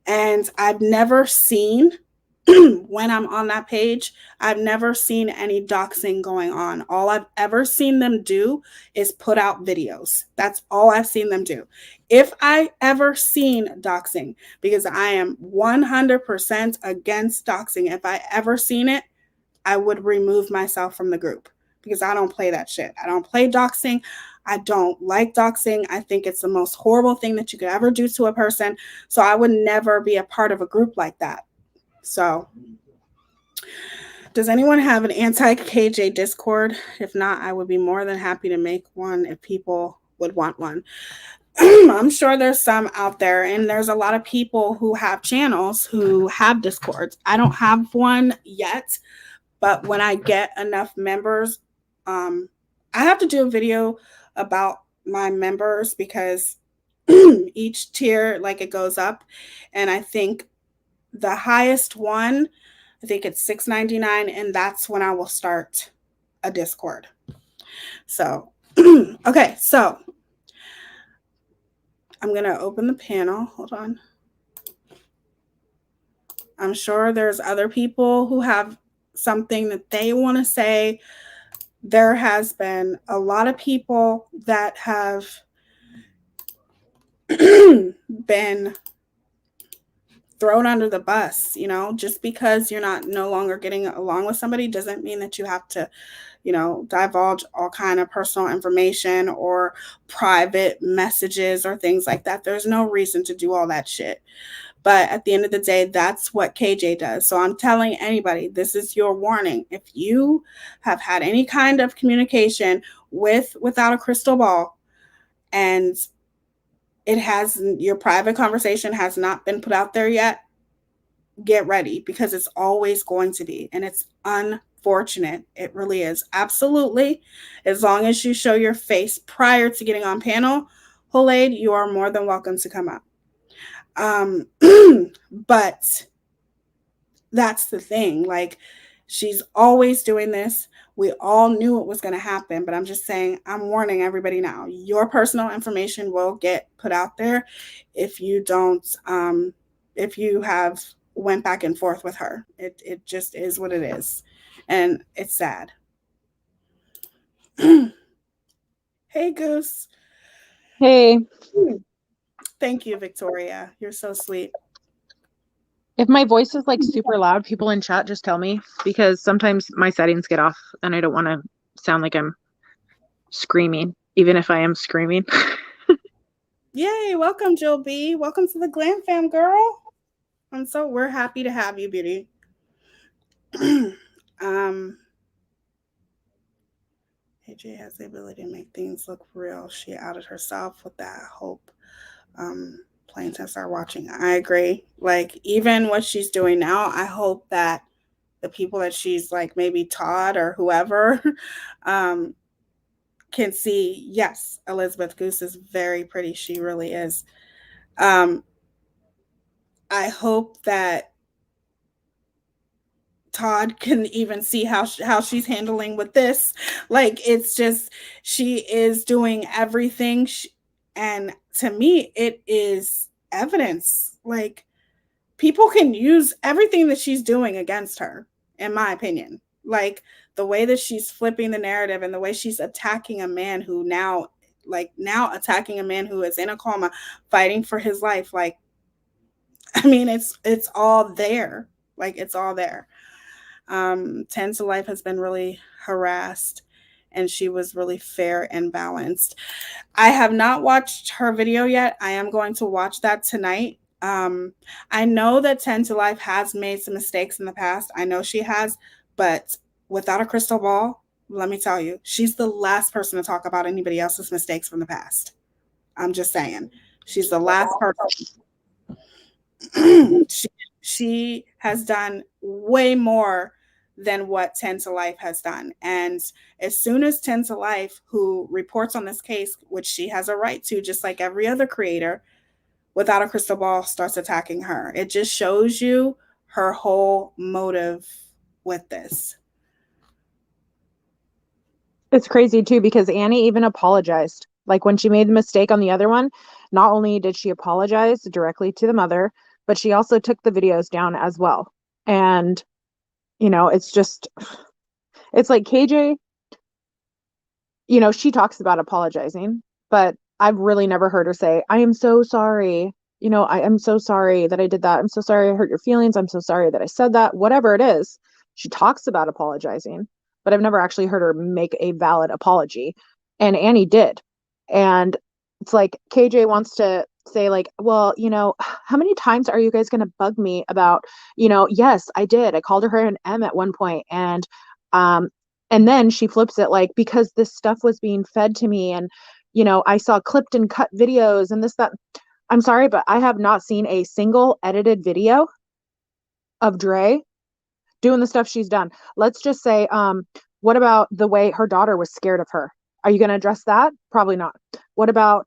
And I've never seen, when I'm on that page, I've never seen any doxing going on. All I've ever seen them do is put out videos. That's all I've seen them do. If I ever seen doxing, because I am 100% against doxing, if I ever seen it, I would remove myself from the group because I don't play that shit. I don't play doxing. I don't like doxing. I think it's the most horrible thing that you could ever do to a person. So I would never be a part of a group like that. So, does anyone have an anti-KJ Discord? If not, I would be more than happy to make one if people would want one. I'm sure there's some out there, and there's a lot of people who have channels who have Discords. I don't have one yet, but when I get enough members, I have to do a video about my members because each tier, like, it goes up, and I think the highest one, I think it's $6.99, and that's when I will start a Discord. So, okay, so I'm going to open the panel. Hold on. I'm sure there's other people who have something that they want to say. There has been a lot of people that have been thrown under the bus. You know, just because you're no longer getting along with somebody doesn't mean that you have to, you know, divulge all kind of personal information or private messages or things like that. There's no reason to do all that shit. But at the end of the day, that's what KJ does. So I'm telling anybody, this is your warning. If you have had any kind of communication without a crystal ball, and your private conversation has not been put out there yet, get ready, because it's always going to be. And it's unfortunate. It really is. Absolutely. As long as you show your face prior to getting on panel, Holaid, you are more than welcome to come up. But that's the thing. Like, she's always doing this. We all knew it was going to happen, but I'm just saying, I'm warning everybody now. Your personal information will get put out there if you don't, if you have went back and forth with her. It just is what it is. And it's sad. Hey, Goose. Hey. Thank you, Victoria. You're so sweet. If my voice is like super loud, people in chat just tell me, because sometimes my settings get off and I don't want to sound like I'm screaming, even if I am screaming. Yay, welcome, Jill B. Welcome to the Glam Fam, girl. We're happy to have you, beauty. AJ has the ability to make things look real. She outed herself with that. Hope plaintiffs are watching. I agree. Like, even what she's doing now, I hope that the people that she's like, maybe Todd or whoever, can see, yes, Elizabeth Goose is very pretty. She really is. I hope that Todd can even see how she's handling with this. Like, it's just, she is doing everything. And to me, it is evidence. Like, people can use everything that she's doing against her, in my opinion. Like, the way that she's flipping the narrative and the way she's attacking a man who now attacking a man who is in a coma, fighting for his life. Like, I mean, it's all there. Like, it's all there. 10 to Life has been really harassed, and she was really fair and balanced. I have not watched her video yet. I am going to watch that tonight. I know that 10 to Life has made some mistakes in the past. I know she has, but without a crystal ball, let me tell you, she's the last person to talk about anybody else's mistakes from the past. I'm just saying. She's the last person. she has done way more than what 10 to Life has done. And as soon as 10 to Life, who reports on this case, which she has a right to, just like every other creator, without a crystal ball, starts attacking her, it just shows you her whole motive with this. It's crazy too, because Annie even apologized. Like when she made the mistake on the other one, not only did she apologize directly to the mother, but she also took the videos down as well. And, you know, it's like KJ, you know, she talks about apologizing, but I've really never heard her say, I am so sorry. You know, I am so sorry that I did that. I'm so sorry I hurt your feelings. I'm so sorry that I said that. Whatever it is, she talks about apologizing, but I've never actually heard her make a valid apology. And Annie did. And it's like KJ wants to say like, well, you know, how many times are you guys going to bug me about, you know, yes, I did. I called her an M at one point, and then she flips it like, because this stuff was being fed to me, and, you know, I saw clipped and cut videos and this, that. I'm sorry, but I have not seen a single edited video of Dre doing the stuff she's done. Let's just say, what about the way her daughter was scared of her? Are you going to address that? Probably not. What about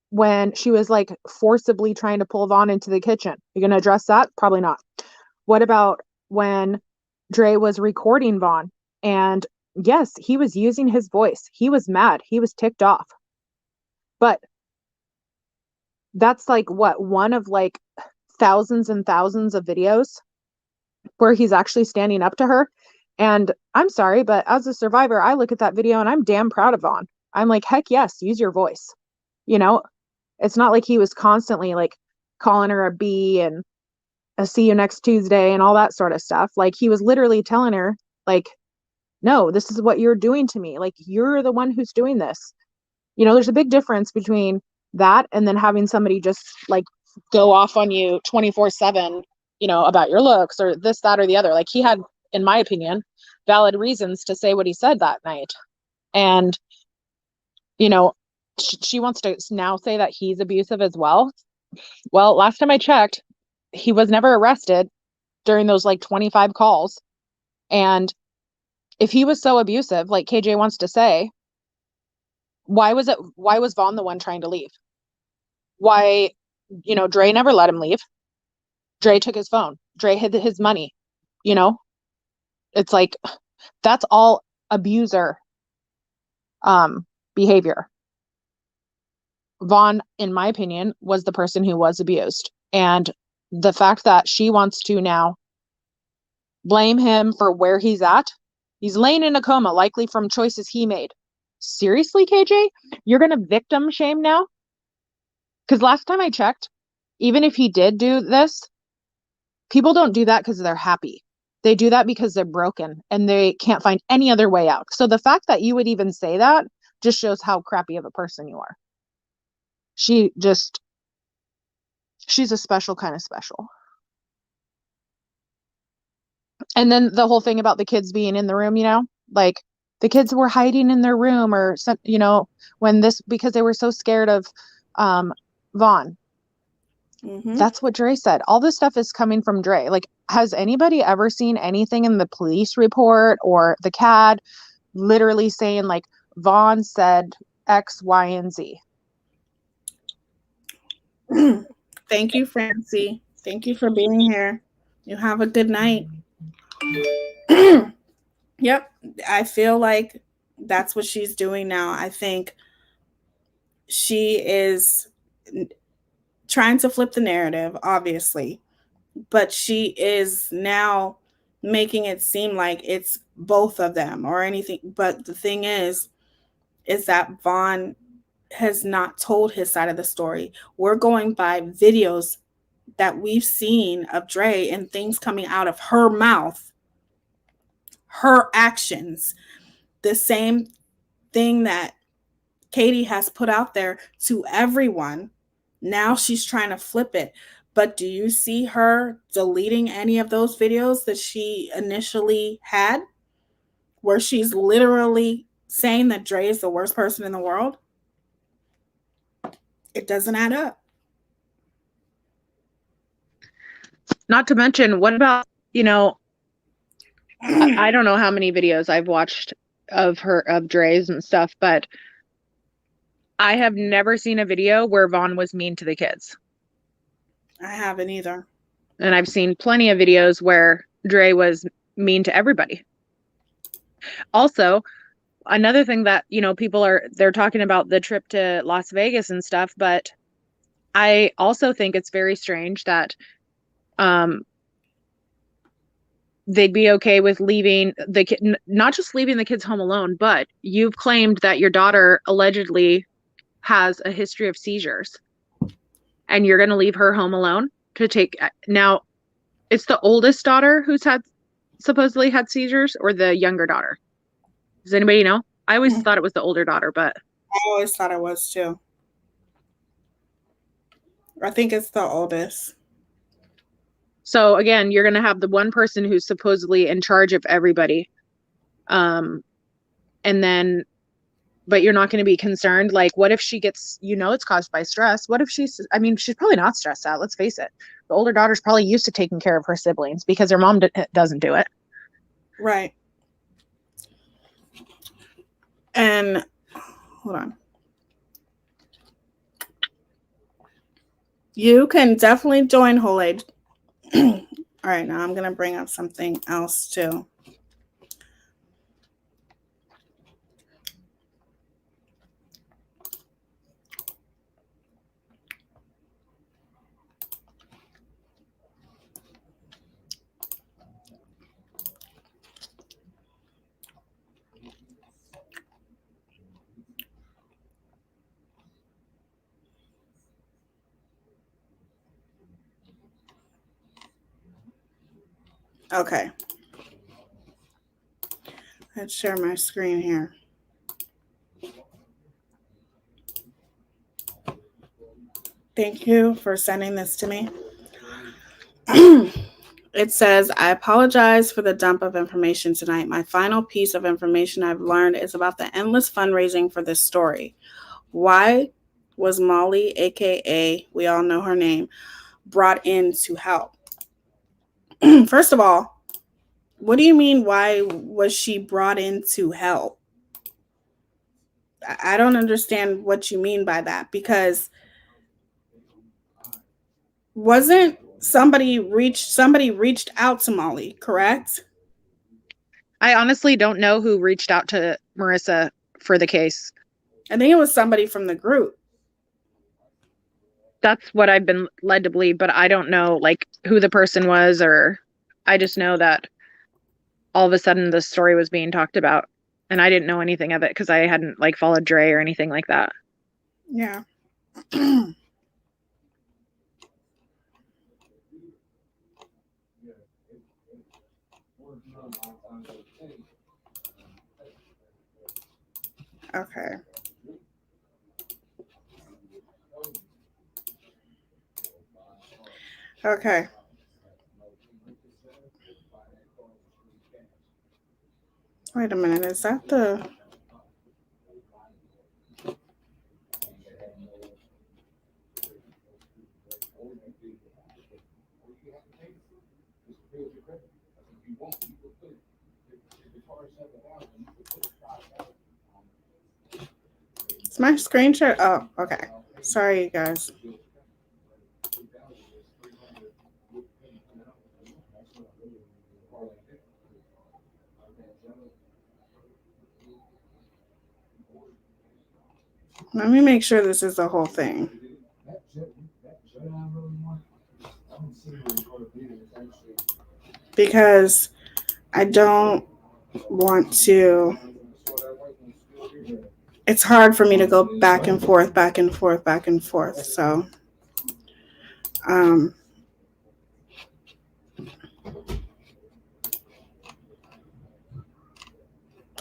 when she was like forcibly trying to pull Vaughn into the kitchen? You're going to address that? Probably not. What about when Dre was recording Vaughn? And yes, he was using his voice. He was mad. He was ticked off. But that's like what, one of like thousands and thousands of videos where he's actually standing up to her. And I'm sorry, but as a survivor, I look at that video and I'm damn proud of Vaughn. I'm like, heck yes, use your voice. You know, it's not like he was constantly like calling her a B and a see you next Tuesday and all that sort of stuff. Like he was literally telling her like, no, this is what you're doing to me. Like you're the one who's doing this. You know, there's a big difference between that and then having somebody just like go off on you 24/7, you know, about your looks or this, that, or the other. Like he had, in my opinion, valid reasons to say what he said that night. And, you know, she wants to now say that he's abusive as well. Well, last time I checked, he was never arrested during those like 25 calls. And if he was so abusive, like KJ wants to say, why was Vaughn the one trying to leave? Why, you know, Dre never let him leave. Dre took his phone. Dre hid his money. You know, it's like, that's all abuser behavior. Vaughn, in my opinion, was the person who was abused. And the fact that she wants to now blame him for where he's at, he's laying in a coma, likely from choices he made. Seriously, KJ? You're going to victim shame now? Because last time I checked, even if he did do this, people don't do that because they're happy. They do that because they're broken and they can't find any other way out. So the fact that you would even say that just shows how crappy of a person you are. She's a special kind of special. And then the whole thing about the kids being in the room, you know, like the kids were hiding in their room or, you know, because they were so scared of Vaughn. Mm-hmm. That's what Dre said. All this stuff is coming from Dre. Like, has anybody ever seen anything in the police report or the CAD literally saying like Vaughn said X, Y, and Z? Thank you, Francie. Thank you for being here. You have a good night. Yep. I feel like that's what she's doing now. I think she is trying to flip the narrative, obviously, but she is now making it seem like it's both of them or anything. But the thing is that Vaughn has not told his side of the story. We're going by videos that we've seen of Dre and things coming out of her mouth her actions. The same thing that Katie has put out there to everyone. Now she's trying to flip it. But do you see her deleting any of those videos that she initially had, where she's literally saying that Dre is the worst person in the world? It doesn't add up. Not to mention, what about, you know, I don't know how many videos I've watched of Dre's and stuff, but I have never seen a video where Vaughn was mean to the kids. I haven't either. And I've seen plenty of videos where Dre was mean to everybody. Also, another thing that, you know, they're talking about the trip to Las Vegas and stuff, but I also think it's very strange that they'd be okay with leaving the kid, not just leaving the kids home alone, but you've claimed that your daughter allegedly has a history of seizures, and you're going to leave her home alone to take. Now, it's the oldest daughter who's supposedly had seizures, or the younger daughter? Does anybody know? I always thought it was the older daughter, but I always thought it was too. I think it's the oldest. So again, you're going to have the one person who's supposedly in charge of everybody. And then, but you're not going to be concerned. Like, what if she gets, you know, it's caused by stress. What if she's probably not stressed out. Let's face it. The older daughter's probably used to taking care of her siblings because her mom doesn't do it. Right. And hold on. You can definitely join Whole Age. All right, now I'm going to bring up something else too. Okay. Let's share my screen here. Thank you for sending this to me. It says, I apologize for the dump of information tonight. My final piece of information I've learned is about the endless fundraising for this story. Why was Molly, aka, we all know her name, brought in to help? First of all, what do you mean, why was she brought in to help? I don't understand what you mean by that, because wasn't somebody reached out to Molly, correct? I honestly don't know who reached out to Marissa for the case. I think it was somebody from the group. That's what I've been led to believe, but I don't know like who the person was, or I just know that all of a sudden the story was being talked about and I didn't know anything of it because I hadn't like followed Dre or anything like that. Yeah. Okay. Okay. Wait a minute. Is that the... Is my screen share? Oh, okay. Sorry, you guys. Let me make sure this is the whole thing. Because I don't want to... It's hard for me to go back and forth. So,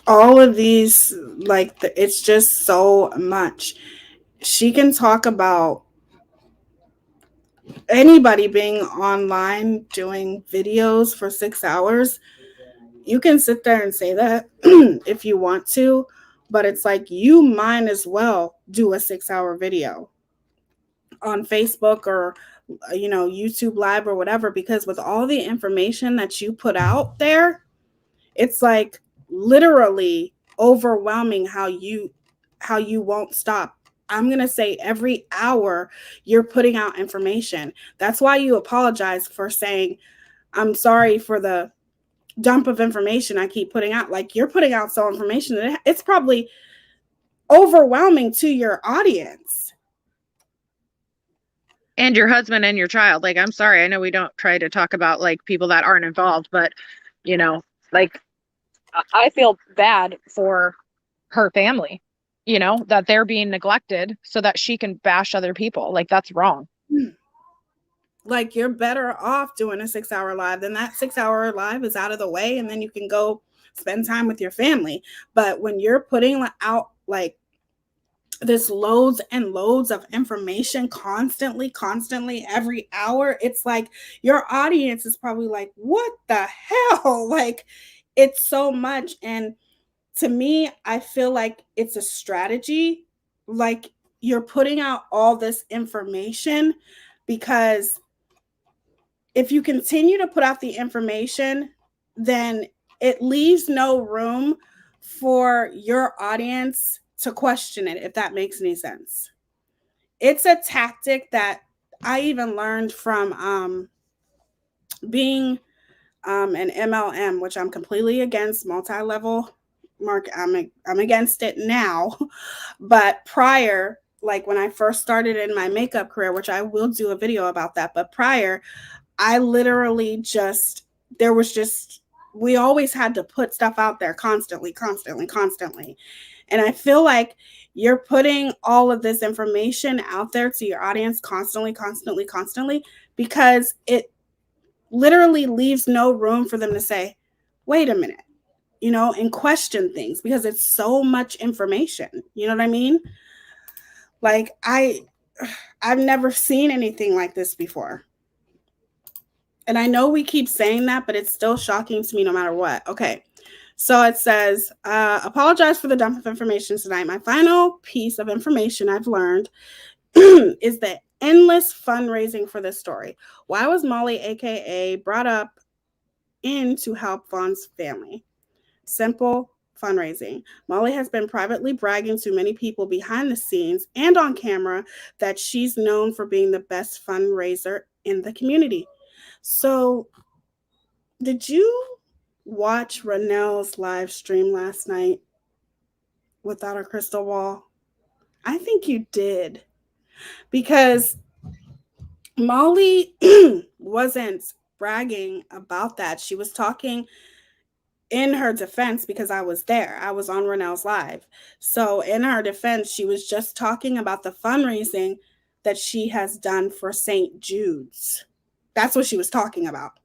all of these, like, it's just so much. She can talk about anybody being online doing videos for 6 hours. You can sit there and say that if you want to, but it's like you might as well do a 6 hour video on Facebook or YouTube Live or whatever, because with all the information that you put out there, it's like literally overwhelming how you won't stop. I'm going to say every hour you're putting out information. That's why you apologize for saying, I'm sorry for the dump of information I keep putting out. Like, you're putting out so information that it's probably overwhelming to your audience. And your husband and your child. Like, I'm sorry, I know we don't try to talk about like people that aren't involved, but like, I feel bad for her family, that they're being neglected so that she can bash other people. Like, that's wrong. Like, you're better off doing a 6 hour live. Then that 6 hour live is out of the way, and then you can go spend time with your family. But when you're putting out like this loads and loads of information constantly every hour, it's like your audience is probably like, what the hell? Like, it's so much. And to me, I feel like it's a strategy. Like, you're putting out all this information because if you continue to put out the information, then it leaves no room for your audience to question it, if that makes any sense. It's a tactic that I even learned from being an MLM, which I'm completely against, multi-level market. I'm against it now. But prior, like when I first started in my makeup career, which I will do a video about that, but prior, I literally we always had to put stuff out there constantly. And I feel like you're putting all of this information out there to your audience constantly, because it literally leaves no room for them to say, wait a minute, and question things, because it's so much information. You know what I mean? Like, I've never seen anything like this before. And I know we keep saying that, but it's still shocking to me no matter what. Okay. So it says, apologize for the dump of information tonight. My final piece of information I've learned is the endless fundraising for this story. Why was Molly, AKA, brought up in to help Vaughn's family? Simple fundraising. Molly has been privately bragging to many people behind the scenes and on camera that she's known for being the best fundraiser in the community. So, did you watch Renell's live stream last night without a crystal ball? I think you did, because Molly wasn't bragging about that. She was talking in her defense, because I was there. I was on Renell's live. So in her defense, she was just talking about the fundraising that she has done for St. Jude's. That's what she was talking about.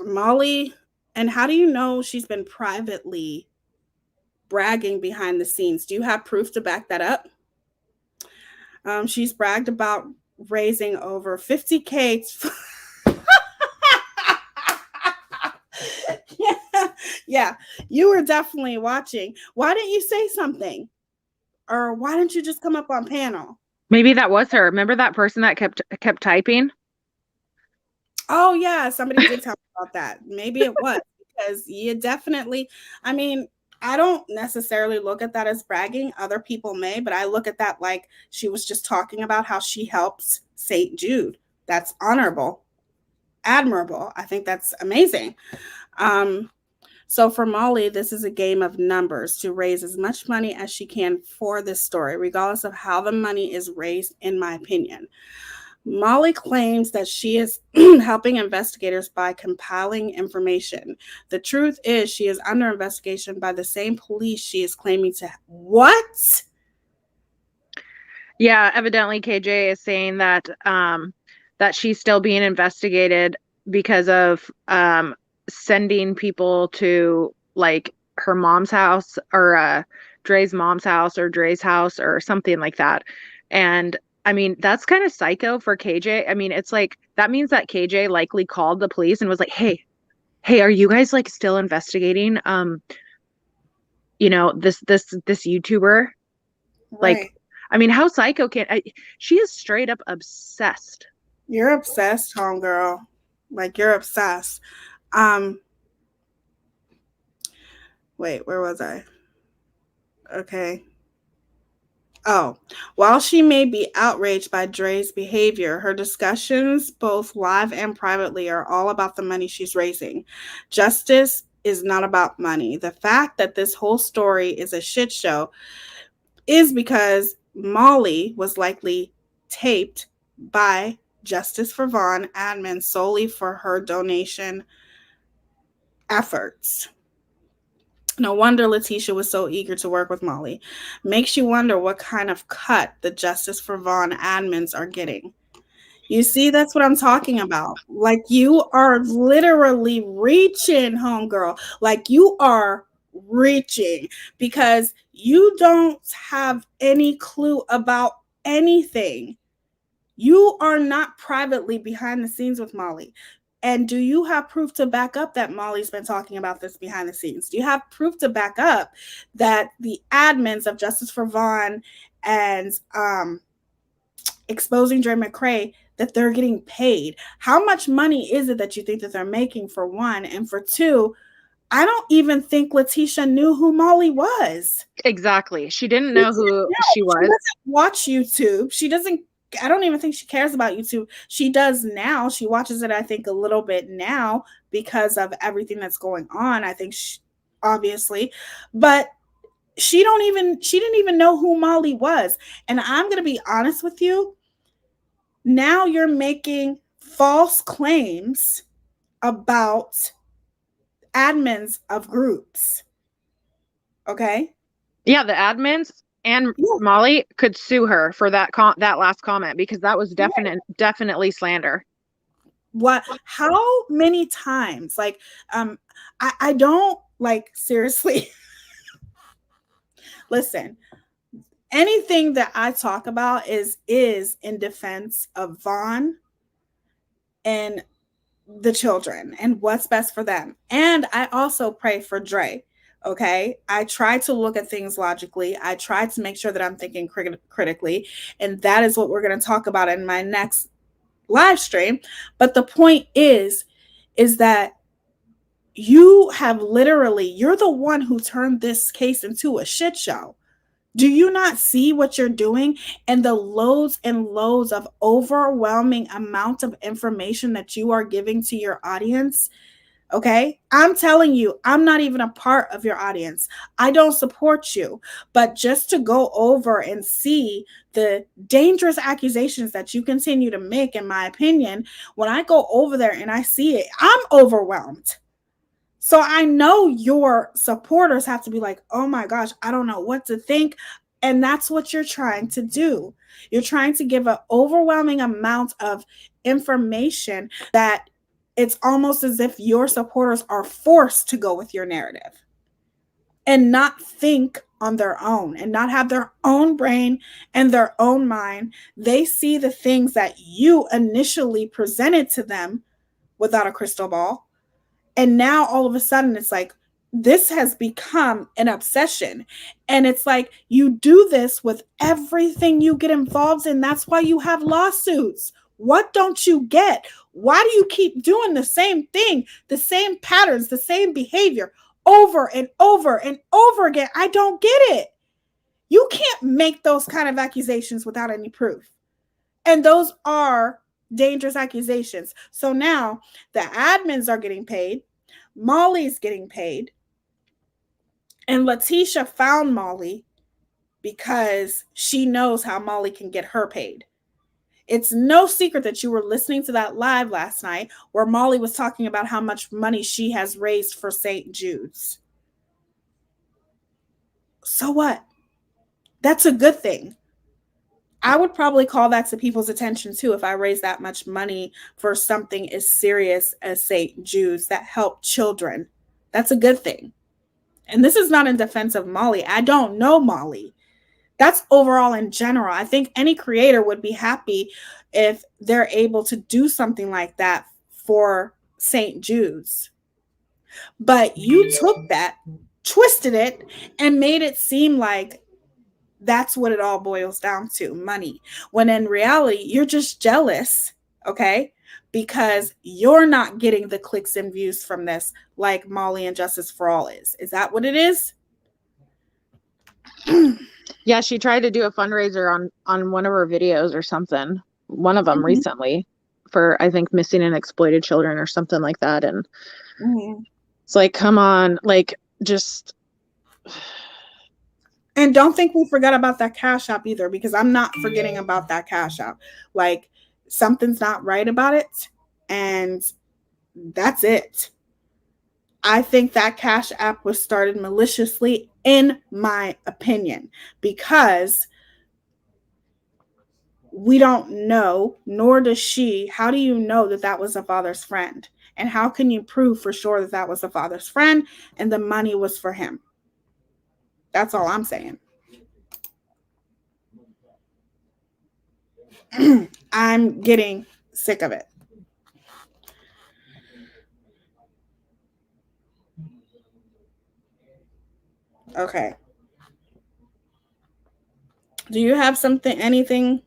Molly, and how do you know she's been privately bragging behind the scenes? Do you have proof to back that up? She's bragged about raising over 50K. Yeah, you were definitely watching. Why didn't you say something? Or why didn't you just come up on panel? Maybe that was her. Remember that person that kept typing? Oh, yeah, somebody did tell me about that. Maybe it was, because you definitely, I mean, I don't necessarily look at that as bragging. Other people may, but I look at that like she was just talking about how she helps St. Jude. That's honorable, admirable. I think that's amazing. So for Molly, this is a game of numbers to raise as much money as she can for this story, regardless of how the money is raised, in my opinion. Molly claims that she is helping investigators by compiling information. The truth is she is under investigation by the same police she is claiming to. What? Yeah, evidently KJ is saying that that she's still being investigated because of sending people to like her mom's house or Dre's mom's house or Dre's house or something like that. And I mean, that's kind of psycho for KJ. I mean, it's like that means that KJ likely called the police and was like, hey, are you guys like still investigating this YouTuber? Right. Like, I mean, how psycho she is straight up obsessed. You're obsessed, homegirl. Like, you're obsessed. Wait, where was I? Okay. Oh, while she may be outraged by Dre's behavior, her discussions, both live and privately, are all about the money she's raising. Justice is not about money. The fact that this whole story is a shit show is because Molly was likely taped by Justice for Vaughn admin solely for her donation efforts. No wonder Letitia was so eager to work with Molly. Makes you wonder what kind of cut the Justice for Vaughn admins are getting. You see, that's what I'm talking about. Like, you are literally reaching, homegirl. Like, you are reaching because you don't have any clue about anything. You are not privately behind the scenes with Molly. And do you have proof to back up that Molly's been talking about this behind the scenes? Do you have proof to back up that the admins of Justice for Vaughn and Exposing Dre McCrae, that they're getting paid? How much money is it that you think that they're making, for one? And for two, I don't even think Letitia knew who Molly was. Exactly. She didn't know who she was. She doesn't watch YouTube. She doesn't. I don't even think she cares about YouTube. She does now. She watches it, I think, a little bit now because of everything that's going on. I think obviously, but she didn't even know who Molly was. And I'm going to be honest with you. Now you're making false claims about admins of groups. Okay? Yeah, the admins and Molly could sue her for that last comment, because that was definitely slander. What? How many times? Like, I don't, like, seriously. Listen, anything that I talk about is in defense of Vaughn and the children and what's best for them. And I also pray for Dre. Okay. I try to look at things logically. I try to make sure that I'm thinking critically. And that is what we're going to talk about in my next live stream. But the point is that you're the one who turned this case into a shit show. Do you not see what you're doing and the loads and loads of overwhelming amount of information that you are giving to your audience? Okay, I'm telling you, I'm not even a part of your audience. I don't support you. But just to go over and see the dangerous accusations that you continue to make, in my opinion, when I go over there and I see it, I'm overwhelmed. So I know your supporters have to be like, oh my gosh, I don't know what to think. And that's what you're trying to do. You're trying to give an overwhelming amount of information that it's almost as if your supporters are forced to go with your narrative and not think on their own and not have their own brain and their own mind. They see the things that you initially presented to them without a crystal ball. And now all of a sudden it's like, this has become an obsession. And it's like, you do this with everything you get involved in. That's why you have lawsuits. What don't you get? Why do you keep doing the same thing, the same patterns, the same behavior over and over and over again? I don't get it. You can't make those kind of accusations without any proof. And those are dangerous accusations. So now the admins are getting paid. Molly's getting paid. And Letitia found Molly because she knows how Molly can get her paid. It's no secret that you were listening to that live last night where Molly was talking about how much money she has raised for St. Jude's. So what? That's a good thing. I would probably call that to people's attention too if I raised that much money for something as serious as St. Jude's that help children. That's a good thing. and this is not in defense of Molly. I don't know Molly. That's overall in general. I think any creator would be happy if they're able to do something like that for St. Jude's. But you took that, twisted it, and made it seem like that's what it all boils down to, money. When in reality, you're just jealous, okay? Because you're not getting the clicks and views from this like Molly and Justice for All is. Is that what it is? Yeah, she tried to do a fundraiser on one of her videos or something. One of them recently for, I think, missing and exploited children or something like that. And it's like, come on, like, just. And don't think we forgot about that Cash App either, because I'm not forgetting about that Cash App. Like, something's not right about it, and that's it. I think that Cash App was started maliciously, in my opinion, because we don't know, nor does she. How do you know that that was a father's friend? And how can you prove for sure that that was a father's friend and the money was for him? That's all I'm saying. I'm getting sick of it. Okay. Do you have anything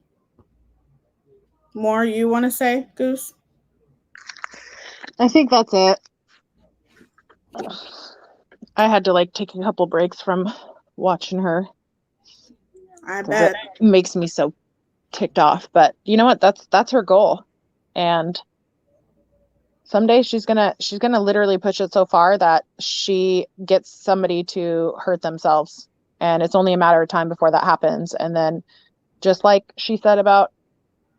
more you want to say, Goose? I think that's it. I had to like take a couple breaks from watching her. I bet. It makes me so ticked off. But you know what? That's her goal. And someday she's gonna literally push it so far that she gets somebody to hurt themselves. And it's only a matter of time before that happens. And then just like she said about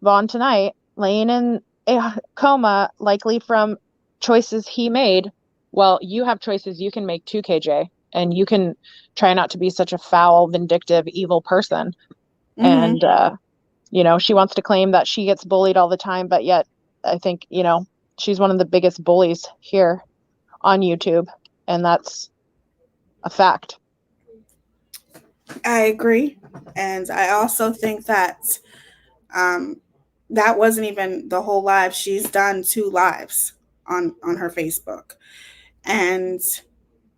Vaughn tonight, laying in a coma, likely from choices he made. Well, you have choices you can make too, KJ, and you can try not to be such a foul, vindictive, evil person. And, she wants to claim that she gets bullied all the time, but yet I think, she's one of the biggest bullies here on YouTube, and that's a fact. I agree. And I also think that that wasn't even the whole live. She's done 2 lives on her Facebook. And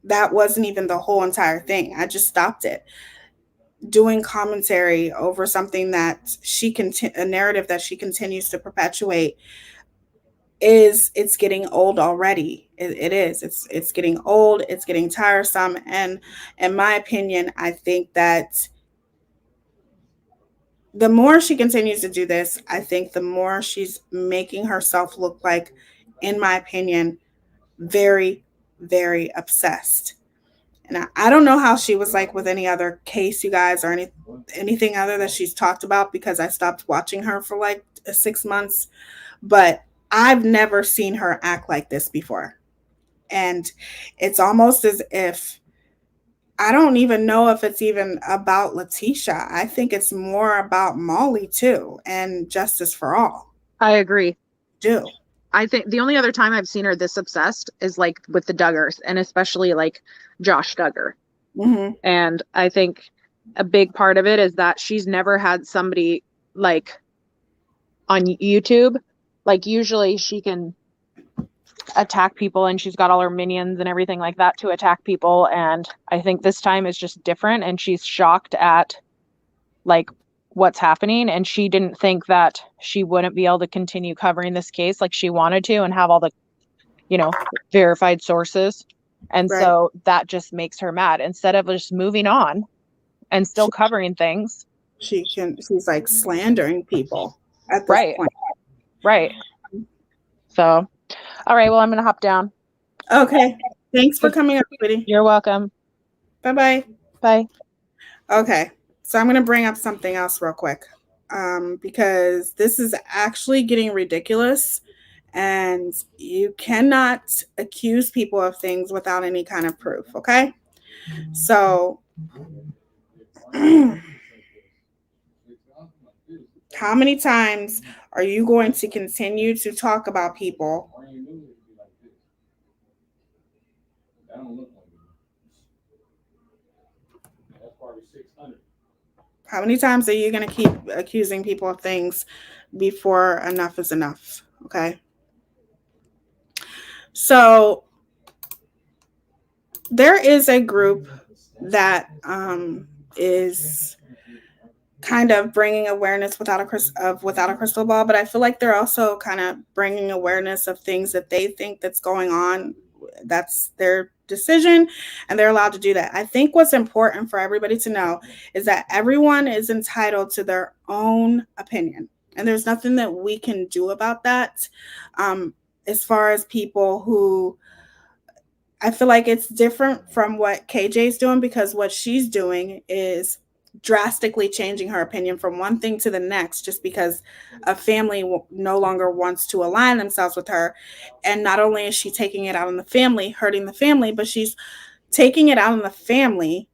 that wasn't even the whole entire thing. I just stopped it. Doing commentary over something that a narrative that she continues to perpetuate it's getting old already. It is. It's getting old. It's getting tiresome. And in my opinion, I think that the more she continues to do this, I think the more she's making herself look like, in my opinion, very, very obsessed. And I don't know how she was like with any other case, you guys, or anything other that she's talked about, because I stopped watching her for like 6 months. But I've never seen her act like this before. And it's almost as if, I don't even know if it's even about Letitia. I think it's more about Molly too, and Justice for All. I agree. Do. I think the only other time I've seen her this obsessed is like with the Duggars, and especially like Josh Duggar. And I think a big part of it is that she's never had somebody like on YouTube. Like usually she can attack people and she's got all her minions and everything like that to attack people. And I think this time is just different, and she's shocked at like what's happening, and she didn't think that she wouldn't be able to continue covering this case like she wanted to and have all the verified sources. And so that just makes her mad. Instead of just moving on and still covering things, she's like slandering people at this point. Right. So all right, well, I'm gonna hop down. Okay, thanks for coming up, sweetie. You're welcome. Bye. Okay, so I'm going to bring up something else real quick, because this is actually getting ridiculous, and you cannot accuse people of things without any kind of proof, okay? So, how many times are you going to continue to talk about people How many times are you going to keep accusing people of things before enough is enough? Okay. So there is a group that is kind of bringing awareness without a crystal ball, but I feel like they're also kind of bringing awareness of things that they think that's going on. That's their decision, and they're allowed to do that. I think what's important for everybody to know is that everyone is entitled to their own opinion, and there's nothing that we can do about that. As far as people who, I feel like it's different from what KJ's doing, because what she's doing is drastically changing her opinion from one thing to the next just because a family no longer wants to align themselves with her. And not only is she taking it out on the family, hurting the family, but she's taking it out on the family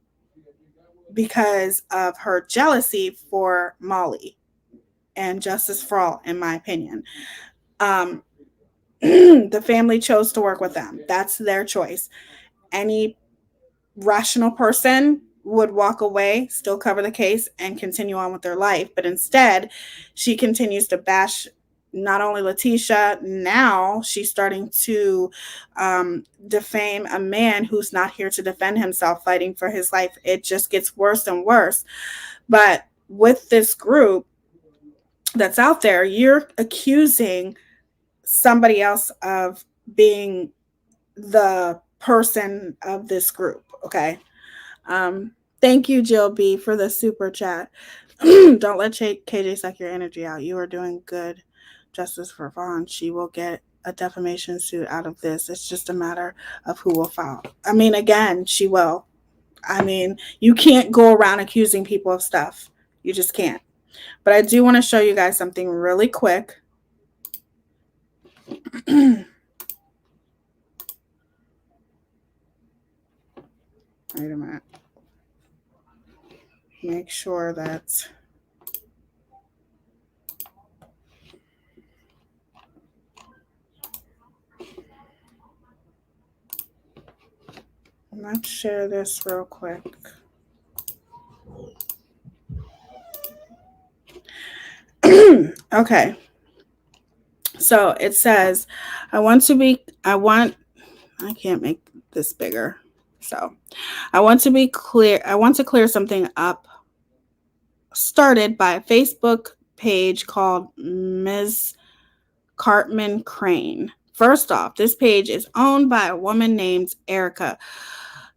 because of her jealousy for Molly and Justice for All, in my opinion. The family chose to work with them. That's their choice. Any rational person would walk away, still cover the case, and continue on with their life. But instead, she continues to bash not only Letitia, now she's starting to defame a man who's not here to defend himself, fighting for his life. It just gets worse and worse. But with this group that's out there, you're accusing somebody else of being the person of this group. Okay. Thank you, Jill B, for the super chat. Don't let KJ suck your energy out. You are doing good. Justice for Vaughn. She will get a defamation suit out of this. It's just a matter of who will file. I mean, again, she will. I mean, you can't go around accusing people of stuff. You just can't. But I do want to show you guys something really quick. Wait a minute. Make sure that's... Let's share this real quick. Okay. So it says, I can't make this bigger. So I want to clear something up started by a Facebook page called Ms. Cartman Crane. First off, this page is owned by a woman named Erica,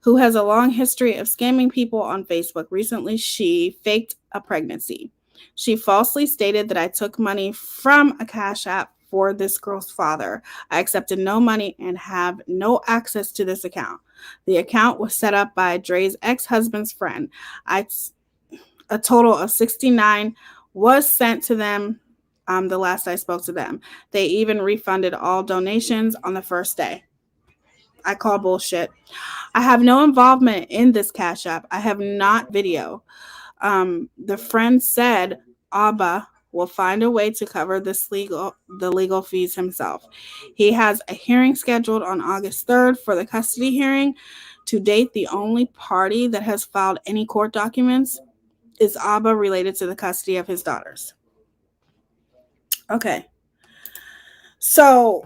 who has a long history of scamming people on Facebook. Recently, she faked a pregnancy. She falsely stated that I took money from a Cash App for this girl's father. I accepted no money and have no access to this account. The account was set up by Dre's ex-husband's friend. A total of $69 was sent to them the last I spoke to them. They even refunded all donations on the first day. I call bullshit. I have no involvement in this Cash App. I have not video. The friend said Abba will find a way to cover the legal fees himself. He has a hearing scheduled on August 3rd for the custody hearing. To date, the only party that has filed any court documents is Abba, related to the custody of his daughters. Okay. So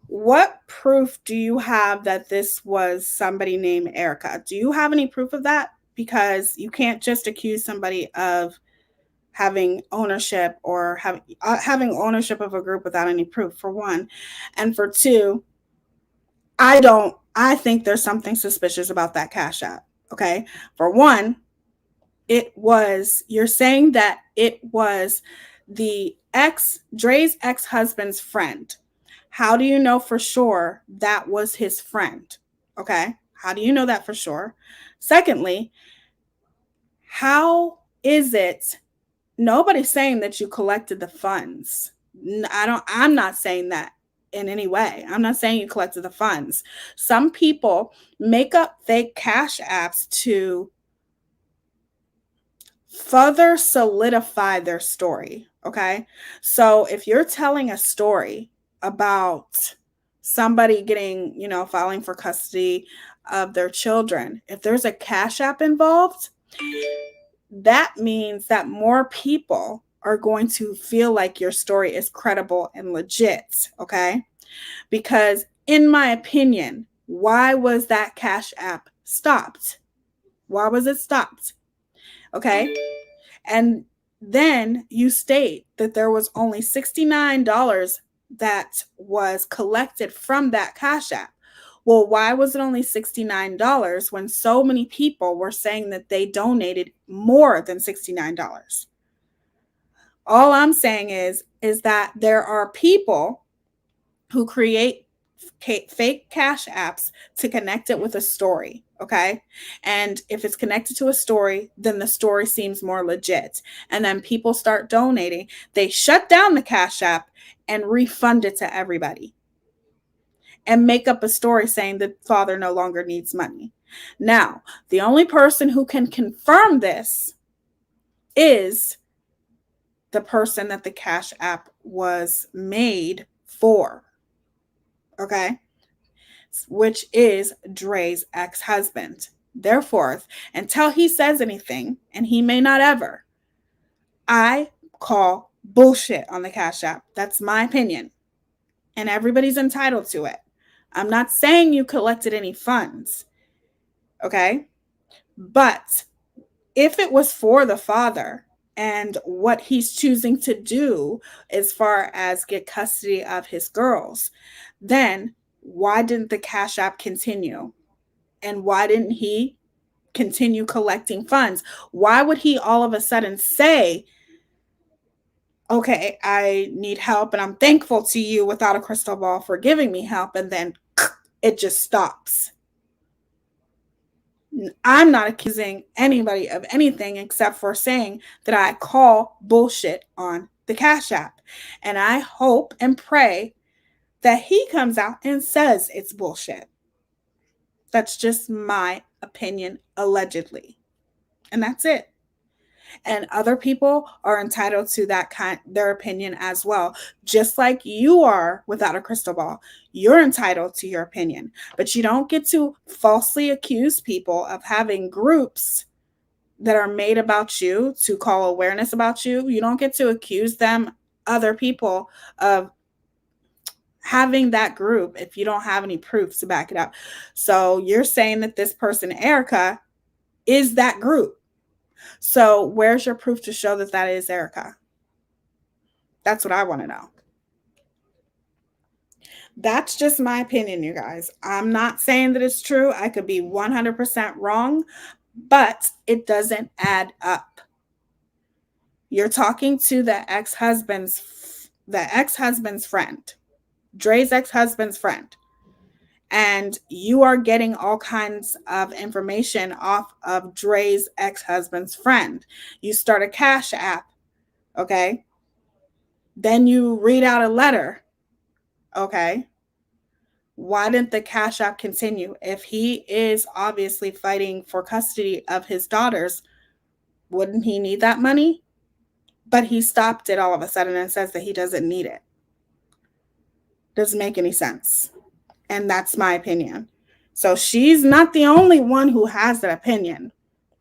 what proof do you have that this was somebody named Erica? Do you have any proof of that? Because you can't just accuse somebody of having ownership or having ownership of a group without any proof, for one. And for two, I think there's something suspicious about that Cash App. Okay. For one, you're saying that it was Dre's ex-husband's friend. How do you know for sure that was his friend? Okay. How do you know that for sure? Secondly, how is it nobody's saying that you collected the funds? I'm not saying that in any way. I'm not saying you collected the funds. Some people make up fake Cash Apps to further solidify their story. Okay. So if you're telling a story about somebody getting, filing for custody of their children, if there's a Cash App involved, that means that more people are going to feel like your story is credible and legit, okay? Because in my opinion, why was that Cash App stopped? Why was it stopped? Okay? And then you state that there was only $69 that was collected from that Cash App. Well, why was it only $69 when so many people were saying that they donated more than $69? All I'm saying is that there are people who create fake Cash Apps to connect it with a story, okay? And if it's connected to a story, then the story seems more legit. And then people start donating. They shut down the Cash App and refund it to everybody and make up a story saying that father no longer needs money. Now, the only person who can confirm this is the person that the Cash App was made for, okay? Which is Dre's ex-husband. Therefore, until he says anything, and he may not ever, I call bullshit on the Cash App. That's my opinion. And everybody's entitled to it. I'm not saying you collected any funds, okay? But if it was for the father and what he's choosing to do as far as get custody of his girls, then why didn't the Cash App continue? And why didn't he continue collecting funds? Why would he all of a sudden say, okay, I need help and I'm thankful to you without a crystal ball for giving me help, and then it just stops? I'm not accusing anybody of anything except for saying that I call bullshit on the Cash App. And I hope and pray that he comes out and says it's bullshit. That's just my opinion, allegedly. And that's it. And other people are entitled to their opinion as well. Just like you are without a crystal ball, you're entitled to your opinion. But you don't get to falsely accuse people of having groups that are made about you to call awareness about you. You don't get to accuse other people of having that group if you don't have any proof to back it up. So you're saying that this person, Erica, is that group. So where's your proof to show that that is Erica? That's what I want to know. That's just my opinion, you guys. I'm not saying that it's true. I could be 100% wrong, but it doesn't add up. You're talking to the ex-husband's friend, Dre's ex-husband's friend. And you are getting all kinds of information off of Dre's ex-husband's friend. You start a Cash App, okay? Then you read out a letter, okay? Why didn't the Cash App continue? If he is obviously fighting for custody of his daughters, wouldn't he need that money? But he stopped it all of a sudden and says that he doesn't need it. Doesn't make any sense. And that's my opinion. So she's not the only one who has that opinion.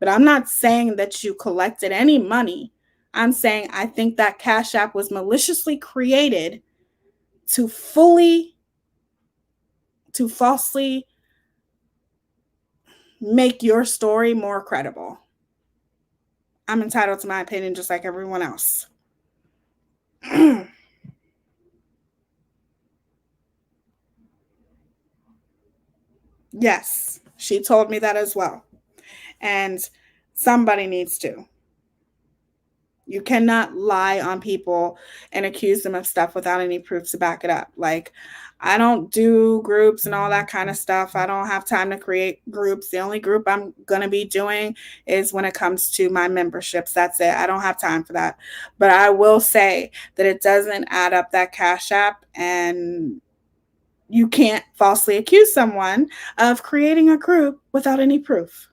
But I'm not saying that you collected any money. I'm saying I think that Cash App was maliciously created to falsely make your story more credible. I'm entitled to my opinion just like everyone else. Yes, she told me that as well. And somebody needs to. You cannot lie on people and accuse them of stuff without any proof to back it up. Like, I don't do groups and all that kind of stuff. I don't have time to create groups. The only group I'm going to be doing is when it comes to my memberships. That's it. I don't have time for that. But I will say that it doesn't add up, that Cash App, and you can't falsely accuse someone of creating a group without any proof.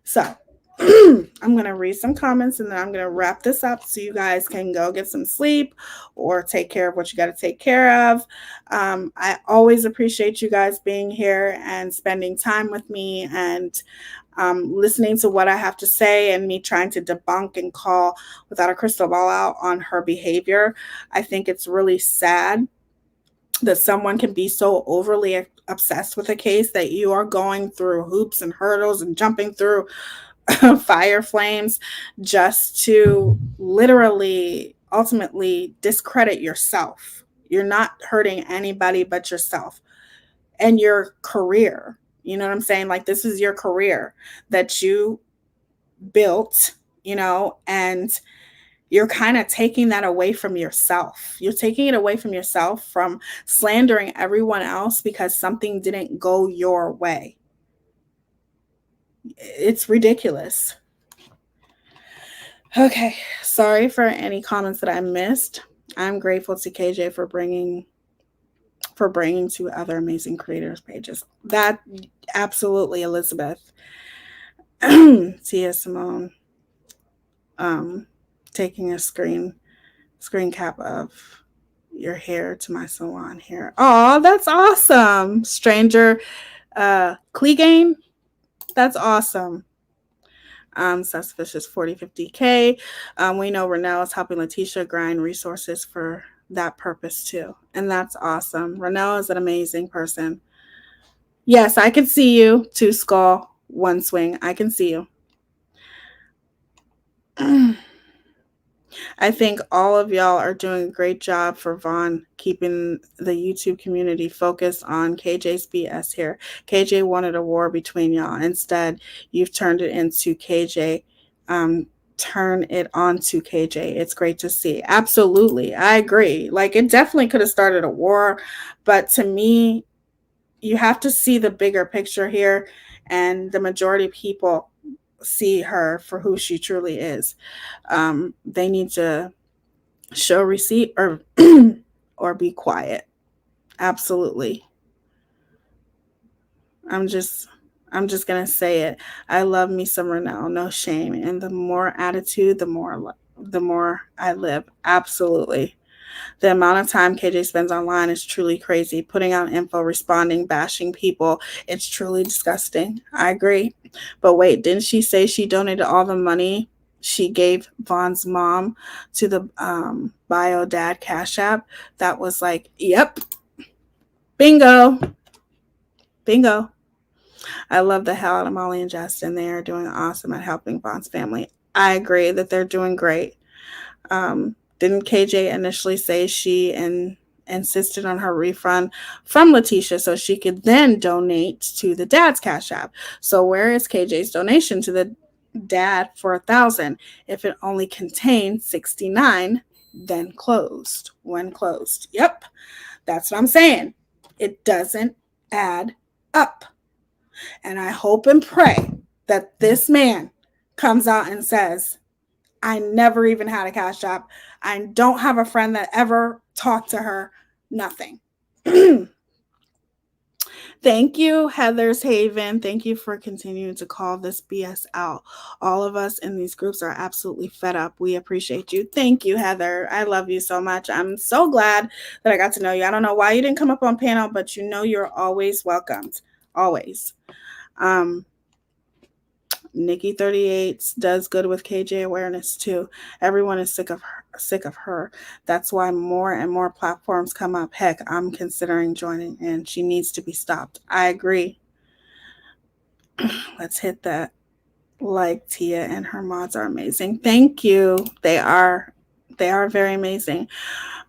So I'm going to read some comments and then I'm going to wrap this up so you guys can go get some sleep or take care of what you got to take care of. I always appreciate you guys being here and spending time with me and listening to what I have to say and me trying to debunk and call without a crystal ball out on her behavior. I think it's really sad that someone can be so overly obsessed with a case that you are going through hoops and hurdles and jumping through fire flames just to literally ultimately discredit yourself. You're not hurting anybody but yourself and your career. You know what I'm saying? Like, this is your career that you built, and you're kind of taking that away from yourself. You're taking it away from yourself from slandering everyone else because something didn't go your way. It's ridiculous. Okay, sorry for any comments that I missed. I'm grateful to KJ for bringing to other amazing creators pages. That absolutely, Elizabeth. Teaya, Symone, taking a screen cap of your hair to my salon hair. Oh, that's awesome. Stranger Clegane. That's awesome. Suspicious 4050K. We know Renelle is helping Letitia grind resources for that purpose too. And that's awesome. Renelle is an amazing person. Yes, I can see you. 2 skull, 1 swing. I can see you. I think all of y'all are doing a great job for Vaughn, keeping the YouTube community focused on KJ's BS here. KJ wanted a war between y'all. Instead, you've turned it into KJ. Turn it on to KJ. It's great to see. Absolutely. I agree. Like, it definitely could have started a war. But to me, you have to see the bigger picture here. And the majority of people see her for who she truly is. They need to show receipt or or be quiet. Absolutely. I'm just gonna say it. I love me some Renelle, no shame. And the more attitude, the more I live. Absolutely. The amount of time KJ spends online is truly crazy. Putting out info, responding, bashing people, it's truly disgusting. I agree. But wait, didn't she say she donated all the money she gave Vaughn's mom to the Bio Dad Cash App? That was like, yep. Bingo. Bingo. I love the hell out of Molly and Justin. They are doing awesome at helping Vaughn's family. I agree that they're doing great. Didn't KJ initially say she insisted on her refund from Letitia so she could then donate to the dad's Cash App? So where is KJ's donation to the dad for $1,000 if it only contained 69 then closed when closed? Yep, that's what I'm saying. It doesn't add up. And I hope and pray that this man comes out and says, I never even had a Cash App. I don't have a friend that ever talked to her. Nothing. Thank you, Heather's Haven. Thank you for continuing to call this BS out. All of us in these groups are absolutely fed up. We appreciate you. Thank you, Heather. I love you so much. I'm so glad that I got to know you. I don't know why you didn't come up on panel, but you know you're always welcomed. Always. Nikki 38 does good with KJ awareness too. Everyone is sick of her. That's why more and more platforms come up. Heck, I'm considering joining and she needs to be stopped. I agree. Let's hit that. Like, Teaya and her mods are amazing. Thank you. They are very amazing.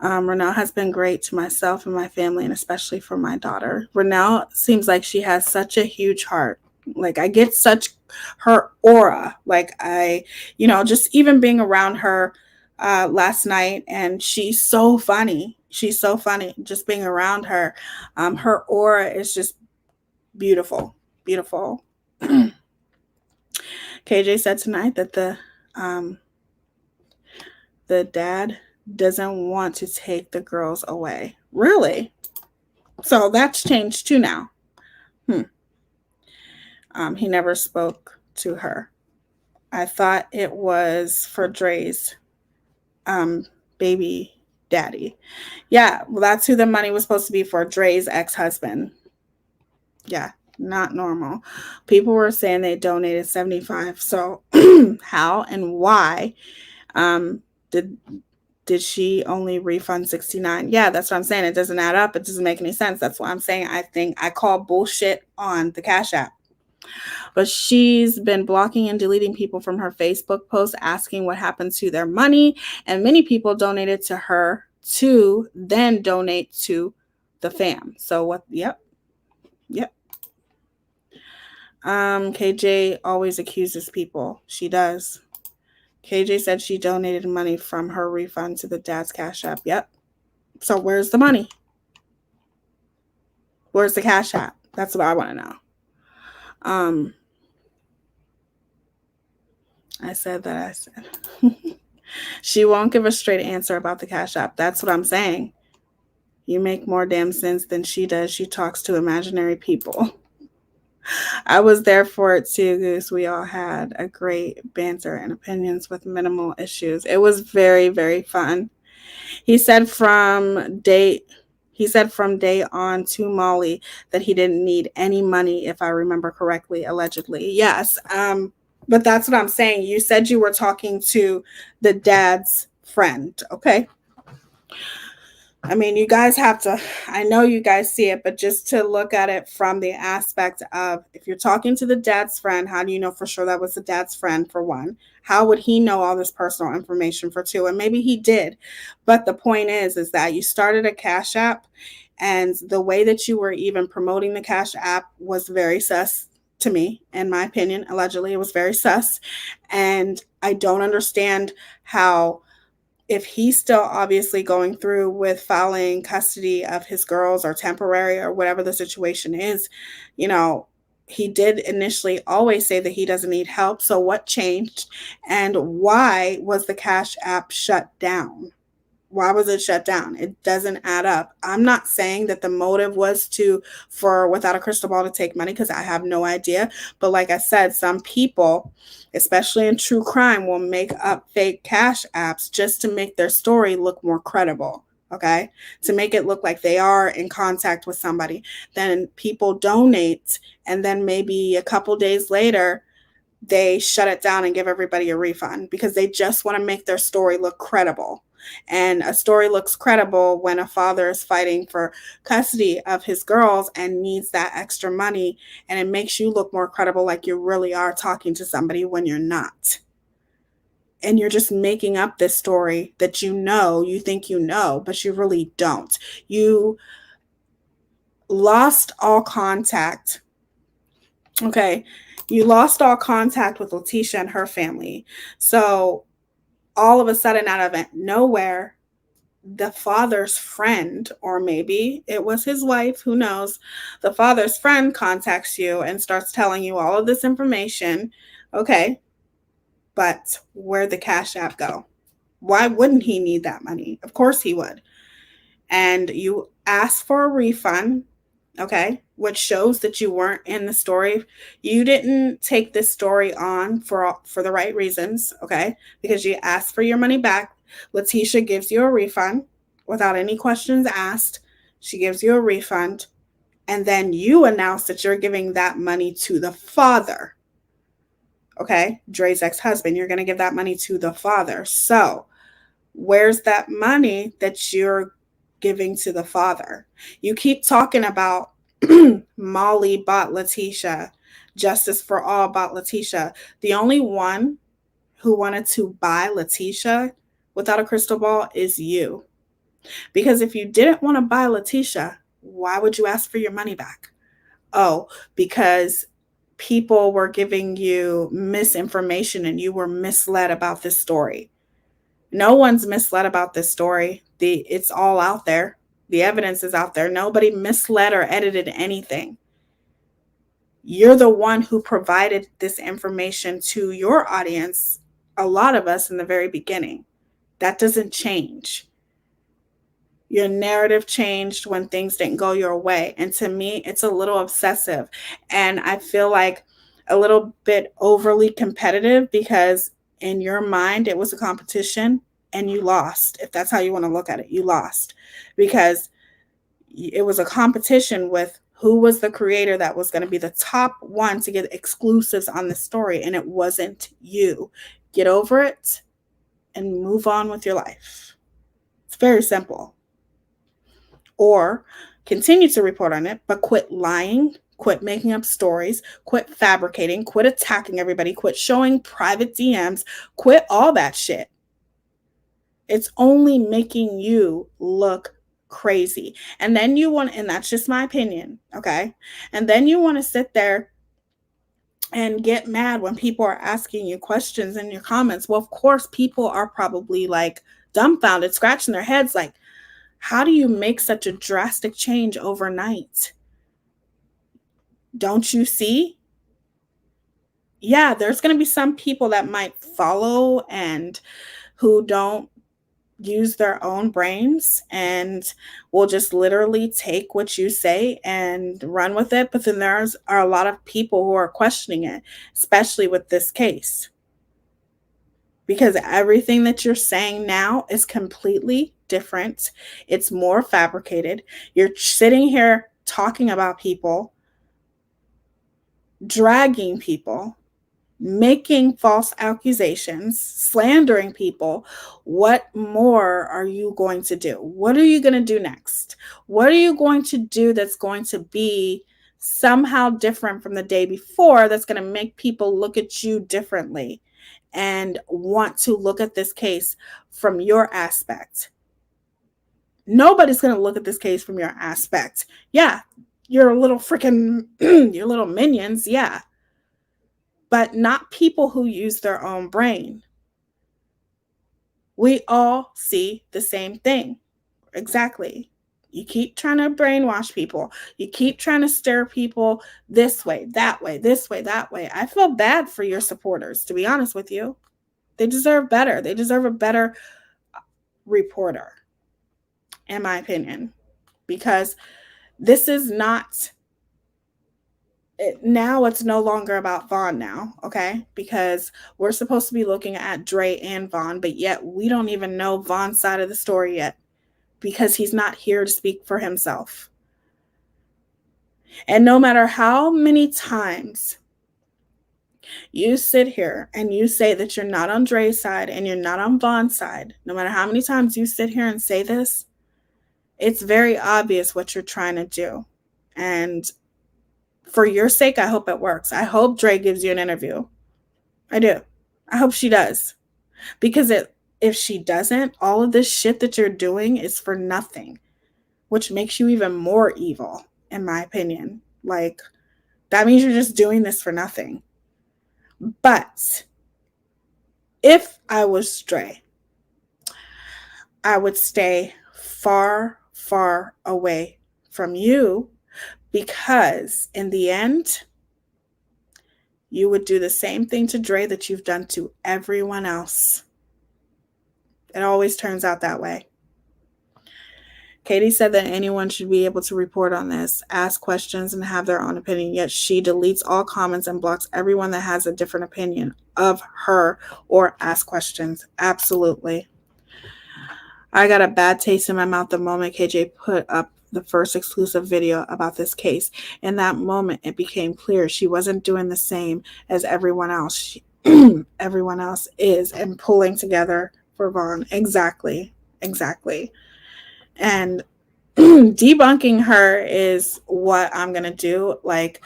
Renelle has been great to myself and my family, and especially for my daughter. Renelle seems like she has such a huge heart. Like, I get such her aura. Like, just even being around her last night, and she's so funny. She's so funny. Just being around her. Her aura is just beautiful. Beautiful. KJ said tonight that the dad doesn't want to take the girls away. Really? So that's changed too now. He never spoke to her. I thought it was for Dre's baby daddy. Yeah, well, that's who the money was supposed to be for, Dre's ex-husband. Yeah, not normal. People were saying they donated 75. So how and why did she only refund 69? Yeah, that's what I'm saying. It doesn't add up. It doesn't make any sense. That's why I'm saying I think I call bullshit on the Cash App. But she's been blocking and deleting people from her Facebook posts asking what happened to their money. And many people donated to her to then donate to the fam. So what? Yep. KJ always accuses people. She does. KJ said she donated money from her refund to the dad's Cash App. Yep. So where's the money? Where's the Cash App? That's what I want to know. I said she won't give a straight answer about the Cash App. That's what I'm saying. You make more damn sense than she does. She talks to imaginary people. I was there for it too, Goose. We all had a great banter and opinions with minimal issues. It was very, very fun. He said from day on to Molly that he didn't need any money, if I remember correctly, allegedly. Yes. But that's what I'm saying. You said you were talking to the dad's friend. Okay. I mean, you guys have to, I know you guys see it, but just to look at it from the aspect of, if you're talking to the dad's friend, how do you know for sure that was the dad's friend, for one? How would he know all this personal information, for two? And maybe he did. But the point is that you started a Cash App, and the way that you were even promoting the Cash App was very sus to me, in my opinion. Allegedly, it was very sus. And I don't understand how, if he's still obviously going through with filing custody of his girls or temporary or whatever the situation is, he did initially always say that he doesn't need help. So what changed? And why was the Cash App shut down? Why was it shut down? It doesn't add up. I'm not saying that the motive was for Without a Crystal Ball to take money, because I have no idea. But like I said, some people, especially in true crime, will make up fake Cash Apps just to make their story look more credible. Okay, to make it look like they are in contact with somebody. Then people donate, and then maybe a couple days later, they shut it down and give everybody a refund because they just want to make their story look credible. And a story looks credible when a father is fighting for custody of his girls and needs that extra money, and it makes you look more credible, like you really are talking to somebody when you're not. And you're just making up this story that you think you know, but you really don't. You lost all contact. Okay. You lost all contact with Letitia and her family. So all of a sudden, out of nowhere, the father's friend, or maybe it was his wife, who knows, the father's friend contacts you and starts telling you all of this information. Okay, but where'd the Cash App go? Why wouldn't he need that money? Of course he would. And you ask for a refund, okay, which shows that you weren't in the story. You didn't take this story on for the right reasons, okay, because you asked for your money back. Letitia gives you a refund without any questions asked. She gives you a refund, and then you announce that you're giving that money to the father, okay, Dre's ex-husband. You're going to give that money to the father. So where's that money that you're giving to the father? You keep talking about Molly bought Letitia, Justice for All bought Letitia. The only one who wanted to buy Letitia Without a Crystal Ball is you. Because if you didn't want to buy Letitia, why would you ask for your money back? Oh, because people were giving you misinformation and you were misled about this story. No one's misled about this story. It's all out there. The evidence is out there. Nobody misled or edited anything. You're the one who provided this information to your audience, a lot of us, in the very beginning. That doesn't change. Your narrative changed when things didn't go your way. And to me, it's a little obsessive. And I feel like a little bit overly competitive because in your mind it was a competition and you lost. If that's how you want to look at it, you lost because it was a competition with who was the creator that was going to be the top one to get exclusives on the story, and it wasn't you. Get over it and move on with your life. It's very simple. Or continue to report on it, but quit lying, quit making up stories, quit fabricating, quit attacking everybody, quit showing private DMs, quit all that shit. It's only making you look crazy. And then you want, and that's just my opinion, okay? And then you want to sit there and get mad when people are asking you questions in your comments. Well, of course, people are probably like dumbfounded, scratching their heads like, how do you make such a drastic change overnight? Don't you see? Yeah, there's going to be some people that might follow and who don't use their own brains and will just literally take what you say and run with it. But then are a lot of people who are questioning it, especially with this case. Because everything that you're saying now is completely different. It's more fabricated. You're sitting here talking about people, dragging people, making false accusations, slandering people. What more are you going to do? What are you going to do next? What are you going to do that's going to be somehow different from the day before, that's going to make people look at you differently and want to look at this case from your aspect? Nobody's going to look at this case from your aspect. Yeah, your little freaking, your little minions, yeah. But not people who use their own brain. We all see the same thing. Exactly. You keep trying to brainwash people. You keep trying to steer people this way, that way, this way, that way. I feel bad for your supporters, to be honest with you. They deserve better. They deserve a better reporter, in my opinion, because this is not... Now it's no longer about Vaughn now, okay? Because we're supposed to be looking at Dre and Vaughn, but yet we don't even know Vaughn's side of the story yet because he's not here to speak for himself. And no matter how many times you sit here and you say that you're not on Dre's side and you're not on Vaughn's side, no matter how many times you sit here and say this, it's very obvious what you're trying to do. And for your sake, I hope it works. I hope Dre gives you an interview. I do. I hope she does. Because if she doesn't, all of this shit that you're doing is for nothing, which makes you even more evil, in my opinion. Like, that means you're just doing this for nothing. But if I was Dre, I would stay far, far away from you, because in the end, you would do the same thing to Dre that you've done to everyone else. It always turns out that way. Katie said that anyone should be able to report on this, ask questions, and have their own opinion, yet she deletes all comments and blocks everyone that has a different opinion of her or ask questions. Absolutely. I got a bad taste in my mouth the moment KJ put up the first exclusive video about this case. In that moment, it became clear she wasn't doing the same as everyone else. Everyone else is, and pulling together for Vaughn. Exactly. And debunking her is what I'm going to do. Like,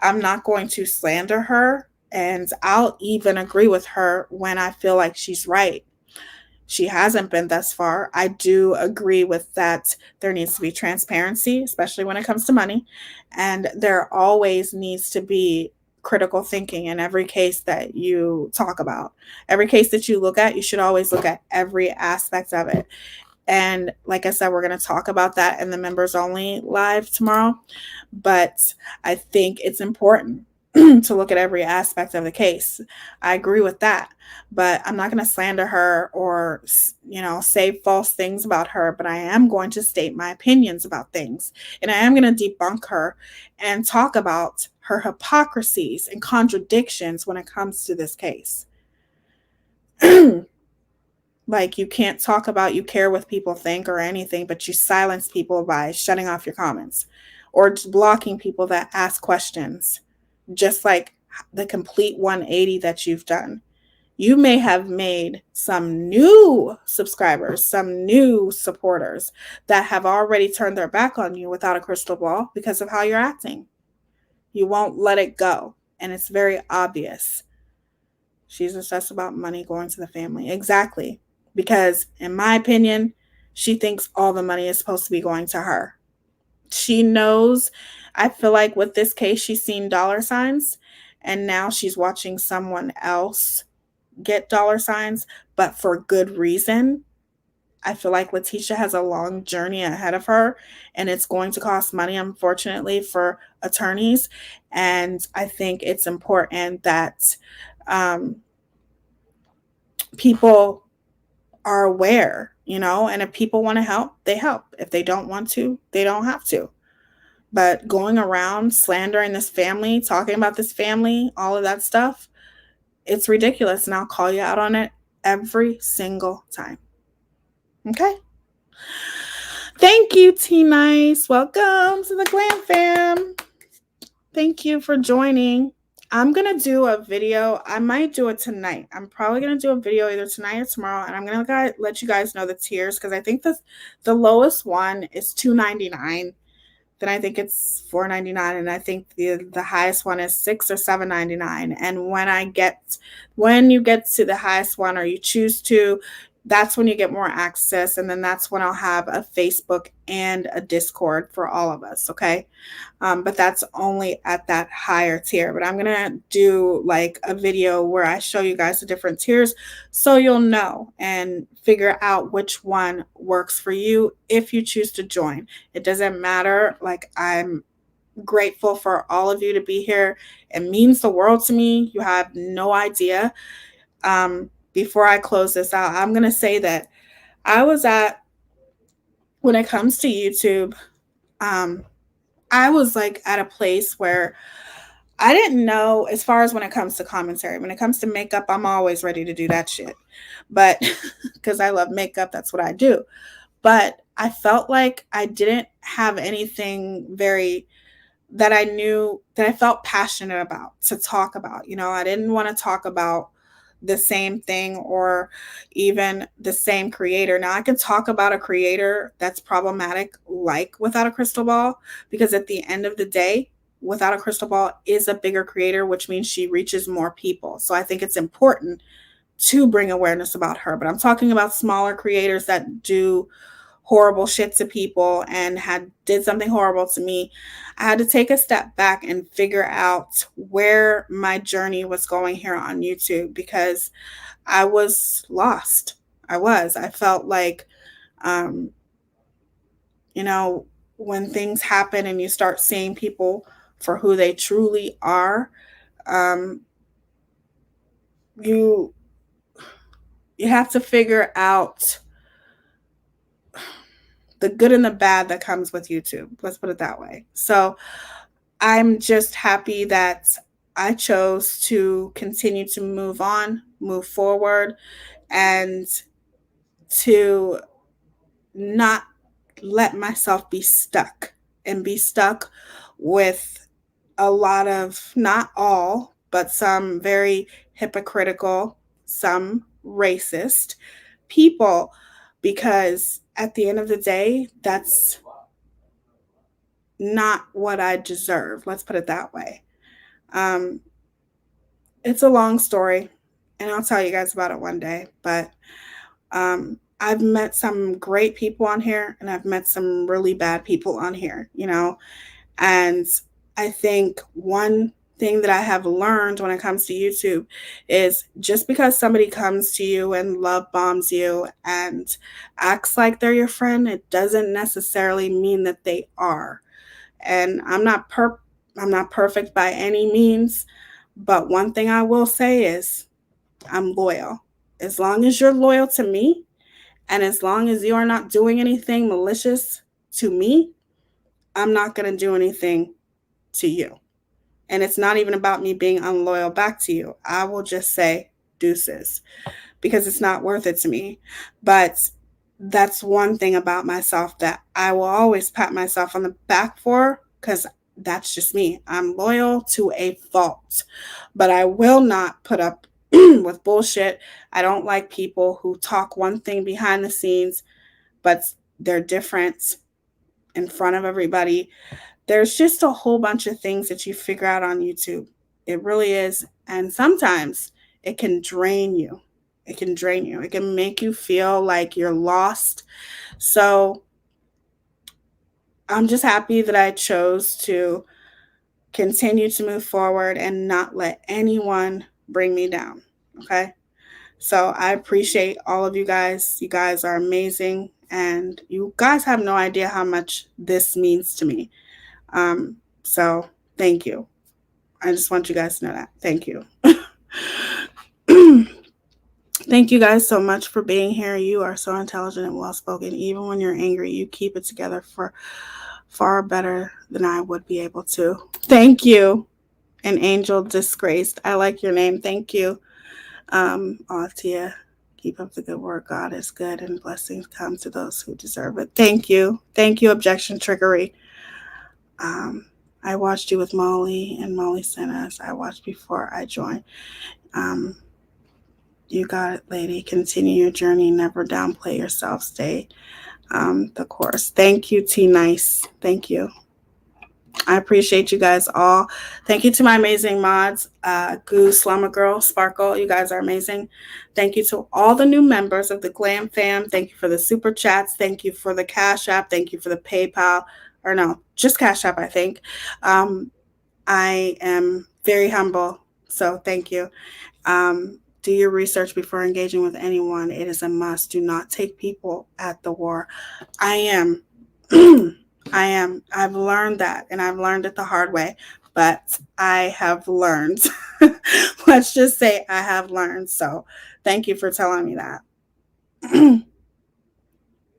I'm not going to slander her, and I'll even agree with her when I feel like she's right. She hasn't been thus far. I do agree with that. There needs to be transparency, especially when it comes to money. And there always needs to be critical thinking in every case that you talk about. Every case that you look at, you should always look at every aspect of it. And like I said, we're going to talk about that in the members only live tomorrow. But I think it's important to look at every aspect of the case. I agree with that, but I'm not going to slander her or, say false things about her, but I am going to state my opinions about things, and I am going to debunk her and talk about her hypocrisies and contradictions when it comes to this case. Like, you can't talk about you care what people think or anything, but you silence people by shutting off your comments or just blocking people that ask questions, just like the complete 180 that you've done. You may have made some new subscribers, some new supporters that have already turned their back on you without a crystal ball because of how you're acting. You won't let it go, and it's very obvious. She's obsessed about money going to the family. Exactly. Because, in my opinion, she thinks all the money is supposed to be going to her. She knows, I feel like with this case, she's seen dollar signs, and now she's watching someone else get dollar signs, but for good reason. I feel like Letitia has a long journey ahead of her, and it's going to cost money, unfortunately, for attorneys. And I think it's important that people are aware, and if people want to help, they help. If they don't want to, they don't have to. But going around slandering this family, talking about this family, all of that stuff, it's ridiculous. And I'll call you out on it every single time. Okay? Thank you, T-Nice. Welcome to the Glam Fam. Thank you for joining. I'm going to do a video. I might do it tonight. I'm probably going to do a video either tonight or tomorrow, and I'm going to let you guys know the tiers, because I think the lowest one is $2.99. Then I think it's $4.99, and I think the highest one is $6 or $7.99. And when you get to the highest one, or you choose to, that's when you get more access, and then that's when I'll have a Facebook and a Discord for all of us, okay? But that's only at that higher tier. But I'm going to do like a video where I show you guys the different tiers so you'll know and figure out which one works for you if you choose to join. It doesn't matter. Like, I'm grateful for all of you to be here. It means the world to me. You have no idea. Before I close this out, I'm going to say that when it comes to YouTube, I was like at a place where I didn't know, as far as when it comes to commentary. When it comes to makeup, I'm always ready to do that shit. But because I love makeup, that's what I do. But I felt like I didn't have anything that I knew that I felt passionate about to talk about. I didn't want to talk about the same thing or even the same creator. Now, I can talk about a creator that's problematic, like Without a Crystal Ball, because at the end of the day, Without a Crystal Ball is a bigger creator, which means she reaches more people. So I think it's important to bring awareness about her. But I'm talking about smaller creators that do horrible shit to people and did something horrible to me. I had to take a step back and figure out where my journey was going here on YouTube, because I was lost. I felt like, when things happen and you start seeing people for who they truly are, you have to figure out the good and the bad that comes with YouTube. Let's put it that way. So I'm just happy that I chose to continue to move forward, and to not let myself be stuck with a lot of, not all, but some very hypocritical, some racist people, because at the end of the day, that's not what I deserve. Let's put it that way. It's a long story, and I'll tell you guys about it one day, but I've met some great people on here, and I've met some really bad people on here, and I think one thing that I have learned when it comes to YouTube is, just because somebody comes to you and love bombs you and acts like they're your friend, it doesn't necessarily mean that they are. And I'm not perfect by any means, but one thing I will say is I'm loyal. As long as you're loyal to me, and as long as you are not doing anything malicious to me, I'm not going to do anything to you. And it's not even about me being unloyal back to you. I will just say deuces because it's not worth it to me. But that's one thing about myself that I will always pat myself on the back for, because that's just me. I'm loyal to a fault, but I will not put up with bullshit. I don't like people who talk one thing behind the scenes, but they're different in front of everybody. There's just a whole bunch of things that you figure out on YouTube. It really is. And sometimes it can drain you. It can drain you. It can make you feel like you're lost. So I'm just happy that I chose to continue to move forward and not let anyone bring me down. Okay. So I appreciate all of you guys. You guys are amazing. And you guys have no idea how much this means to me. So thank you. I just want you guys to know that. Thank you. Thank you guys so much for being here. You are so intelligent and well-spoken. Even when you're angry, you keep it together for far better than I would be able to. Thank you. An angel disgraced. I like your name. Thank you. Teaya, keep up the good work. God is good and blessings come to those who deserve it. Thank you. Thank you, Objection Trickery. I watched you with Molly, and Molly sent us. I watched before I joined. You got it, lady. Continue your journey. Never downplay yourself. Stay the course. Thank you, T Nice. Thank you. I appreciate you guys all. Thank you to my amazing mods, Goose, Slumber Girl, Sparkle. You guys are amazing. Thank you to all the new members of the Glam Fam. Thank you for the super chats. Thank you for the Cash App. Thank you for the PayPal. Or no, just Cash App, I think. I am very humble, so thank you. Do your research before engaging with anyone. It is a must. Do not take people at the war. I am. I am. I've learned that, and I've learned it the hard way, but I have learned. Let's just say I have learned. So thank you for telling me that.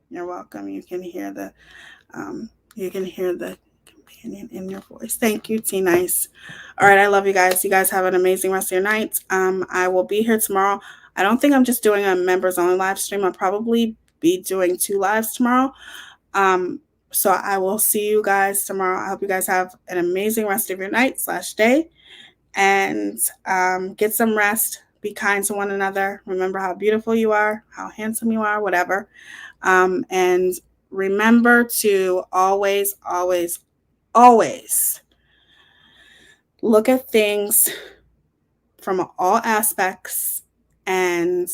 You're welcome. You can hear the companion in your voice. Thank you, T Nice. All right, I love you guys. You guys have an amazing rest of your night. I will be here tomorrow. I don't think I'm just doing a members only live stream. I'll probably be doing 2 lives tomorrow. So I will see you guys tomorrow. I hope you guys have an amazing rest of your night / day, and get some rest. Be kind to one another. Remember how beautiful you are, how handsome you are, whatever. And remember to always, always, always look at things from all aspects and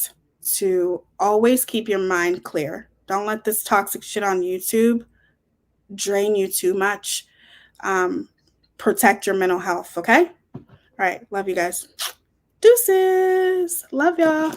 to always keep your mind clear. Don't let this toxic shit on YouTube drain you too much. Protect your mental health, okay? All right. Love you guys. Deuces. Love y'all.